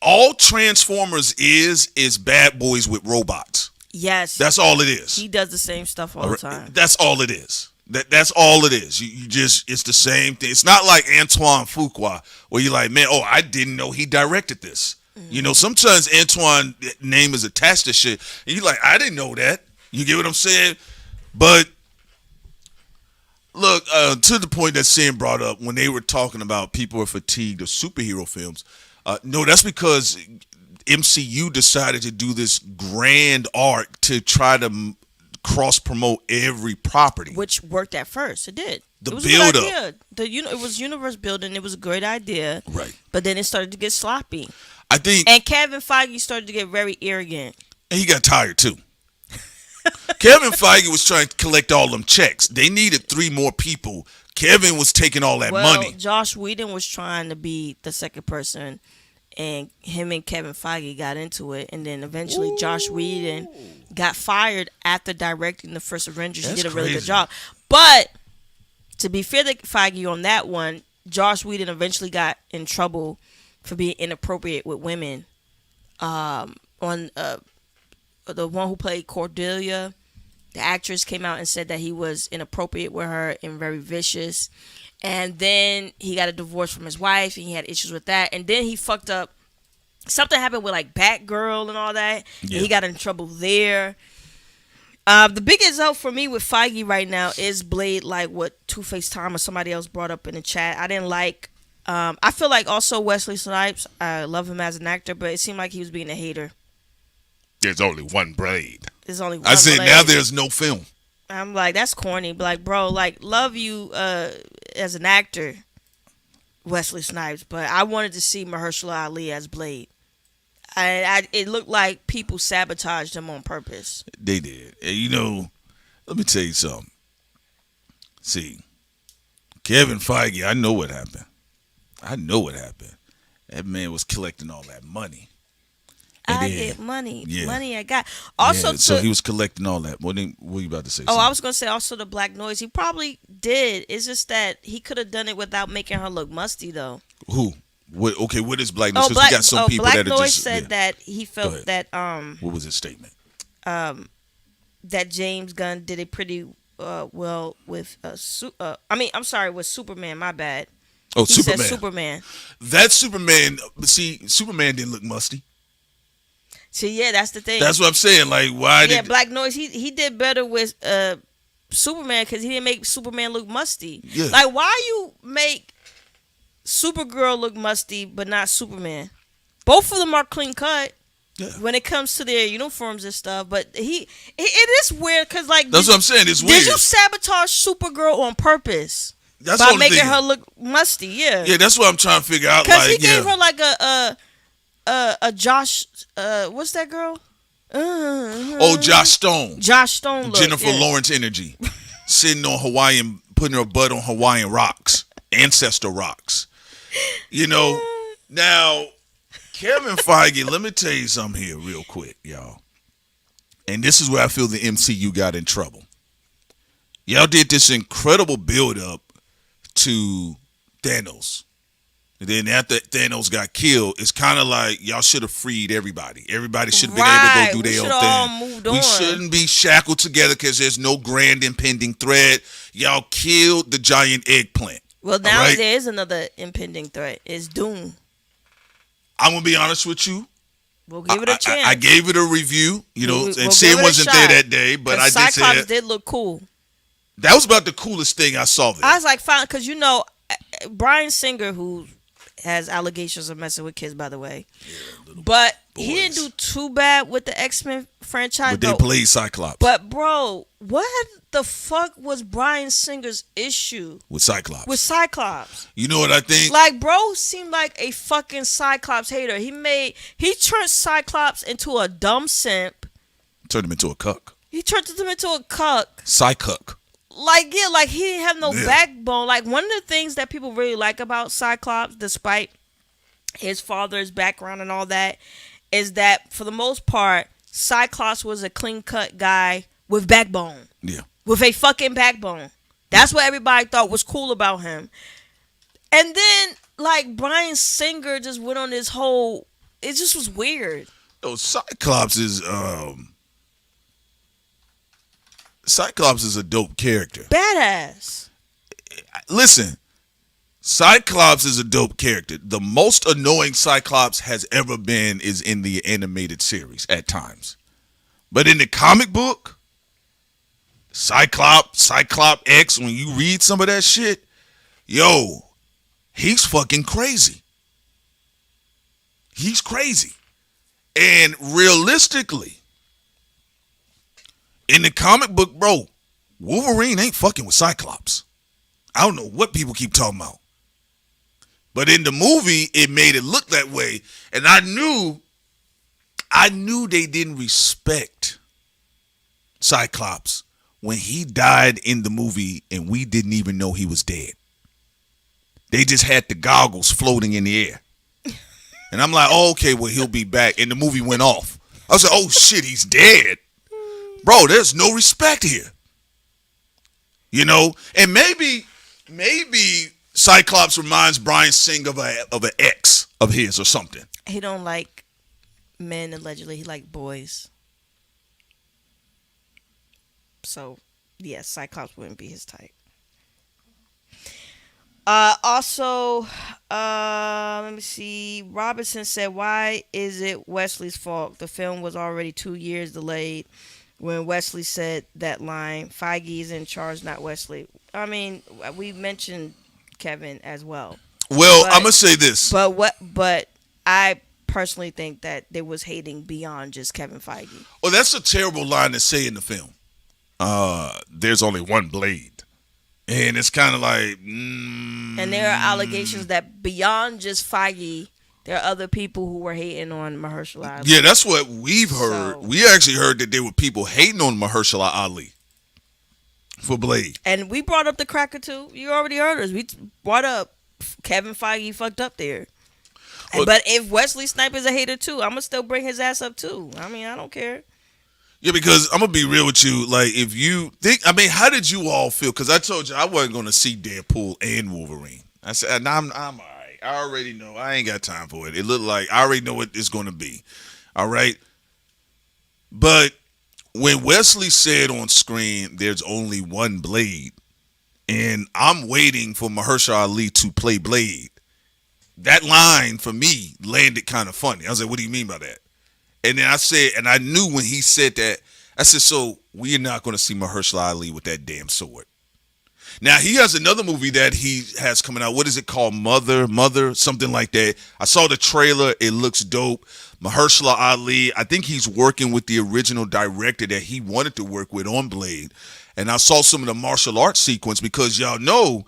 S6: all Transformers is bad boys with robots.
S1: Yes.
S6: That's all it is.
S1: He does the same stuff all the time.
S6: That's all it is. That's all it is. You just, it's the same thing. It's not like Antoine Fuqua where you're like, man, I didn't know he directed this. Mm-hmm. You know, sometimes Antoine's name is attached to shit. And you're like, I didn't know that. You get what I'm saying? But look, to the point that Sam brought up when they were talking about people are fatigued of superhero films. No, that's because MCU decided to do this grand arc to try to cross-promote every property.
S1: Which worked at first. It did.
S6: The
S1: it was
S6: build
S1: a good idea. It was universe building. It was a great idea.
S6: Right.
S1: But then it started to get sloppy.
S6: I think.
S1: And Kevin Feige started to get very arrogant.
S6: And he got tired too. Kevin Feige was trying to collect all them checks. They needed 3 more people. Kevin was taking all that money.
S1: Josh Whedon was trying to be the second person. And him and Kevin Feige got into it. And then eventually Josh Whedon got fired after directing the first Avengers. He did a really good job. But to be fair to Feige on that one, Josh Whedon eventually got in trouble for being inappropriate with women. On the one who played Cordelia, the actress came out and said that he was inappropriate with her and very vicious. And then he got a divorce from his wife, and he had issues with that. And then he fucked up. Something happened with like Batgirl and all that. Yeah. And he got in trouble there. The biggest help for me with Feige right now is Blade, like what Two-Face Tom or somebody else brought up in the chat. I didn't like. I feel like also Wesley Snipes. I love him as an actor, but it seemed like he was being a hater.
S6: There's only one Blade.
S1: There's only one.
S6: I said
S1: Blade.
S6: Now there's no film.
S1: I'm like, that's corny. But like, bro, like, love you as an actor, Wesley Snipes, but I wanted to see Mahershala Ali as Blade. It looked like people sabotaged him on purpose.
S6: They did. And you know, let me tell you something. See, Kevin Feige, I know what happened. That man was collecting all that money.
S1: I get money. Yeah. Money I got. Also,
S6: so he was collecting all that. What were you about to say?
S1: I was going to say also the Black Noise. He probably did. It's just that he could have done it without making her look musty, though.
S6: Who? What is Black Noise? We got some people
S1: Black
S6: that
S1: Noise
S6: just
S1: said that he felt that
S6: What was his statement?
S1: That James Gunn did it pretty well with with Superman. My bad.
S6: Oh,
S1: he
S6: Superman.
S1: Said Superman.
S6: That Superman. See, Superman didn't look musty.
S1: See, yeah, that's the thing.
S6: That's what I'm saying. Like, why?
S1: Yeah, Black Noise. He did better with Superman because he didn't make Superman look musty.
S6: Yeah.
S1: Like, why you make Supergirl look musty but not Superman? Both of them are clean cut. Yeah. When it comes to their uniforms and stuff, but it is weird because like
S6: that's what I'm saying. It's weird.
S1: Did you sabotage Supergirl on purpose?
S6: That's
S1: by making her look musty. Yeah.
S6: Yeah, that's what I'm trying to figure out.
S1: Because he gave her like a Josh. What's that girl?
S6: Josh Stone.
S1: Josh Stone. Look,
S6: Jennifer Lawrence energy, sitting on Hawaiian, putting her butt on Hawaiian rocks, ancestor rocks. You know, now Kevin Feige. Let me tell you something here, real quick, y'all. And this is where I feel the MCU got in trouble. Y'all did this incredible build up to Thanos. And then after Thanos got killed, it's kind of like y'all should have freed everybody. Everybody should have been able to go do their own thing. We shouldn't be shackled together because there's no grand impending threat. Y'all killed the giant eggplant.
S1: Well, now there is another impending threat. It's Doom.
S6: I'm going to be honest with you.
S1: We'll give it a chance.
S6: I gave it a review,
S1: We'll
S6: and Sam wasn't there that day, but I did say
S1: Cyclops did look cool.
S6: that was about the coolest thing I saw there.
S1: I was like, fine, because Bryan Singer, who has allegations of messing with kids, by the way, but he didn't do too bad with the X-Men franchise.
S6: But they played Cyclops.
S1: But bro, what the fuck was Bryan Singer's issue
S6: with Cyclops? You know what I think?
S1: Like, bro seemed like a fucking Cyclops hater. He turned Cyclops into a dumb simp.
S6: Turned him into a cuck.
S1: He turned him into a cuck.
S6: Cycuck.
S1: Like, yeah, like he didn't have no backbone. Like, one of the things that people really like about Cyclops, despite his father's background and all that, is that for the most part, Cyclops was a clean-cut guy with backbone.
S6: Yeah.
S1: With a fucking backbone. That's what everybody thought was cool about him. And then, like, Bryan Singer just went on this whole... It just was weird.
S6: Cyclops is a dope character.
S1: Badass.
S6: Listen, Cyclops is a dope character. The most annoying Cyclops has ever been is in the animated series at times. But in the comic book, Cyclops X, when you read some of that shit, he's fucking crazy. He's crazy. And realistically, in the comic book, bro, Wolverine ain't fucking with Cyclops. I don't know what people keep talking about. But in the movie, it made it look that way. And I knew they didn't respect Cyclops when he died in the movie and we didn't even know he was dead. They just had the goggles floating in the air. And I'm like, oh, okay, well, he'll be back. And the movie went off. I was like, oh, shit, he's dead. Bro, there's no respect here. And maybe Cyclops reminds Bryan Singer of an ex of his or something.
S1: He don't like men, allegedly. He like boys. So, yeah, Cyclops wouldn't be his type. Also, let me see. Robinson said, why is it Wesley's fault? The film was already 2 years delayed when Wesley said that line. Feige is in charge, not Wesley. I mean, we mentioned Kevin as well.
S6: Well, I'm going to say this.
S1: But I personally think that there was hating beyond just Kevin Feige.
S6: Well, that's a terrible line to say in the film. There's only one blade. And it's kind of like...
S1: And there are allegations that beyond just Feige, there are other people who were hating on Mahershala Ali.
S6: Yeah, that's what we've heard. So, we actually heard that there were people hating on Mahershala Ali for Blade.
S1: And we brought up the cracker too. You already heard us. We brought up Kevin Feige fucked up there. Well, but if Wesley Snipes is a hater too, I'm going to still bring his ass up too. I mean, I don't care.
S6: Yeah, because I'm going to be real with you. Like, if you think, how did you all feel? Because I told you I wasn't going to see Deadpool and Wolverine. I said, I'm all right. I already know. I ain't got time for it. It looked like I already know what it's going to be. All right. But when Wesley said on screen, there's only one Blade, and I'm waiting for Mahershala Ali to play Blade, that line for me landed kind of funny. I was like, what do you mean by that? And then I said, and I knew when he said that, I said, so we're not going to see Mahershala Ali with that damn sword. Now, he has another movie that he has coming out. What is it called? Mother, something like that. I saw the trailer. It looks dope. Mahershala Ali, I think he's working with the original director that he wanted to work with on Blade. And I saw some of the martial arts sequence because y'all know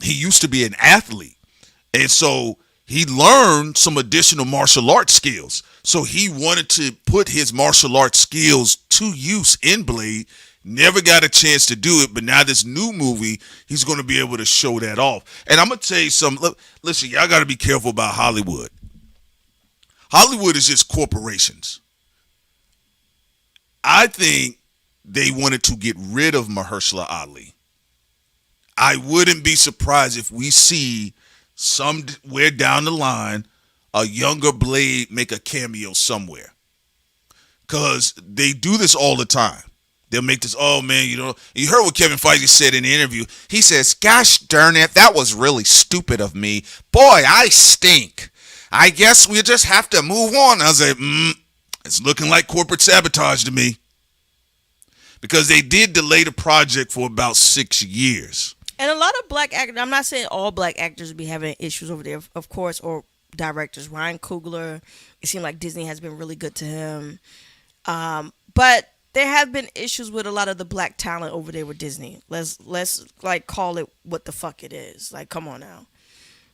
S6: he used to be an athlete. And so he learned some additional martial arts skills. So he wanted to put his martial arts skills to use in Blade. Never got a chance to do it, but now this new movie, he's going to be able to show that off. And I'm going to tell you something. Listen, y'all got to be careful about Hollywood. Hollywood is just corporations. I think they wanted to get rid of Mahershala Ali. I wouldn't be surprised if we see somewhere down the line a younger Blade make a cameo somewhere. Because they do this all the time. They'll make this, oh man, you heard what Kevin Feige said in the interview. He says, gosh darn it, that was really stupid of me. Boy, I stink. I guess we just have to move on. I was like, it's looking like corporate sabotage to me. Because they did delay the project for about 6 years.
S1: And a lot of black actors, I'm not saying all black actors be having issues over there, of course, or directors. Ryan Coogler, it seemed like Disney has been really good to him. But there have been issues with a lot of the black talent over there with Disney. Let's like call it what the fuck it is. Like, come on now.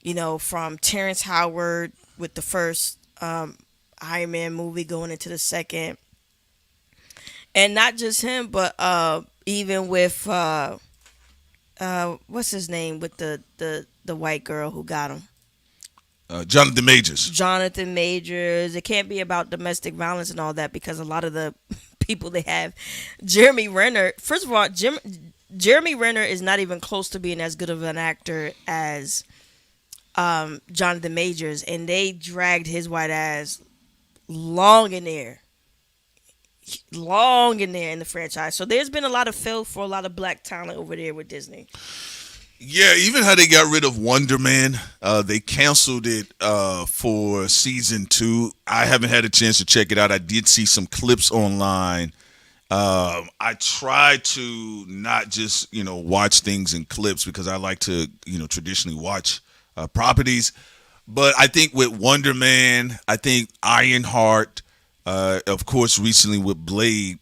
S1: You know, from Terrence Howard with the first Iron Man movie going into the second. And not just him, but even with what's his name with the white girl who got him?
S6: Jonathan Majors.
S1: Jonathan Majors. It can't be about domestic violence and all that because a lot of the people they have. Jeremy Renner. First of all, Jeremy Renner is not even close to being as good of an actor as Jonathan Majors, and they dragged his white ass long in there in the franchise. So there's been a lot of fill for a lot of black talent over there with Disney.
S6: Yeah, even how they got rid of Wonder Man, they canceled it for season 2. I haven't had a chance to check it out. I did see some clips online. I try to not just, watch things in clips because I like to, traditionally watch properties. But I think with Wonder Man, I think Ironheart, of course, recently with Blade,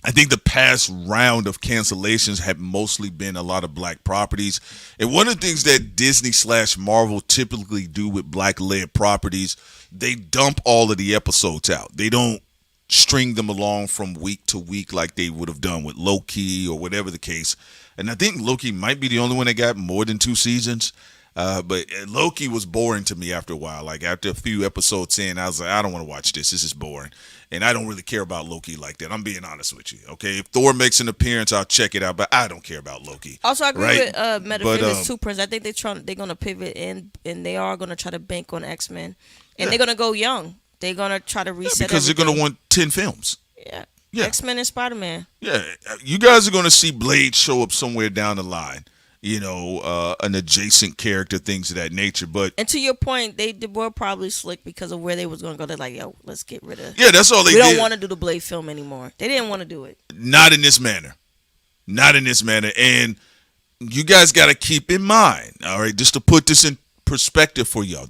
S6: I think the past round of cancellations have mostly been a lot of black properties. And one of the things that Disney/Marvel typically do with black-led properties, they dump all of the episodes out. They don't string them along from week to week like they would have done with Loki or whatever the case. And I think Loki might be the only one that got more than 2 seasons. But Loki was boring to me after a while. Like after a few episodes in, I was like, I don't want to watch this. This is boring. And I don't really care about Loki like that. I'm being honest with you. Okay, if Thor makes an appearance, I'll check it out. But I don't care about Loki.
S1: Also, I agree with Metaphysics 2 Prince. I think they're gonna pivot in, and they are gonna try to bank on X-Men, and they're gonna go young. They're gonna try to reset
S6: because
S1: everything.
S6: they're gonna want 10 films.
S1: Yeah. X-Men and Spider-Man.
S6: Yeah, you guys are gonna see Blade show up somewhere down the line. An adjacent character, things of that nature. But
S1: and to your point, they were probably slick because of where they was going to go. They're like, yo, let's get rid of.
S6: Yeah, that's all they did.
S1: We don't want to do the Blade film anymore. They didn't want to do it.
S6: Not in this manner. And you guys got to keep in mind, all right, just to put this in perspective for y'all,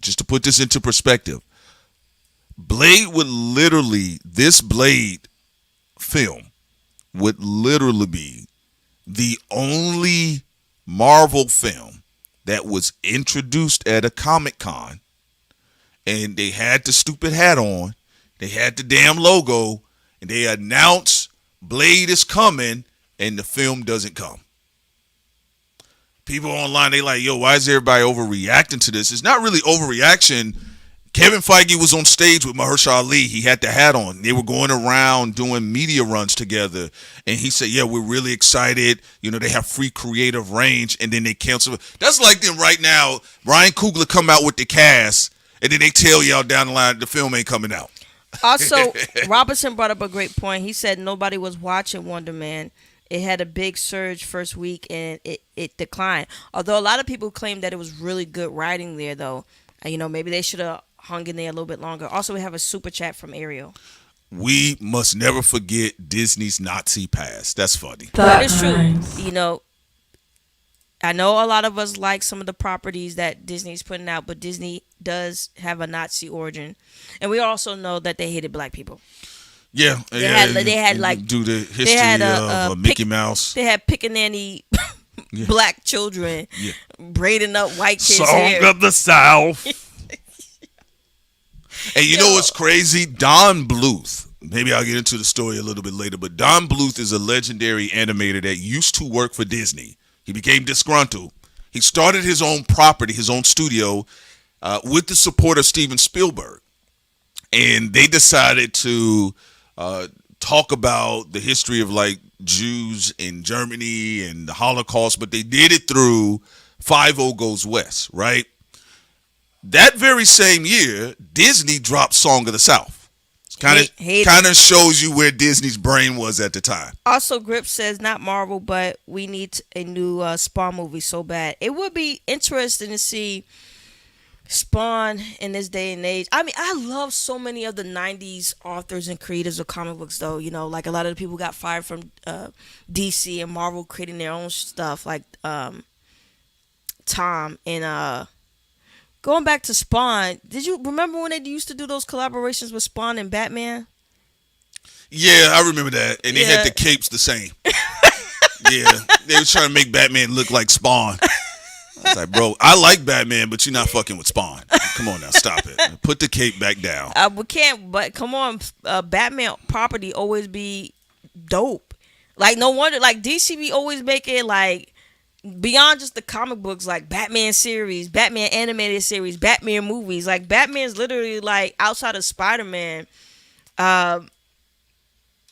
S6: Blade would literally, this Blade film would literally be the only Marvel film that was introduced at a Comic-Con, and they had the stupid hat on, they had the damn logo, and they announced Blade is coming, and the film doesn't come. People online, they like, yo, why is everybody overreacting to this? It's not really overreaction. Kevin Feige was on stage with Mahershala Ali. He had the hat on. They were going around doing media runs together. And he said, yeah, we're really excited. They have free creative range. And then they cancel. That's like them right now. Ryan Coogler come out with the cast. And then they tell y'all down the line the film ain't coming out.
S1: Also, Robinson brought up a great point. He said nobody was watching Wonder Man. It had a big surge first week and it declined. Although a lot of people claim that it was really good writing there, though. Maybe they should have hung in there a little bit longer. Also, we have a super chat from Ariel.
S6: We must never forget Disney's Nazi past. That's funny.
S1: That is true. I know a lot of us like some of the properties that Disney's putting out, but Disney does have a Nazi origin. And we also know that they hated black people.
S6: Yeah.
S1: They had like
S6: do the history of Mickey Mouse.
S1: They had pickaninny black children braiding up white kids'
S6: Song
S1: hair.
S6: of the South. And you know what's crazy? Don Bluth, maybe I'll get into the story a little bit later, but Don Bluth is a legendary animator that used to work for Disney. He became disgruntled. He started his own property, his own studio, with the support of Steven Spielberg. And they decided to talk about the history of like Jews in Germany and the Holocaust, but they did it through 5-0 Goes West, right? That very same year, Disney dropped Song of the South. Kind of shows you where Disney's brain was at the time.
S1: Also, Grip says, not Marvel, but we need a new Spawn movie so bad. It would be interesting to see Spawn in this day and age. I mean, I love so many of the '90s authors and creators of comic books, though. You know, like a lot of the people got fired from DC and Marvel, creating their own stuff, like Tom and going back to Spawn. Did you remember when they used to do those collaborations with Spawn and Batman?
S6: Yeah, I remember that, and they had the capes the same. Yeah, they were trying to make Batman look like Spawn. I was like, bro, I like Batman, but you're not fucking with Spawn. Come on now, stop it. Put the cape back down.
S1: We can't, but come on, Batman property always be dope. Like, no wonder, like, DC be always making, like, beyond just the comic books, like Batman series, Batman animated series, Batman movies. Like, Batman's literally, like, outside of Spider-Man,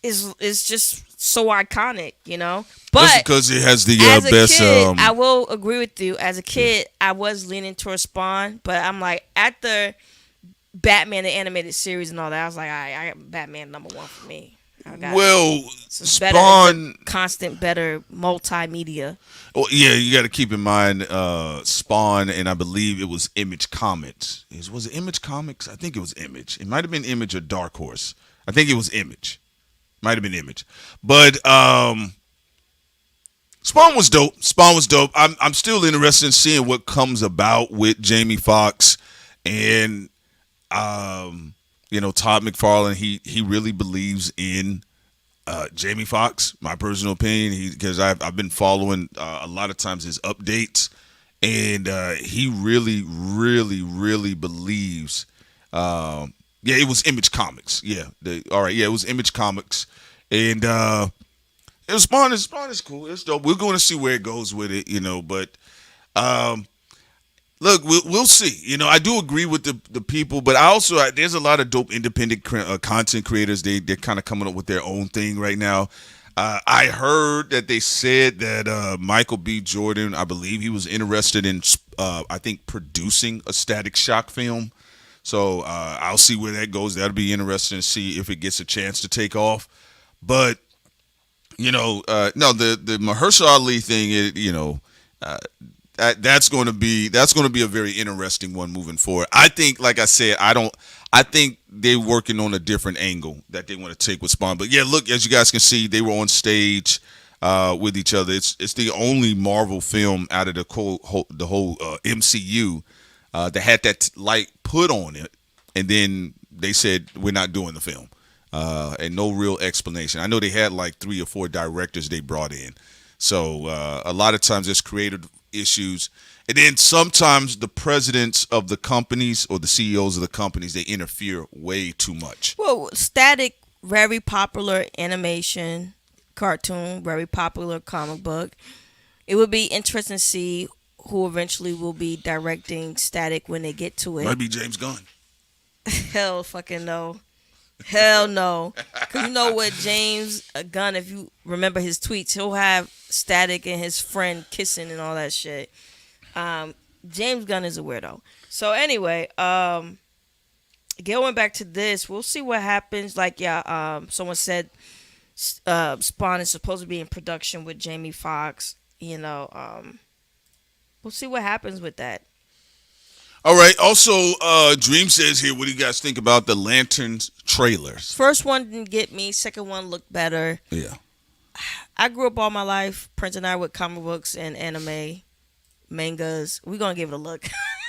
S1: is just so iconic, you know. But
S6: that's because it has the best.
S1: Kid, I will agree with you. As a kid, I was leaning towards Spawn, but I'm like, after Batman the animated series and all that, I was like, I got Batman #1 for me.
S6: Spawn,
S1: constant, better multimedia.
S6: Oh yeah, you got to keep in mind Spawn, and I believe it was Image Comics. Was it Image Comics? I think it was Image. It might have been Image or Dark Horse. I think it was Image. Might have been Image, but Spawn was dope. Spawn was dope. I'm still interested in seeing what comes about with Jamie Foxx and you know, Todd McFarlane. He really believes in Jamie Foxx. My personal opinion, because I've been following a lot of times his updates, and he really believes. Yeah, it was Image Comics. Yeah, it was Image Comics, and it was Spawn. Spawn is cool. It's dope. We're going to see where it goes with it, you know. But look, we'll see. You know, I do agree with the people, but I also there's a lot of dope independent content creators. They're kind of coming up with their own thing right now. I heard that they said that Michael B. Jordan, I believe he was interested in, I think, producing a Static Shock film. So I'll see where that goes. That'll be interesting to see if it gets a chance to take off. But you know, no, the Mahershala Ali thing, you know, that's going to be a very interesting one moving forward. I think, like I said, I think they're working on a different angle that they want to take with Spawn. But yeah, look, as you guys can see, they were on stage with each other. It's the only Marvel film out of the whole MCU that had that light put on it, and then they said we're not doing the film, and no real explanation. I know they had like 3 or 4 directors they brought in, so a lot of times there's creative issues, and then sometimes the presidents of the companies or the CEOs of the companies, they interfere way too much.
S1: Well, Static, very popular animation cartoon, very popular comic book. It would be interesting to see who eventually will be directing Static when they get to it.
S6: Might be James Gunn.
S1: Hell fucking no. Hell no. Because you know what, James Gunn, if you remember his tweets, he'll have Static and his friend kissing and all that shit. James Gunn is a weirdo. So anyway, going back to this, we'll see what happens. Like, someone said Spawn is supposed to be in production with Jamie Foxx. You know, we'll see what happens with that.
S6: All right. Also, Dream says here, what do you guys think about the Lanterns trailers?
S1: First one didn't get me. Second one looked better.
S6: Yeah.
S1: I grew up all my life, Prince and I, with comic books and anime, mangas. We're going to give it a look.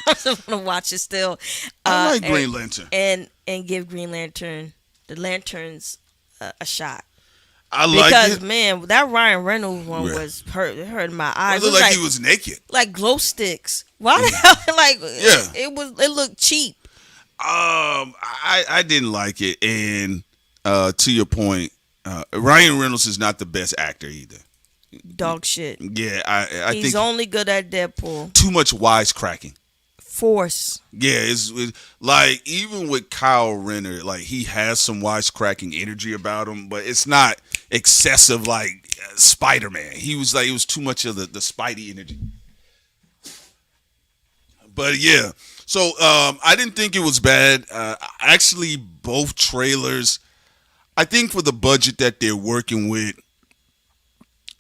S1: I'm just going to watch it still.
S6: I like Green Lantern.
S1: And give Green Lantern, the Lanterns, a shot.
S6: I like it.
S1: Because, man, that Ryan Reynolds one was hurting my eyes.
S6: It looked like he was naked.
S1: Like glow sticks. Why the hell? Like, it looked cheap.
S6: I didn't like it. And to your point, Ryan Reynolds is not the best actor either.
S1: Dog shit.
S6: Yeah, I think
S1: he's only good at Deadpool.
S6: Too much wisecracking.
S1: Force.
S6: Yeah, it's like, even with Kyle Renner, like, he has some wisecracking energy about him, but it's not excessive like Spider-Man. It was too much of the Spidey energy. But yeah, so I didn't think it was bad. Actually, both trailers, I think for the budget that they're working with,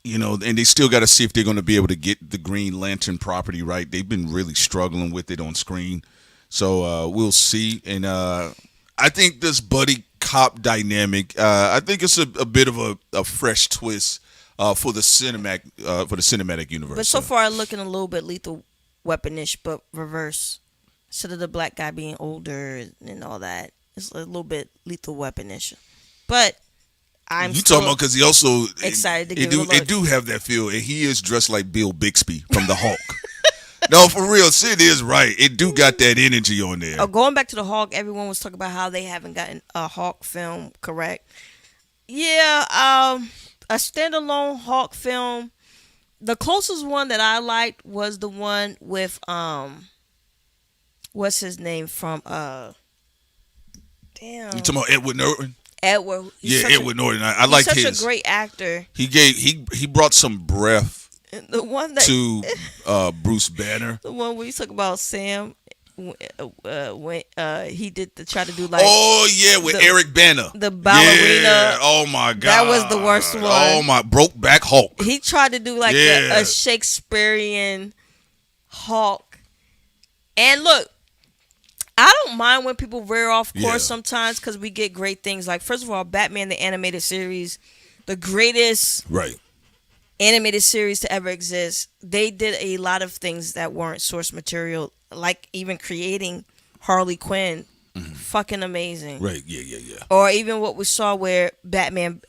S6: you know, and they still got to see if they're going to be able to get the Green Lantern property right. They've been really struggling with it on screen. So we'll see. And I think this buddy cop dynamic, I think it's a bit of a fresh twist for the cinematic universe.
S1: But so far, looking a little bit Lethal Weaponish, but reverse. Instead of the black guy being older and all that, it's a little bit Lethal Weaponish. But I'm
S6: you talking about because he also
S1: excited to give it a look.
S6: It do have that feel, and he is dressed like Bill Bixby from the Hulk. No, for real, Sid is right. It do got that energy on there.
S1: Going back to the Hulk, everyone was talking about how they haven't gotten a Hulk film correct. Yeah, a standalone Hulk film. The closest one that I liked was the one with what's his name from damn.
S6: You talking about Edward Norton?
S1: Edward.
S6: Edward Norton. I like his.
S1: He's such a great actor.
S6: He brought some breath
S1: the one that
S6: to Bruce Banner.
S1: The one where you talk about Sam when he did try to do like
S6: with Eric Bana,
S1: the ballerina.
S6: Yeah. Oh my god,
S1: that was the worst one.
S6: Oh my, broke back Hulk.
S1: He tried to do like a Shakespearean Hulk, and look, I don't mind when people veer off course sometimes because we get great things. Like first of all, Batman the animated series, the greatest animated series to ever exist. They did a lot of things that weren't source material, like even creating Harley Quinn. Fucking amazing.
S6: Right, yeah.
S1: Or even what we saw where Batman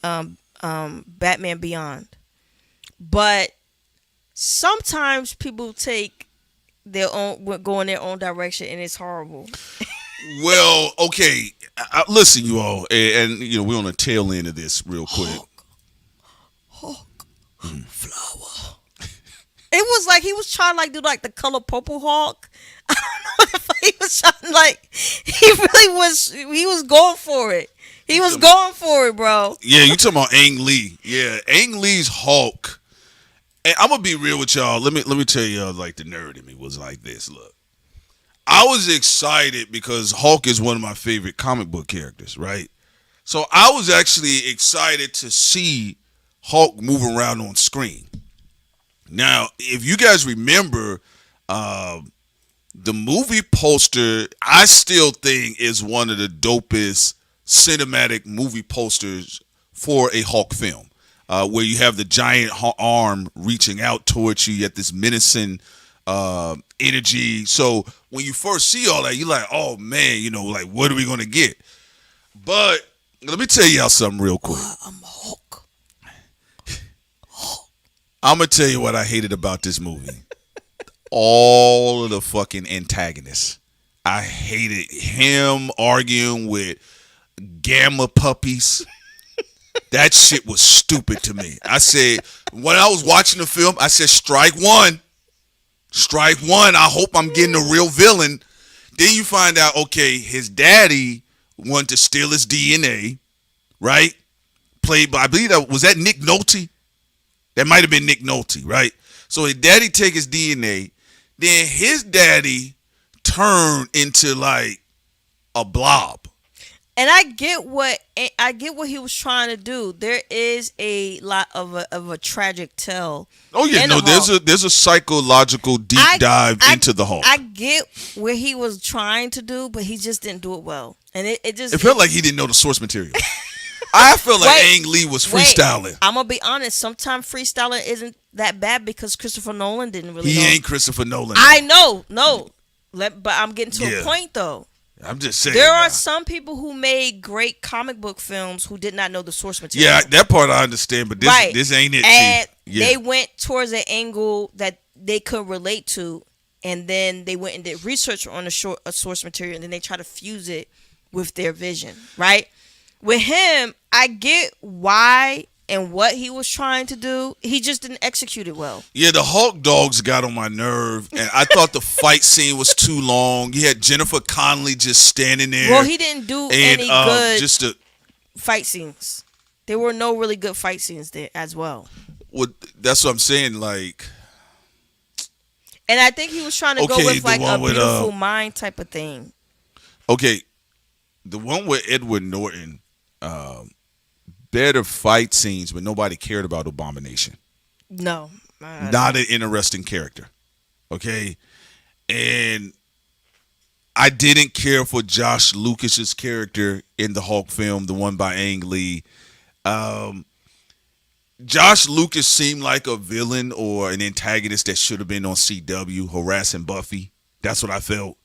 S1: Beyond. But sometimes people take go in their own direction, and it's horrible.
S6: Well, okay. Listen, you all, and you know we're on the tail end of this real quick.
S1: Hulk. Flower. It was like he was trying to like do like the color purple Hulk. I don't know if he was trying like he really was. He was going for it. He was going for it, bro.
S6: Yeah, you talking about Ang Lee? Yeah, Ang Lee's Hulk. And I'm gonna be real with y'all. Let me tell y'all like the nerd in me was like this. Look, I was excited because Hulk is one of my favorite comic book characters, right? So I was actually excited to see Hulk move around on screen. Now, if you guys remember, the movie poster, I still think is one of the dopest cinematic movie posters for a Hulk film, where you have the giant arm reaching out towards you. You get this menacing energy. So when you first see all that, you're like, oh man, you know, like what are we gonna get? But let me tell y'all something real quick.
S1: I'm Hulk.
S6: I'm gonna tell you what I hated about this movie. All of the fucking antagonists. I hated him arguing with gamma puppies. That shit was stupid to me. I said, when I was watching the film, I said, strike one. Strike one. I hope I'm getting a real villain. Then you find out, okay, his daddy wanted to steal his DNA, right? Played by, I believe was that Nick Nolte? That might have been Nick Nolte, right? So his daddy take his DNA. Then his daddy turned into like a blob.
S1: And I get what he was trying to do. There is a lot of a tragic tale.
S6: Oh yeah, no, there's a psychological deep dive into the Hulk.
S1: I get what he was trying to do, but he just didn't do it well. And it
S6: felt like he didn't know the source material. I feel like Ang Lee was freestyling.
S1: I'm gonna be honest. Sometimes freestyling isn't that bad because Christopher Nolan didn't really. He
S6: ain't Christopher Nolan.
S1: I know, but I'm getting to a point though.
S6: I'm just saying.
S1: There are some people who made great comic book films who did not know the source material.
S6: Yeah, that part I understand, but this ain't it.
S1: And they went towards an angle that they could relate to, and then they went and did research on a source material, and then they try to fuse it with their vision, right? With him, I get why and what he was trying to do. He just didn't execute it well.
S6: Yeah, the Hulk dogs got on my nerve, and I thought the fight scene was too long. You had Jennifer Connelly just standing there.
S1: Well, he didn't do any good fight scenes. There were no really good fight scenes there as well.
S6: Well, that's what I'm saying, like.
S1: And I think he was trying to go with like a beautiful mind type of thing.
S6: Okay, the one with Edward Norton. Better fight scenes, but nobody cared about Abomination.
S1: No.
S6: Not an interesting character. Okay? And I didn't care for Josh Lucas's character in the Hulk film, the one by Ang Lee. Josh Lucas seemed like a villain or an antagonist that should have been on CW harassing Buffy. That's what I felt,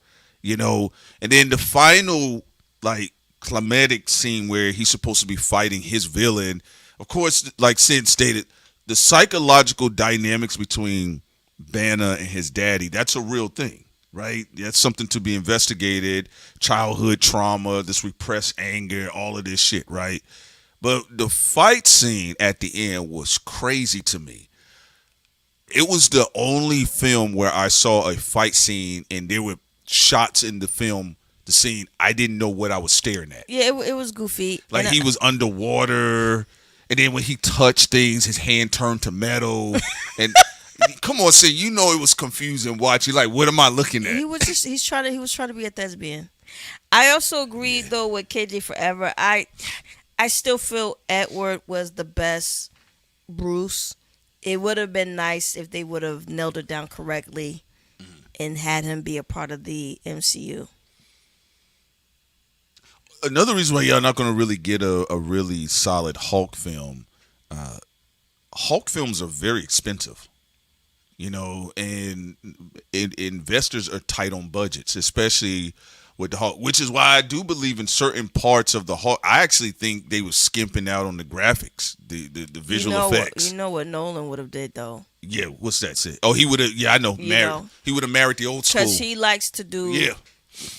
S6: And then the final, like, climatic scene where he's supposed to be fighting his villain. Of course, like Sid stated, the psychological dynamics between Banner and his daddy, that's a real thing. Right? That's something to be investigated. Childhood trauma, this repressed anger, all of this shit, right? But the fight scene at the end was crazy to me. It was the only film where I saw a fight scene and there were shots in the film, the scene, I didn't know what I was staring at.
S1: Yeah, it was goofy.
S6: Like he was underwater, and then when he touched things, his hand turned to metal. And come on, Sid, it was confusing watching. Like, what am I looking at?
S1: He was trying to be a thespian. I also agreed though with KJ Forever. I still feel Edward was the best Bruce. It would have been nice if they would have nailed it down correctly and had him be a part of the MCU.
S6: Another reason why y'all not going to really get a really solid Hulk film, Hulk films are very expensive. And investors are tight on budgets, especially with the Hulk, which is why I do believe in certain parts of the Hulk. I actually think they were skimping out on the graphics, the visual effects.
S1: You know what Nolan would have did though?
S6: Yeah, what's that say? Oh, he would have. Yeah, I know. He would have married the old school.
S1: Because he likes to do.
S6: Yeah.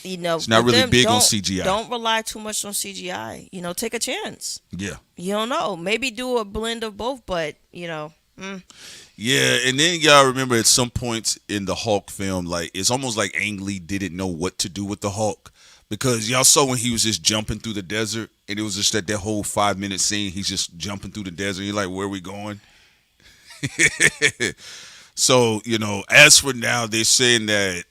S1: It's
S6: not really big on CGI.
S1: Don't rely too much on CGI. Take a chance.
S6: Yeah.
S1: You don't know. Maybe do a blend of both, but Yeah,
S6: and then y'all remember at some points in the Hulk film, like it's almost like Ang Lee didn't know what to do with the Hulk, because y'all saw when he was just jumping through the desert, and it was just that whole 5-minute scene. He's just jumping through the desert. You're like, where are we going? So as for now, they're saying that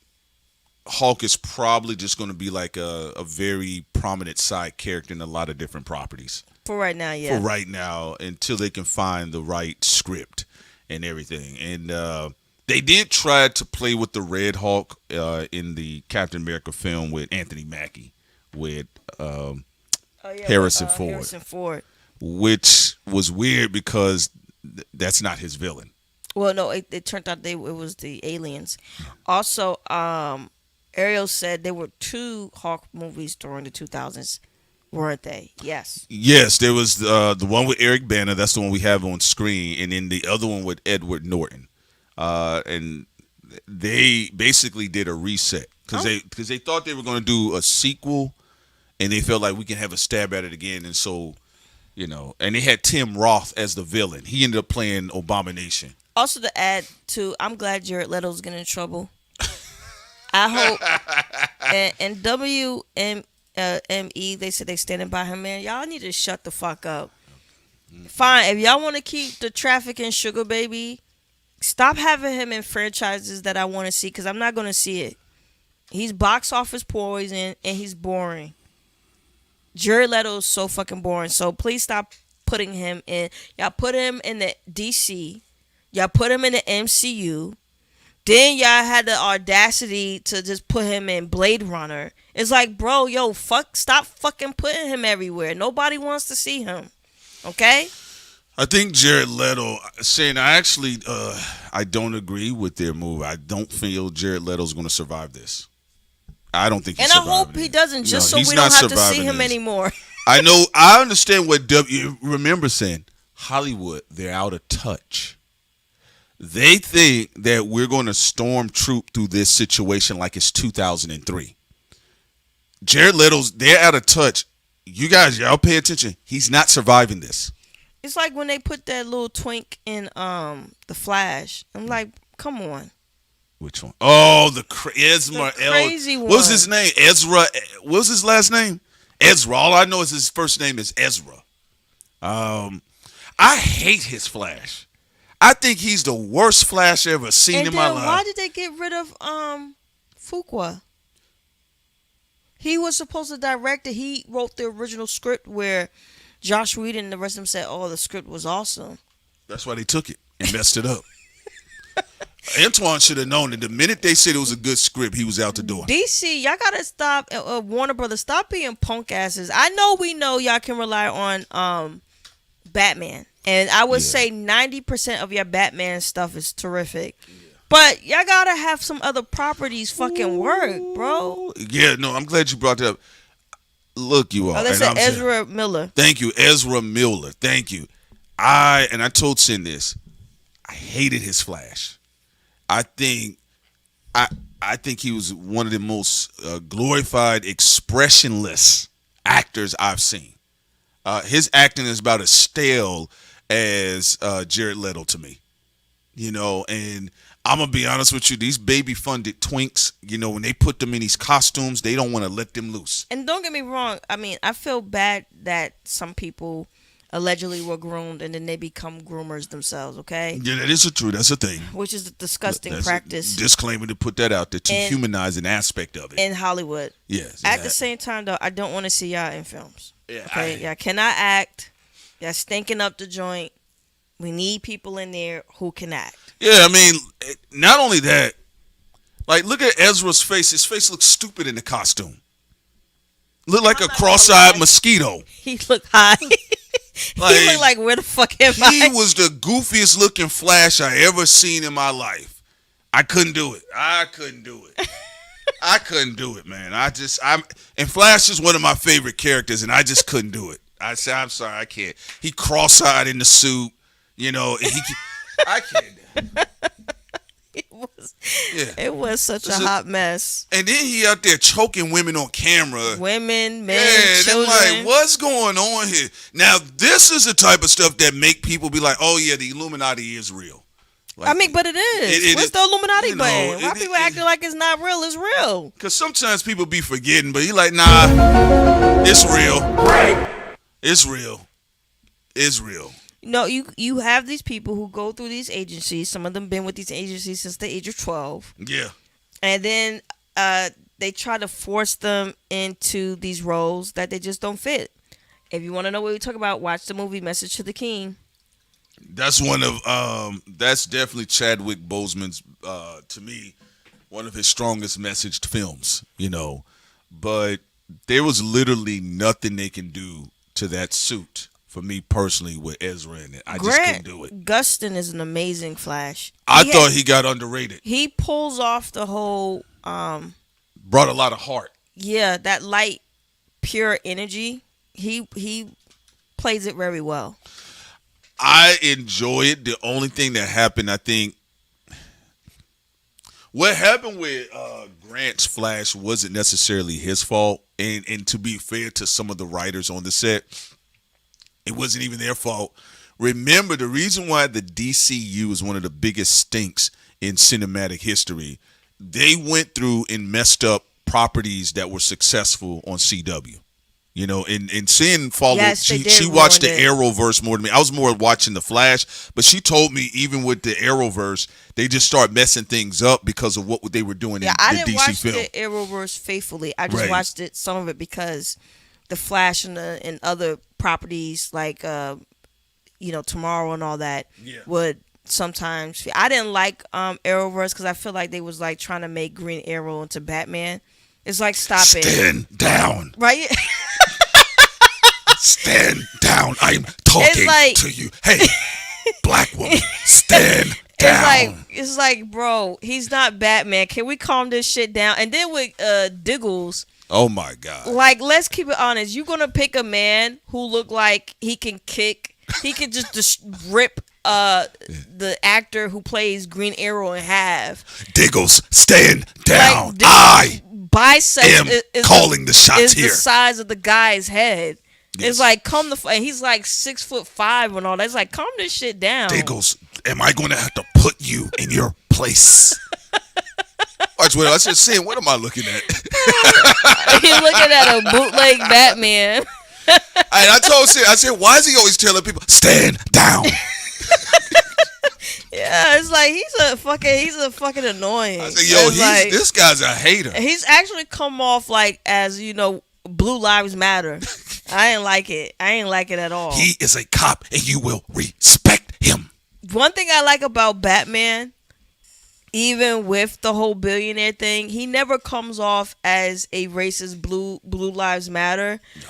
S6: Hulk is probably just going to be like a very prominent side character in a lot of different properties.
S1: For right now, yeah.
S6: For right now, until they can find the right script and everything. And they did try to play with the Red Hulk in the Captain America film with Anthony Mackie, with Harrison Ford. Which was weird because that's not his villain.
S1: Well, no, it turned out it was the aliens. Also, Ariel said there were 2 Hulk movies during the 2000s, weren't they? Yes.
S6: Yes, there was the one with Eric Bana. That's the one we have on screen, and then the other one with Edward Norton. And they basically did a reset because they thought they were going to do a sequel, and they felt like we can have a stab at it again. And so, and they had Tim Roth as the villain. He ended up playing Abomination.
S1: Also, to add to, I'm glad Jared Leto's getting in trouble. I hope. And WME, they said they standing by him, man. Y'all need to shut the fuck up. Fine, if y'all want to keep the trafficking sugar baby, stop having him in franchises that I want to see, because I'm not going to see it. He's box office poison, and he's boring. Jared Leto is so fucking boring. So please stop putting him in. Y'all put him in the DC. Y'all put him in the MCU. Then y'all had the audacity to just put him in Blade Runner. It's like, bro, stop fucking putting him everywhere. Nobody wants to see him. Okay?
S6: I think Jared Leto, saying I actually, I don't agree with their move. I don't feel Jared Leto's going to survive this. I don't think he's surviving.
S1: And I hope he doesn't, just so we don't have to see him anymore.
S6: I know, I understand what remember saying, Hollywood, they're out of touch. They think that we're going to stormtroop through this situation like it's 2003. Jared Leto's, they're out of touch. You guys, y'all pay attention. He's not surviving this.
S1: It's like when they put that little twink in The Flash. I'm like, come on.
S6: Which one? Oh, the crazy
S1: one.
S6: What was his name? Ezra. What was his last name? Ezra. All I know is his first name is Ezra. I hate his Flash. I think he's the worst Flash ever seen in my life.
S1: Why did they get rid of Fuqua? He was supposed to direct it. He wrote the original script where Josh Whedon and the rest of them said, "Oh, the script was awesome."
S6: That's why they took it and messed it up. Antoine should have known that the minute they said it was a good script, he was out the door.
S1: DC, y'all gotta stop. Warner Brothers, stop being punk asses. I know y'all can rely on Batman, and I would say 90% of your Batman stuff is terrific. But y'all gotta have some other properties fucking work, bro.
S6: Yeah, no, I'm glad you brought that up. Look, you all.
S1: Oh, they said Ezra Miller.
S6: Thank you, Ezra Miller. Thank you. I told Sin this. I hated his Flash. I think he was one of the most glorified, expressionless actors I've seen. His acting is about as stale as Jared Leto to me. You know, and I'm going to be honest with you, these baby-funded twinks, you know, when they put them in these costumes, they don't want to let them loose.
S1: And don't get me wrong, I mean, I feel bad that some people allegedly were groomed and then they become groomers themselves, okay?
S6: Yeah, that is true. That's a thing.
S1: Which is a disgusting practice.
S6: Disclaimer to put that out there, to humanize an aspect of it.
S1: In Hollywood.
S6: Yes.
S1: At the same time, though, I don't want to see y'all in films.
S6: Yeah,
S1: okay? Y'all cannot act. Y'all stinking up the joint. We need people in there who can act.
S6: Yeah, I mean, not only that, like, look at Ezra's face. His face looks stupid in the costume. Look like a cross-eyed mosquito.
S1: He looked high. He looked like, where the fuck am I?
S6: He was the goofiest looking Flash I ever seen in my life. I couldn't do it. I couldn't do it, man. And Flash is one of my favorite characters, and I just couldn't do it. I said, I'm sorry, I can't. He cross-eyed in the suit, you know. I can't.
S1: It was such a hot mess.
S6: And then he out there choking women on camera.
S1: Women, men, children.
S6: Like, what's going on here? Now, this is the type of stuff that make people be like, oh, yeah, the Illuminati is real. Like,
S1: I mean, but it is. What's the Illuminati button? Why people acting like it's not real? It's real.
S6: Because sometimes people be forgetting, but he like, nah, it's real. It's real. It's real.
S1: No, you have these people who go through these agencies. Some of them been with these agencies since the age of 12.
S6: Yeah.
S1: And then they try to force them into these roles that they just don't fit. If you want to know what we talk about, watch the movie Message to the King.
S6: That's one of that's definitely Chadwick Boseman's to me one of his strongest messaged films, you know. But there was literally nothing they can do to that suit. For me personally, with Ezra in it, I just couldn't do it.
S1: Gustin is an amazing Flash.
S6: I thought he got underrated.
S1: He pulls off the whole.
S6: Brought a lot of heart.
S1: Yeah, that light, pure energy. He plays it very well.
S6: I enjoy it. The only thing that happened, I think, what happened with Grant's Flash wasn't necessarily his fault, and to be fair to some of the writers on the set. It wasn't even their fault. Remember, the reason why the DCU is one of the biggest stinks in cinematic history, they went through and messed up properties that were successful on CW. You know, and Sin followed.
S1: Yes,
S6: she watched the Arrowverse more than me. I was more watching the Flash, but she told me even with the Arrowverse, they just start messing things up because of what they were doing in the DC film.
S1: I didn't watch the Arrowverse faithfully. I just watched it, some of it, because the Flash and other properties like Tomorrow and all that would sometimes. I didn't like Arrowverse because I feel like they was like trying to make Green Arrow into Batman. It's like, stop it.
S6: Stand down.
S1: Right?
S6: Stand down. I'm talking to you. Hey, black woman, stand down.
S1: It's like, bro, he's not Batman. Can we calm this shit down? And then with Diggles.
S6: Oh my God.
S1: Like, let's keep it honest. You're gonna pick a man who look like he can kick. He can just rip the actor who plays Green Arrow in half.
S6: Diggles, stand down.
S1: Like,
S6: I
S1: am
S6: calling the shots here.
S1: The size of the guy's head. Yes. It's like, and he's like 6'5" and all that. It's like, calm this shit down.
S6: Diggles, am I going to have to put you in your place? Watch what I said. Saying, what am I looking at?
S1: He's looking at a bootleg Batman.
S6: And I told Sid, I said, why is he always telling people stand down?
S1: Yeah, it's like he's a fucking annoying.
S6: I said, yo, this guy's a hater.
S1: He's actually come off like as, Blue Lives Matter. I ain't like it. I ain't like it at all.
S6: He is a cop and you will respect him.
S1: One thing I like about Batman even with the whole billionaire thing, he never comes off as a racist Blue Lives Matter. No.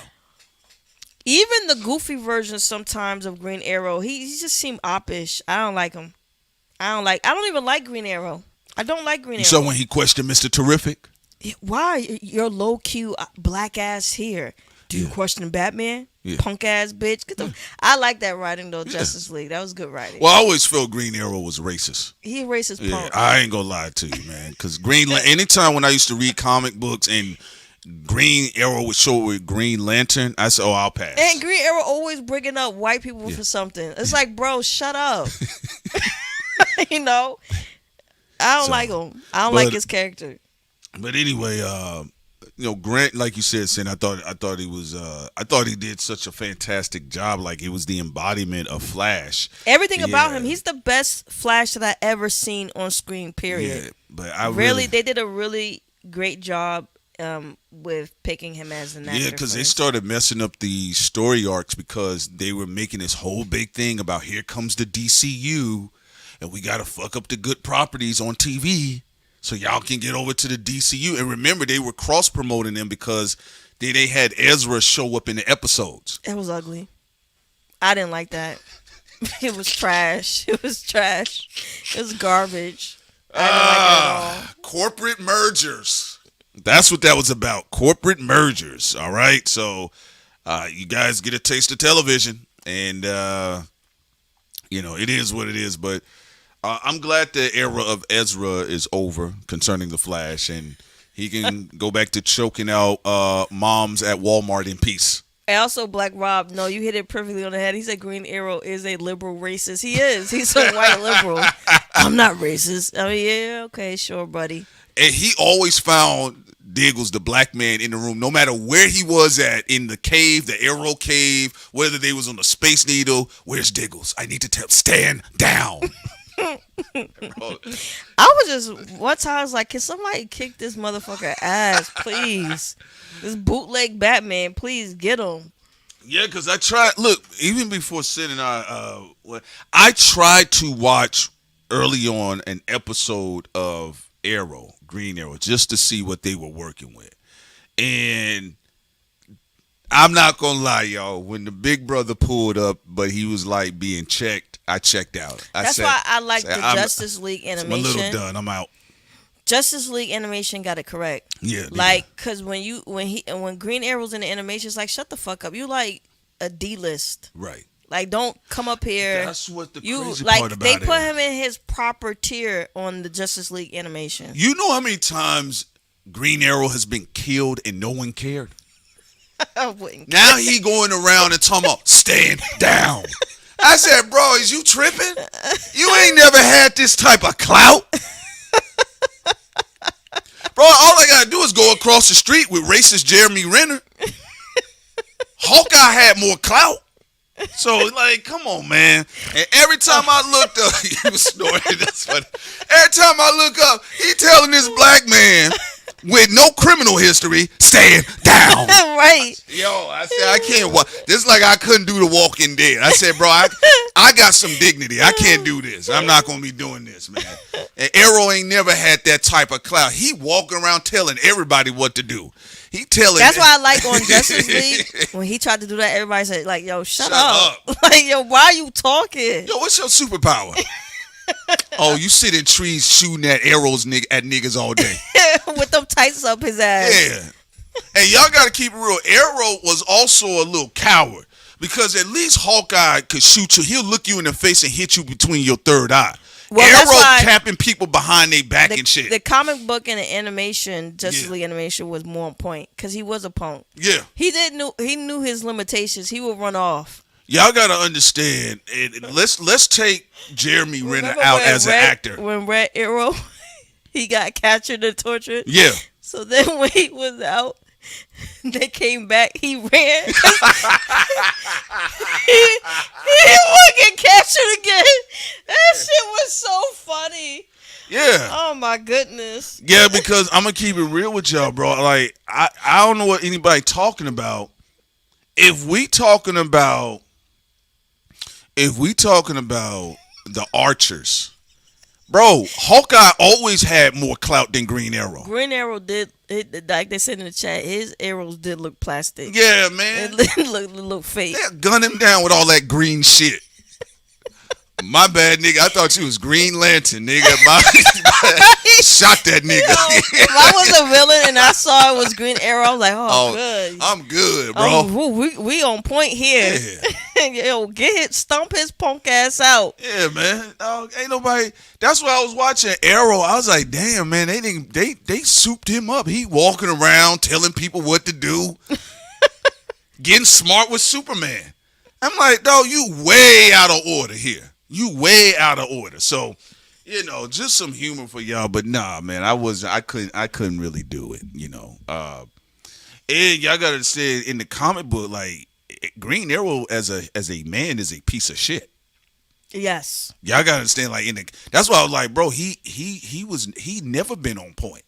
S1: Even the goofy version sometimes of Green Arrow, he just seemed oppish. I don't like him. I don't even like Green Arrow. I don't like Green Arrow.
S6: So when he questioned Mr. Terrific?
S1: Why your low Q black ass here? Do you question Batman? Yeah. Punk ass bitch. I like that writing though, Justice League. That was good writing.
S6: Well, I always felt Green Arrow was racist.
S1: He racist punk.
S6: I ain't gonna lie to you, man. Because anytime when I used to read comic books and Green Arrow would show with Green Lantern, I said, I'll pass.
S1: And Green Arrow always bringing up white people for something. It's like, bro, shut up. You know? I don't like him. I don't like his character.
S6: But anyway, Grant, like you said, Sin, I thought he did such a fantastic job. Like, it was the embodiment of Flash.
S1: Everything about him. He's the best Flash that I ever seen on screen, period. Yeah,
S6: but
S1: they did a really great job with picking him as an actor.
S6: Yeah, because they started messing up the story arcs because they were making this whole big thing about here comes the DCU and we got to fuck up the good properties on TV so y'all can get over to the DCU. And remember, they were cross-promoting them because they had Ezra show up in the episodes.
S1: It was ugly. I didn't like that. It was trash. It was garbage. I didn't like it at all.
S6: Corporate mergers. That's what that was about. Corporate mergers. All right. So you guys get a taste of television. And, it is what it is. But I'm glad the era of Ezra is over concerning the Flash. And he can go back to choking out moms at Walmart in peace.
S1: And also, Black Rob, no, you hit it perfectly on the head. He said Green Arrow is a liberal racist. He is. He's a white liberal. I'm not racist. I mean, yeah, okay, sure, buddy.
S6: And he always found Diggles, the black man, in the room, no matter where he was at, in the cave, the Arrow cave, whether they was on the Space Needle. Where's Diggles? I need to stand down.
S1: I was just, one time I was like, can somebody kick this motherfucker ass, please? This bootleg Batman, please get him.
S6: Yeah, because I tried, look, even before Sid and I tried to watch early on an episode of Green Arrow, just to see what they were working with. And I'm not gonna lie, y'all, when the big brother pulled up but he was like being checked, I checked out.
S1: That's why I like the Justice League animation.
S6: I'm a little done. I'm out.
S1: Justice League animation got it correct.
S6: Yeah.
S1: Like, cause when Green Arrow's in the animation, it's like, shut the fuck up. You like a D-list.
S6: Right.
S1: Like, don't come up here.
S6: That's what the crazy part about
S1: it. They put him in his proper tier on the Justice League animation.
S6: You know how many times Green Arrow has been killed and no one cared? Now he going around and talking about stand down. I said, bro, is you tripping? You ain't never had this type of clout. Bro, all I gotta do is go across the street with racist Jeremy Renner. Hawkeye had more clout. So, like, come on, man. And every time I looked up, he was snorting. That's funny. Every time I look up, he telling this black man with no criminal history, stand down.
S1: Right.
S6: Yo, I said, I can't walk. This is like I couldn't do the Walking Dead. I said, bro, I got some dignity. I can't do this. I'm not going to be doing this, man. And Arrow ain't never had that type of clout. He walking around telling everybody what to do. He telling.
S1: That's why I like on Justice League when he tried to do that. Everybody said like, "Yo, shut up!" Like, yo, why are you talking?
S6: Yo, what's your superpower? Oh, you sit in trees shooting at arrows at niggas all day
S1: with them tights up his ass.
S6: Yeah, and y'all got to keep it real. Arrow was also a little coward because at least Hawkeye could shoot you. He'll look you in the face and hit you between your third eye. Well, Arrow capping people behind their back and shit.
S1: The comic book and the animation, Justice League animation, was more on point because he was a punk.
S6: Yeah,
S1: he knew his limitations. He would run off.
S6: Y'all gotta understand. Let's take Jeremy Renner out as an actor.
S1: When Red Arrow, he got captured and tortured.
S6: Yeah.
S1: So then when he was out, they came back. He ran. he would get captured again. That shit was so funny.
S6: Yeah.
S1: Oh my goodness.
S6: Yeah, because I'm gonna keep it real with y'all, bro. Like I don't know what anybody talking about. If we talking about the Archers, Bro, Hawkeye always had more clout than Green Arrow.
S1: Green Arrow did, like they said in the chat, his arrows did look plastic.
S6: Yeah, man.
S1: It look fake.
S6: They gun him down with all that green shit. My bad, nigga. I thought you was Green Lantern, nigga. Shot that nigga.
S1: If I was a villain and I saw it was Green Arrow, I was like, good.
S6: I'm good, bro.
S1: We on point here. Yeah. Yo, stomp his punk ass out.
S6: Yeah, man. Ain't nobody. That's why I was watching Arrow. I was like, damn, man. They souped him up. He walking around telling people what to do, getting smart with Superman. I'm like, dog, you way out of order here. You way out of order. So, just some humor for y'all. But nah, man, I couldn't really do it. And y'all gotta say in the comic book, like Green Arrow as a man is a piece of shit.
S1: Yes.
S6: Y'all gotta understand, like that's why I was like, bro, he never been on point.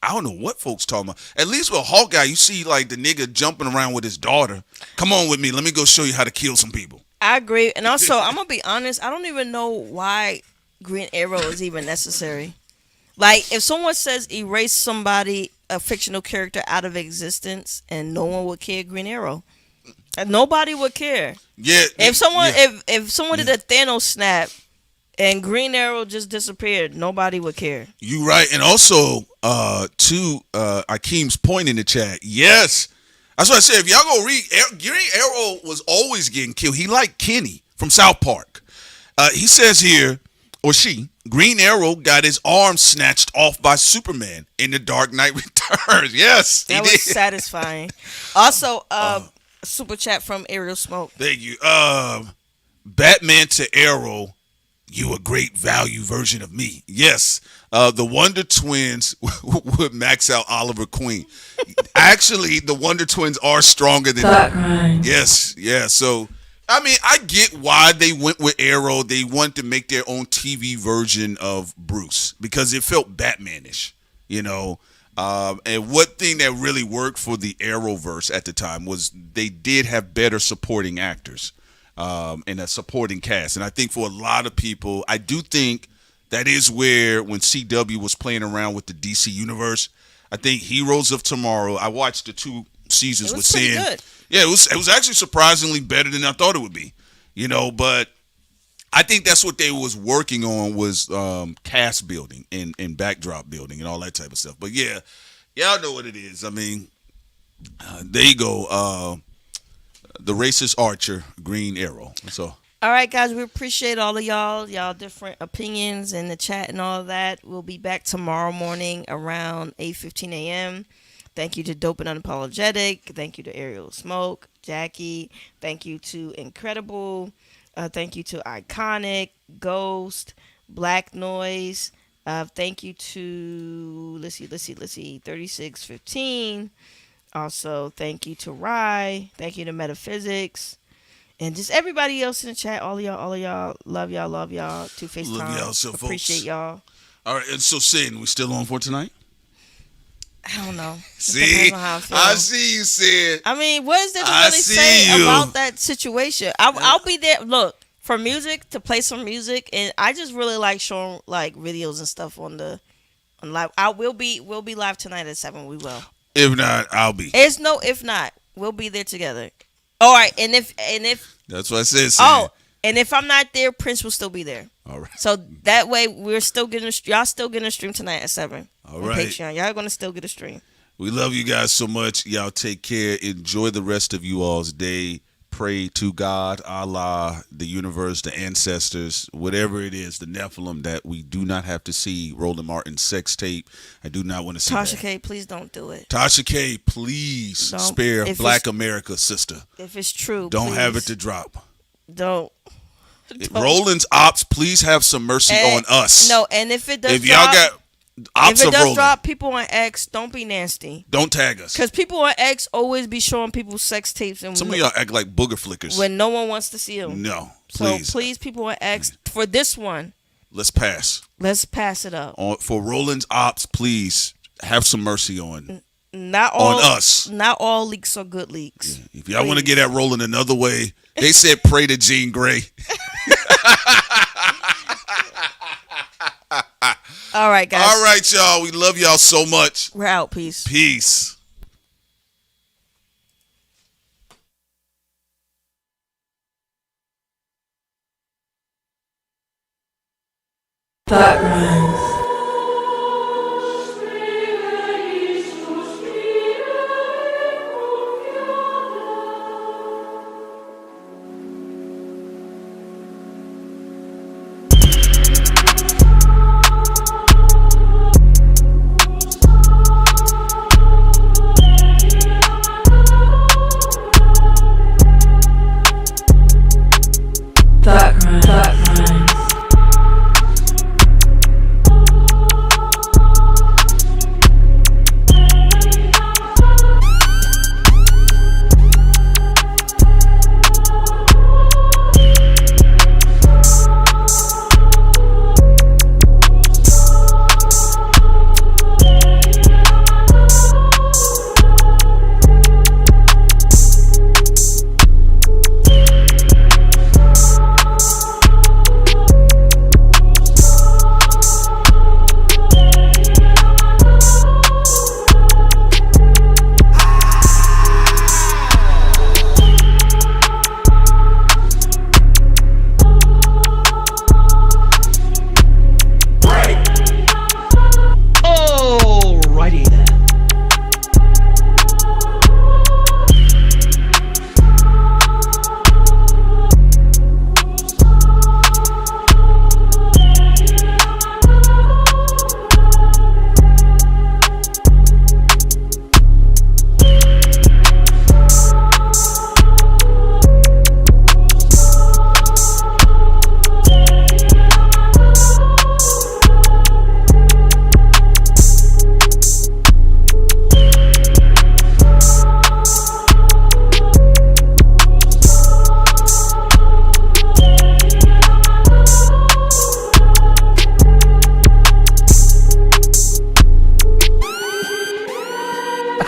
S6: I don't know what folks talking about. At least with Hawkeye, you see like the nigga jumping around with his daughter. Come on with me. Let me go show you how to kill some people.
S1: I agree. And also, I'm going to be honest. I don't even know why Green Arrow is even necessary. Like, if someone says erase somebody, a fictional character, out of existence, and no one would care, Green Arrow. And nobody would care.
S6: Yeah.
S1: If someone did a Thanos snap and Green Arrow just disappeared, nobody would care.
S6: You right. And also, to Akeem's point in the chat, yes. That's what I said. If y'all go read, Green Arrow was always getting killed. He liked Kenny from South Park. He says here, or she, Green Arrow got his arm snatched off by Superman in The Dark Knight Returns. Yes,
S1: that was satisfying. Also, super chat from Ariel Smoke.
S6: Thank you. Batman to Arrow, you a great value version of me. Yes. The Wonder Twins would max out Oliver Queen. Actually, the Wonder Twins are stronger than that. Yes, yeah. So, I mean, I get why they went with Arrow. They wanted to make their own TV version of Bruce because it felt Batmanish, And one thing that really worked for the Arrowverse at the time was they did have better supporting actors and a supporting cast. And I think for a lot of people, I do think that is where when CW was playing around with the DC universe, I think Heroes of Tomorrow. I watched the 2 seasons with Sin.
S1: Good.
S6: Yeah, it was actually surprisingly better than I thought it would be. But I think that's what they was working on was cast building and backdrop building and all that type of stuff. But yeah, y'all know what it is. I mean, there you go. The racist archer, Green Arrow. So.
S1: All right, guys, we appreciate all of y'all different opinions in the chat and all of that. We'll be back tomorrow morning around 8:15 a.m. Thank you to Dope and Unapologetic. Thank you to Ariel Smoke, Jackie. Thank you to Incredible. Thank you to Iconic, Ghost, Black Noise. Thank you to, let's see, 3615. Also, thank you to Rye. Thank you to Metaphysics. And just everybody else in the chat, all of y'all, love y'all. Two-Face
S6: Love
S1: Time.
S6: y'all, so
S1: appreciate
S6: folks.
S1: y'all.
S6: All right, and so Sin, we still on for tonight?
S1: I don't know.
S6: See,
S1: I
S6: see you, Sin.
S1: I mean, what is there to really say about that situation? I'll be there. Look, for music, to play some music, and I just really like showing like videos and stuff on live. We'll be live tonight at 7. We will.
S6: If not, I'll be.
S1: It's no if not. We'll be there together. All right, and if
S6: that's what I said.
S1: And if I'm not there, Prince will still be there.
S6: All right.
S1: So that way, y'all still getting a stream tonight at 7.
S6: All right.
S1: Patreon, y'all gonna still get a stream.
S6: We love you guys so much. Y'all take care. Enjoy the rest of you all's day. Pray to God, Allah, the universe, the ancestors, whatever it is, the Nephilim, that we do not have to see Roland Martin's sex tape. I do not want to see
S1: Tasha
S6: that.
S1: K, please don't do it.
S6: Tasha K, please spare Black America, sister.
S1: If it's true,
S6: don't have it to drop.
S1: Don't.
S6: Roland's ops, please have some mercy on us.
S1: No, and if it does,
S6: if y'all got ops
S1: if it does
S6: Roland,
S1: drop, people on X, don't be nasty.
S6: Don't tag us,
S1: because people on X always be showing people sex tapes, and
S6: some of y'all act like booger flickers
S1: when no one wants to see them.
S6: No, please.
S1: So please, people on X, for this one,
S6: let's pass.
S1: Let's pass it up.
S6: For Roland's ops, please have some mercy on.
S1: Not all
S6: on us.
S1: Not all leaks are good leaks.
S6: Yeah. If y'all want to get at Roland another way, they said pray to Jean Grey.
S1: All right, guys.
S6: All right, y'all. We love y'all so much.
S1: We're out. Peace.
S6: Peace.
S11: Thought Rhymes. Thought Rhymes. Thought Rhymes.
S12: Alrighty then.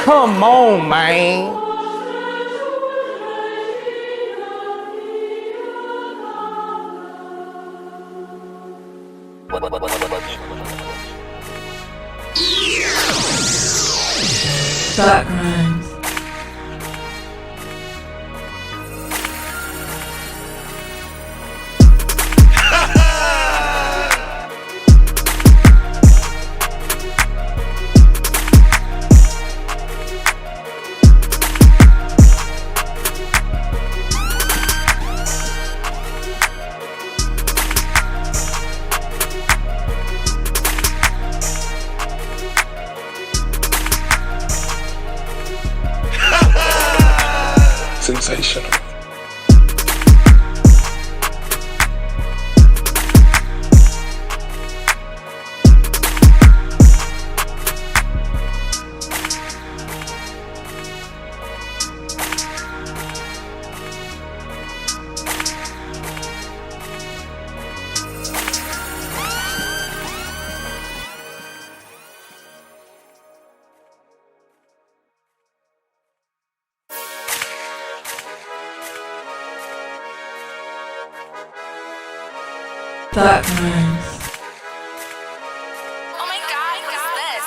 S3: Come on, man.
S11: Thought Rhymes.
S2: Sensational.
S11: Thought Rhymes.
S13: Oh my god, what is this?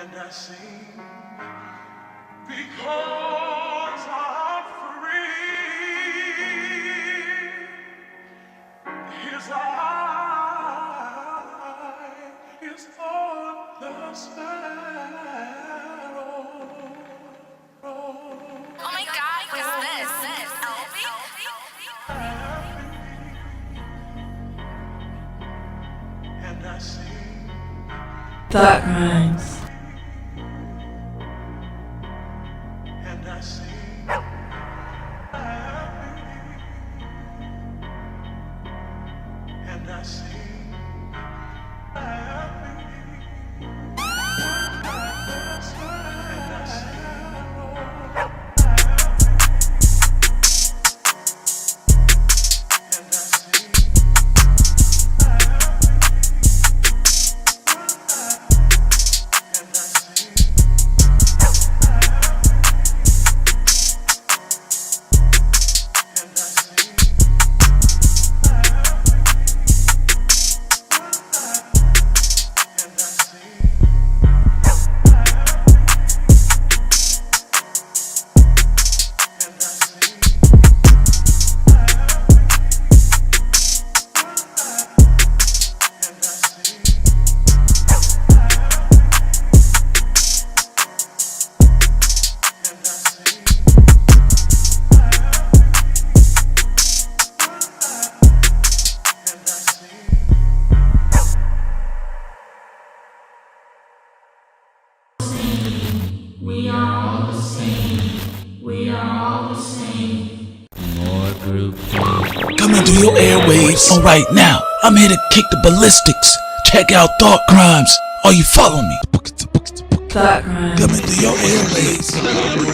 S2: And I sing because I'm free.
S11: Thought Crimes.
S12: We are all the same. We are all the same. More group
S5: Coming through your airwaves. All right, now I'm here to kick the ballistics. Check out Thought Crimes. Are you following me?
S11: Thought Crimes.
S5: Coming through your airways.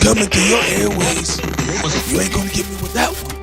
S5: Coming through your airways. You ain't gonna get me with that one.